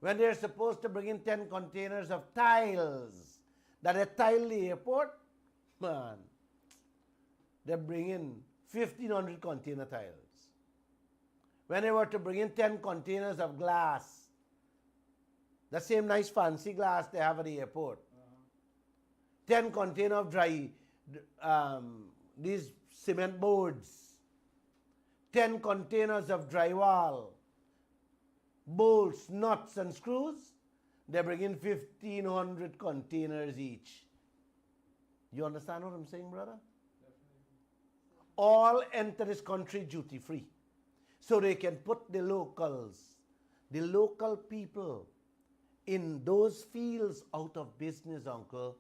When they're supposed to bring in 10 containers of tiles that they tile the airport, man, they bring in 1,500 container tiles. When they were to bring in 10 containers of glass, the same nice fancy glass they have at the airport, 10 containers of dry, these cement boards, 10 containers of drywall, bolts, nuts, and screws, they bring in 1,500 containers each. You understand what I'm saying, brother? Definitely. All enter this country duty-free. So they can put the locals, the local people in those fields out of business, uncle.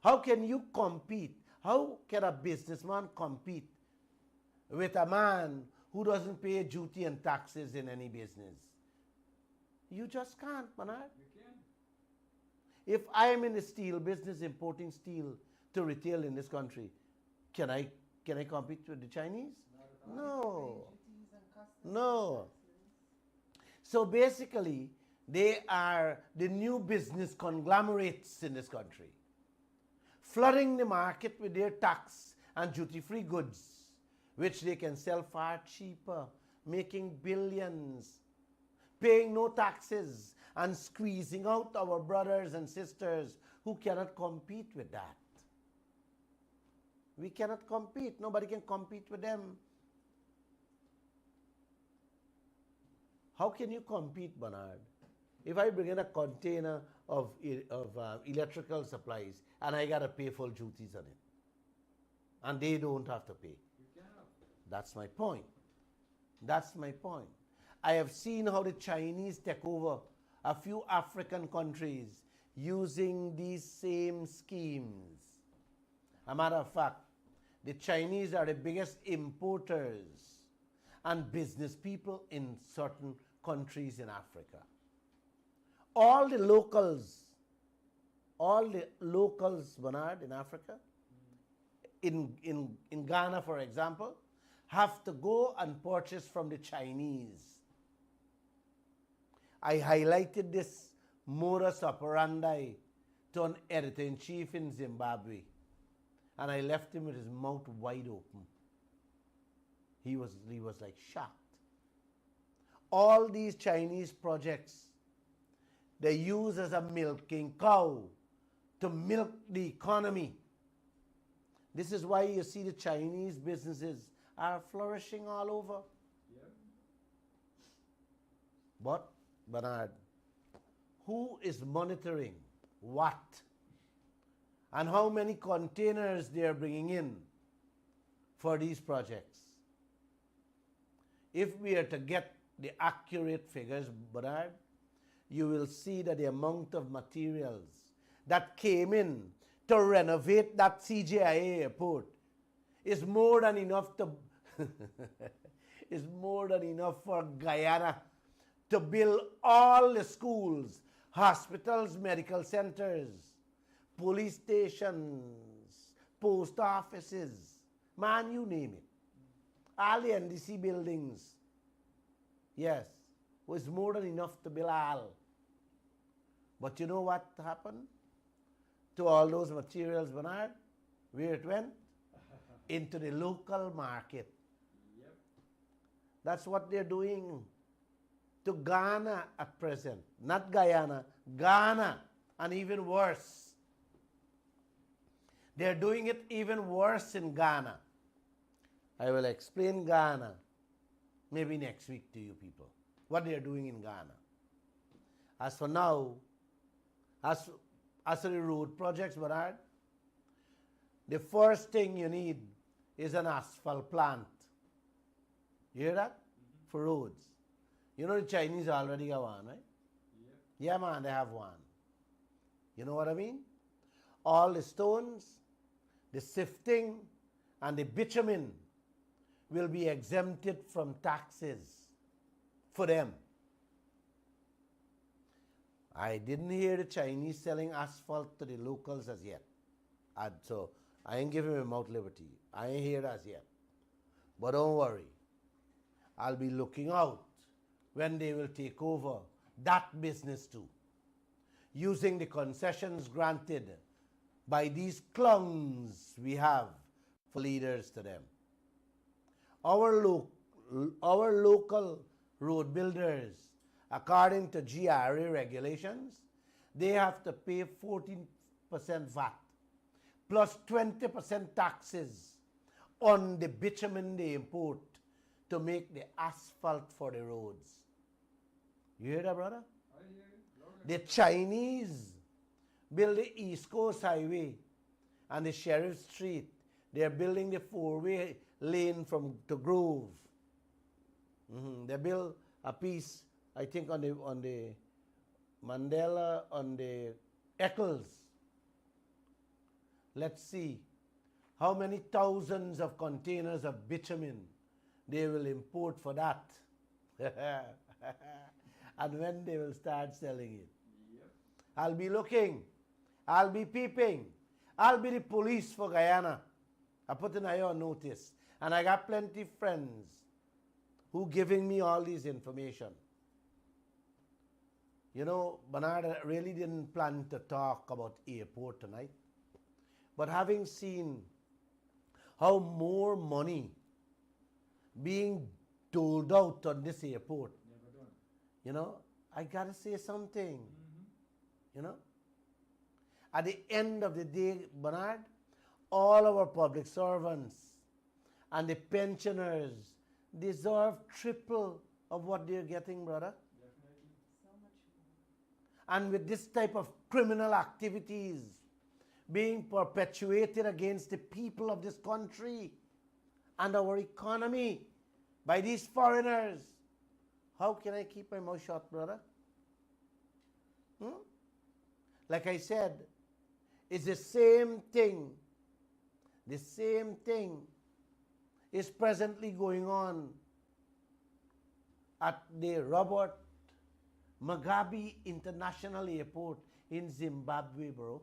How can you compete? How can a businessman compete with a man who doesn't pay duty and taxes in any business? You just can't, Bernard. You can. If I am in the steel business, importing steel to retail in this country, can I compete with the Chinese? No. No. So basically, they are the new business conglomerates in this country, flooding the market with their tax and duty-free goods, which they can sell far cheaper, making billions, paying no taxes, and squeezing out our brothers and sisters who cannot compete with that. We cannot compete. Nobody can compete with them. How can you compete, Bernard? If I bring in a container of electrical supplies and I got to pay full duties on it, and they don't have to pay. That's my point. That's my point. I have seen how the Chinese take over a few African countries using these same schemes. A matter of fact, the Chinese are the biggest importers and business people in certain countries in Africa. All the locals, Bernard, in Africa, in Ghana, for example, have to go and purchase from the Chinese. I highlighted this modus operandi to an editor-in-chief in Zimbabwe, and I left him with his mouth wide open. He was like shocked. All these Chinese projects, they use as a milking cow to milk the economy. This is why you see the Chinese businesses are flourishing all over. Yep. But, Bernard, who is monitoring what? And how many containers they are bringing in for these projects? If we are to get the accurate figures, Bernard, you will see that the amount of materials that came in to renovate that CJIA airport is more than enough to is more than enough for Guyana to build all the schools, hospitals, medical centers, police stations, post offices, man, you name it. All the NDC buildings, yes, was more than enough to build all. But you know what happened to all those materials, Bernard? Where it went? Into the local market. Yep. That's what they're doing to Ghana at present. Not Guyana, Ghana, and even worse. They're doing it even worse in Ghana. I will explain Ghana maybe next week to you people, what they're doing in Ghana. As for now, as for the road projects, Bernard, the first thing you need is an asphalt plant. You hear that? For roads. You know the Chinese already have one, right? Yep. Yeah, man, they have one. You know what I mean? All the stones, the sifting, and the bitumen will be exempted from taxes for them. I didn't hear the Chinese selling asphalt to the locals as yet. So I ain't giving them mouth liberty. I ain't hear as yet. But don't worry. I'll be looking out when they will take over that business too, using the concessions granted by these clowns we have for leaders to them. Our local road builders, according to GRA regulations, they have to pay 14% VAT plus 20% taxes on the bitumen they import to make the asphalt for the roads. You hear that, brother? I hear you. The Chinese build the East Coast Highway and the Sheriff Street. They're building the four-way lane to Grove. They build a piece, I think, on the Mandela, on the Eccles. Let's see how many thousands of containers of bitumen they will import for that. And when they will start selling it. Yep. I'll be looking. I'll be peeping. I'll be the police for Guyana. I put an eye on notice. And I got plenty friends who giving me all this information. You know, Bernard, I really didn't plan to talk about airport tonight. But having seen how more money being doled out on this airport, Never done. you know, I got to say something. You know? At the end of the day, Bernard, all our public servants and the pensioners deserve triple of what they're getting, brother. Definitely. So much more. And with this type of criminal activities being perpetuated against the people of this country and our economy by these foreigners, how can I keep my mouth shut, brother? Like I said, it's the same thing. The same thing is presently going on at the Robert Mugabe International Airport in Zimbabwe, bro.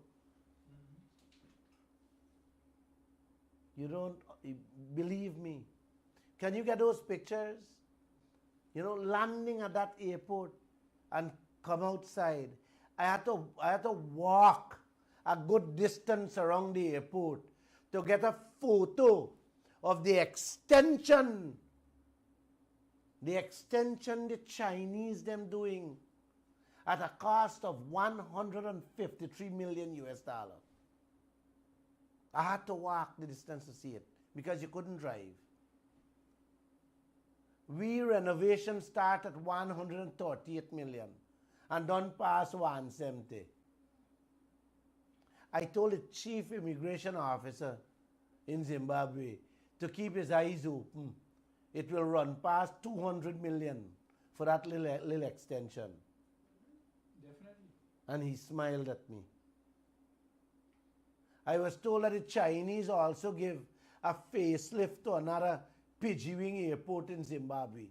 You don't believe me. Can you get those pictures? You know, landing at that airport and come outside. I had to walk a good distance around the airport to get a photo of the extension The extension the Chinese them doing at a cost of 153 million US dollar. I had to walk the distance to see it because you couldn't drive. We renovation start at 138 million and done past 170. I told the chief immigration officer in Zimbabwe to keep his eyes open. It will run past 200 million for that little extension. Definitely. And he smiled at me. I was told that the Chinese also give a facelift to another Pidgey Wing airport in Zimbabwe.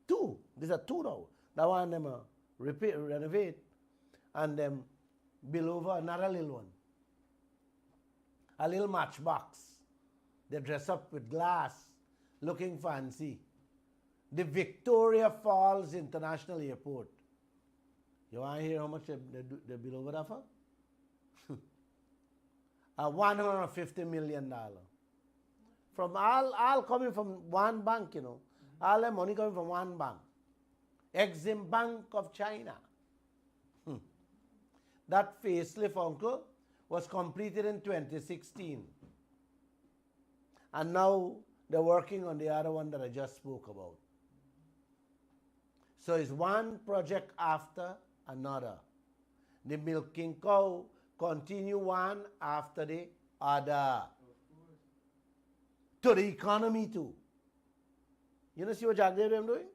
Two. These are two now. That one them renovate and them build over another little one. A little matchbox. They dress up with glass, looking fancy. The Victoria Falls International Airport. You want to hear how much they build over that for? $150 million. From all coming from one bank, you know. All the money coming from one bank. Exim Bank of China. That facelift, uncle, was completed in 2016. And now they're working on the other one that I just spoke about. So it's one project after another. The milking cow continue one after the other. To the economy too. You know, see what Jagdev is doing?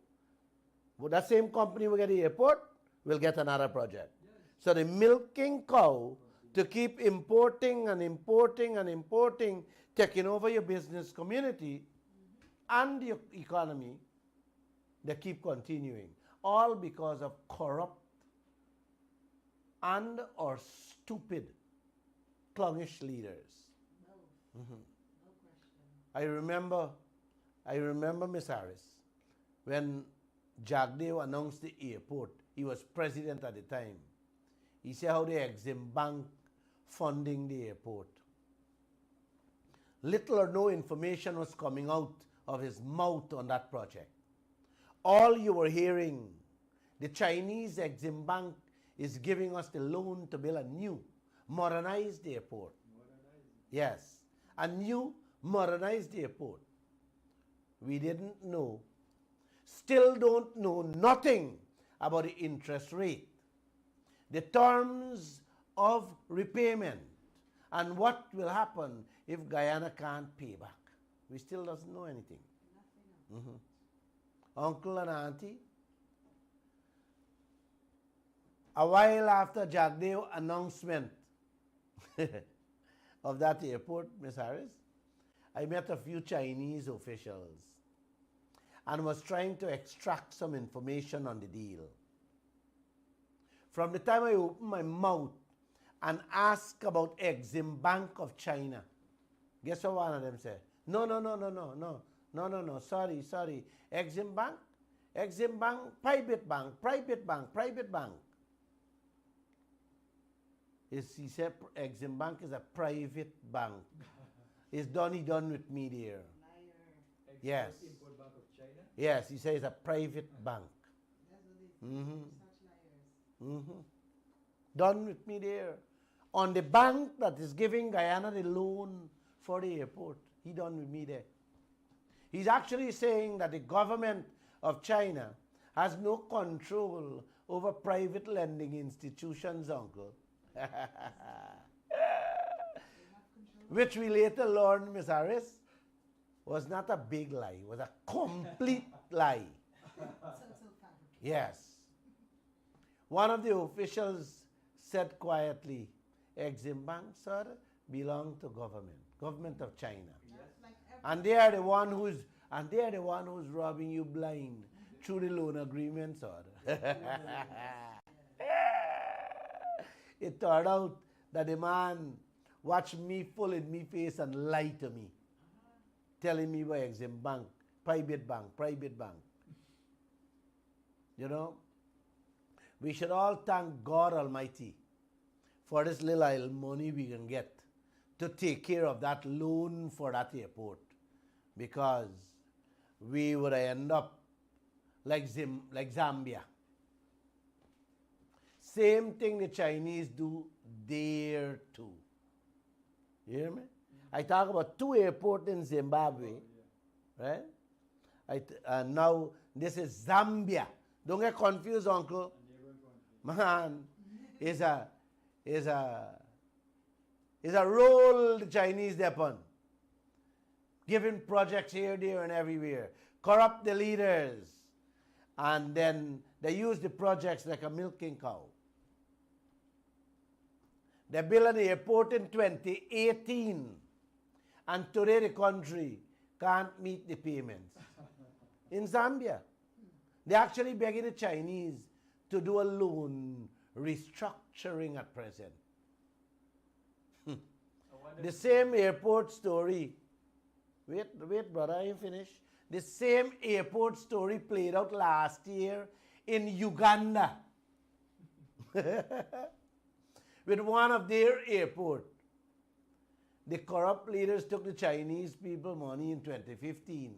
Well, that same company will get the airport, will get another project. Yes. So the milking cow to keep importing and importing and importing, taking over your business community and your economy, they keep continuing. All because of corrupt and or stupid, clownish leaders. No. Mm-hmm. No I remember Miss Harris, when Jagdev announced the airport, he was president at the time. He said how the Exim Bank funding the airport. Little or no information was coming out of his mouth on that project. All you were hearing, the Chinese Exim Bank is giving us the loan to build a new, modernized airport. Yes, a new, modernized airport. We didn't know, still don't know nothing about the interest rate, the terms of repayment, and what will happen if Guyana can't pay back. We still doesn't know anything. Uncle and auntie, a while after Jagdev announcement of that airport, Miss Harris, I met a few Chinese officials and was trying to extract some information on the deal. From the time I opened my mouth and asked about Exim Bank of China, guess what one of them said? No, sorry. Exim Bank, private bank. He said Exim Bank is a private bank. It's done with me there. Yes. Import Bank of China? Yes, he says it's a private bank. Done with me there. On the bank that is giving Guyana the loan for the airport. He done with me there. He's actually saying that the government of China has no control over private lending institutions, uncle. Which we later learned, Miss Harris, was not a big lie. It was a complete lie. Yes. One of the officials said quietly, Exim Bank, sir, belong to government of China. Yes. And they are the one who's robbing you blind through the loan agreement, sir. It turned out that the man watched me full in me face and lie to me, telling me about Exim Bank, private bank. You know, we should all thank God Almighty for this little money we can get to take care of that loan for that airport, because we would end up like Zambia. Same thing the Chinese do there too. You hear me? I talk about 2 airports in Zimbabwe, right? And now this is Zambia. Don't get confused, uncle. Man, is a role the Chinese depend. Giving projects here, there, and everywhere. Corrupt the leaders. And then they use the projects like a milking cow. They built an airport in 2018. And today the country can't meet the payments. In Zambia, they're actually begging the Chinese to do a loan restructuring at present. The same airport story. Wait, brother, I ain't finished. The same airport story played out last year in Uganda. With one of their airports. The corrupt leaders took the Chinese people money in 2015,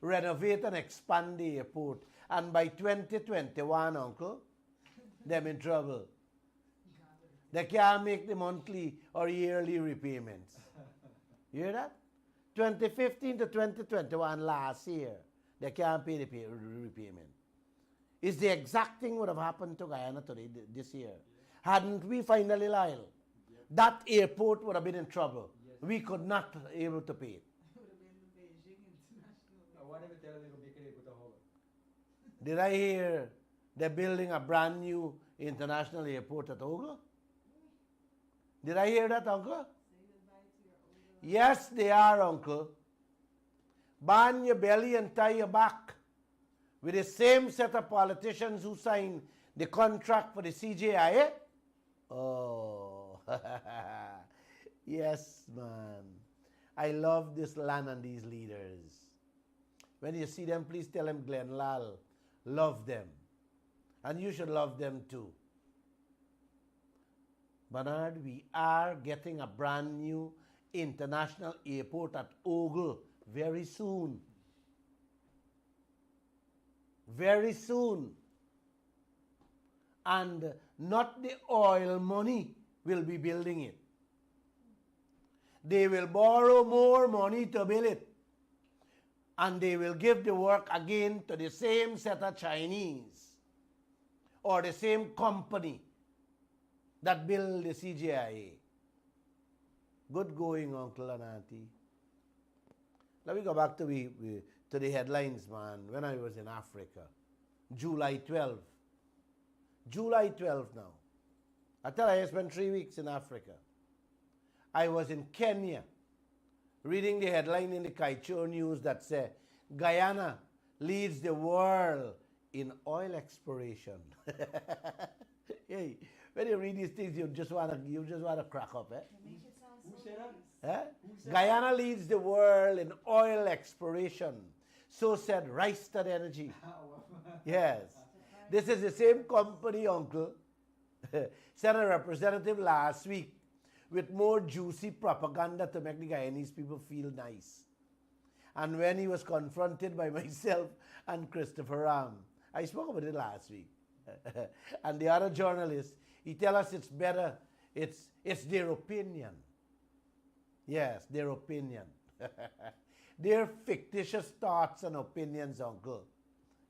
renovate and expand the airport, and by 2021, uncle, them in trouble. They can't make the monthly or yearly repayments. You hear that? 2015 to 2021 last year, they can't pay the repayment. It's the exact thing would have happened to Guyana today, this year. Hadn't we finally lied? That airport would have been in trouble. We could not able to pay it. Did I hear they're building a brand new international airport at Ogle? Did I hear that, uncle? Yes, they are, uncle. Ban your belly and tie your back. With the same set of politicians who signed the contract for the CJIA. Oh, yes, man. I love this land and these leaders. When you see them, please tell them Glenn Lal, love them. And you should love them too. Bernard, we are getting a brand new international airport at Ogle very soon. Very soon. And not the oil money will be building it. They will borrow more money to build it. And they will give the work again to the same set of Chinese or the same company that build the CGIA. Good going, uncle and auntie. Let me go back to the headlines, man. When I was in Africa, July 12. July 12 now. I tell you, I spent 3 weeks in Africa. I was in Kenya, reading the headline in the Kaichur News that said, Guyana leads the world in oil exploration. Hey, when you read these things, you just wanna crack up, eh? Who said that? Eh? Guyana leads the world in oil exploration. So said Rystad Energy. Yes. This is the same company, uncle, sent a representative last week with more juicy propaganda to make the Guyanese people feel nice. And when he was confronted by myself and Christopher Ram, I spoke about it last week, and the other journalists, he tell us it's better, it's their opinion. Yes, their opinion. Their fictitious thoughts and opinions, uncle.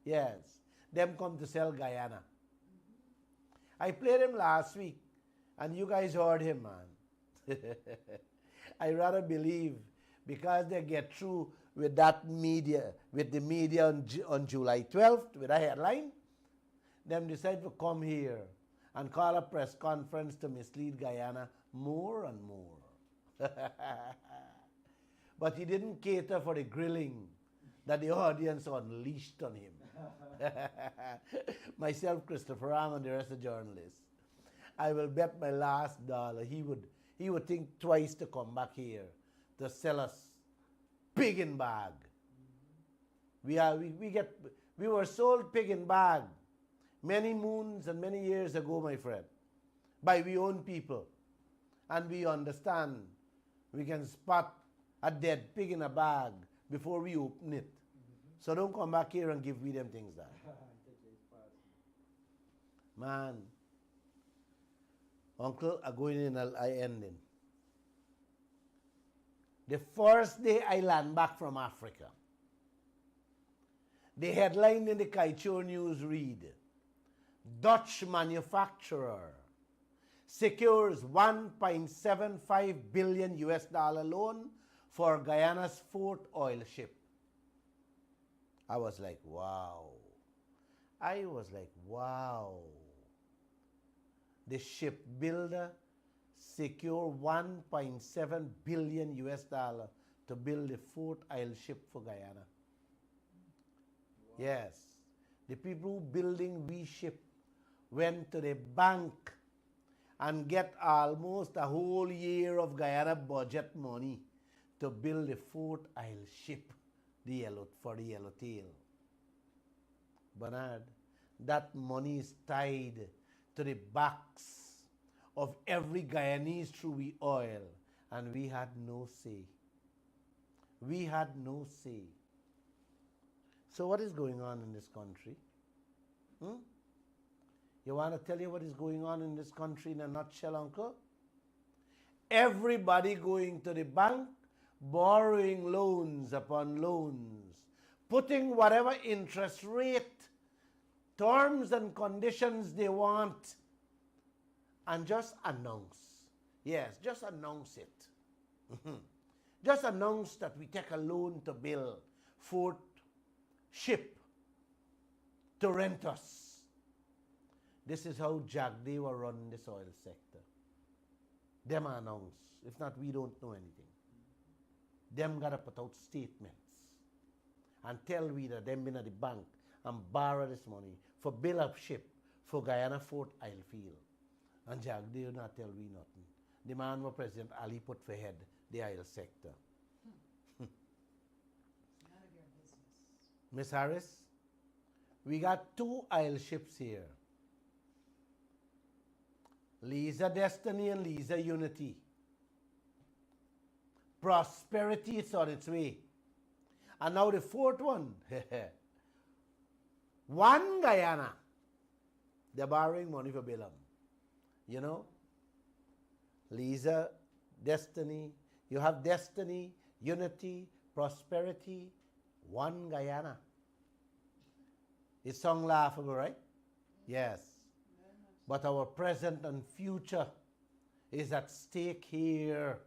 Yes, them come to sell Guyana. I played him last week, and you guys heard him, man. I rather believe because they get through with that media, with the media on July 12th, with a headline, them decide to come here and call a press conference to mislead Guyana more and more. But he didn't cater for the grilling that the audience unleashed on him. Myself, Christopher Ram, and the rest of the journalists. I will bet my last dollar he would think twice to come back here to sell us pig in bag. We were sold pig in bag many moons and many years ago, my friend, by we own people. And we understand we can spot a dead pig in a bag before we open it. So don't come back here and give me them things there. Man, Uncle, I going in and I ending. The first day I land back from Africa, the headline in the Kaichur News read, Dutch manufacturer secures $1.75 billion US loan for Guyana's fourth oil ship. I was like, wow. I was like, wow. The shipbuilder secure $1.7 billion US to build the fourth oil ship for Guyana. Wow. Yes. The people building we ship went to the bank and get almost a whole year of Guyana budget money to build the fourth oil ship for the Yellowtail. Bernard, that money is tied to the backs of every Guyanese through the oil, and we had no say. We had no say. So what is going on in this country? You want to tell you what is going on in this country in a nutshell, Uncle? Everybody going to the bank, borrowing loans upon loans, putting whatever interest rate, terms and conditions they want, and just announce. Yes, just announce it. Just announce that we take a loan to build fourth ship to rent us. This is how Jack they were running this oil sector. Them announce. If not, we don't know anything. Them gotta put out statements and tell we that them been at the bank and borrow this money for build up ship for Guyana Fort Oil Field. And Jack, they do not tell we nothing. The man was President Ali put for head the oil sector. None of your business. Miss Harris, we got 2 oil ships here. Lisa Destiny and Lisa Unity. Prosperity is on its way. And now the fourth one. One Guyana. They're borrowing money for Balaam. You know? Lisa, Destiny. You have Destiny, Unity, Prosperity, one Guyana. It sounds laughable, right? Yes. But our present and future is at stake here.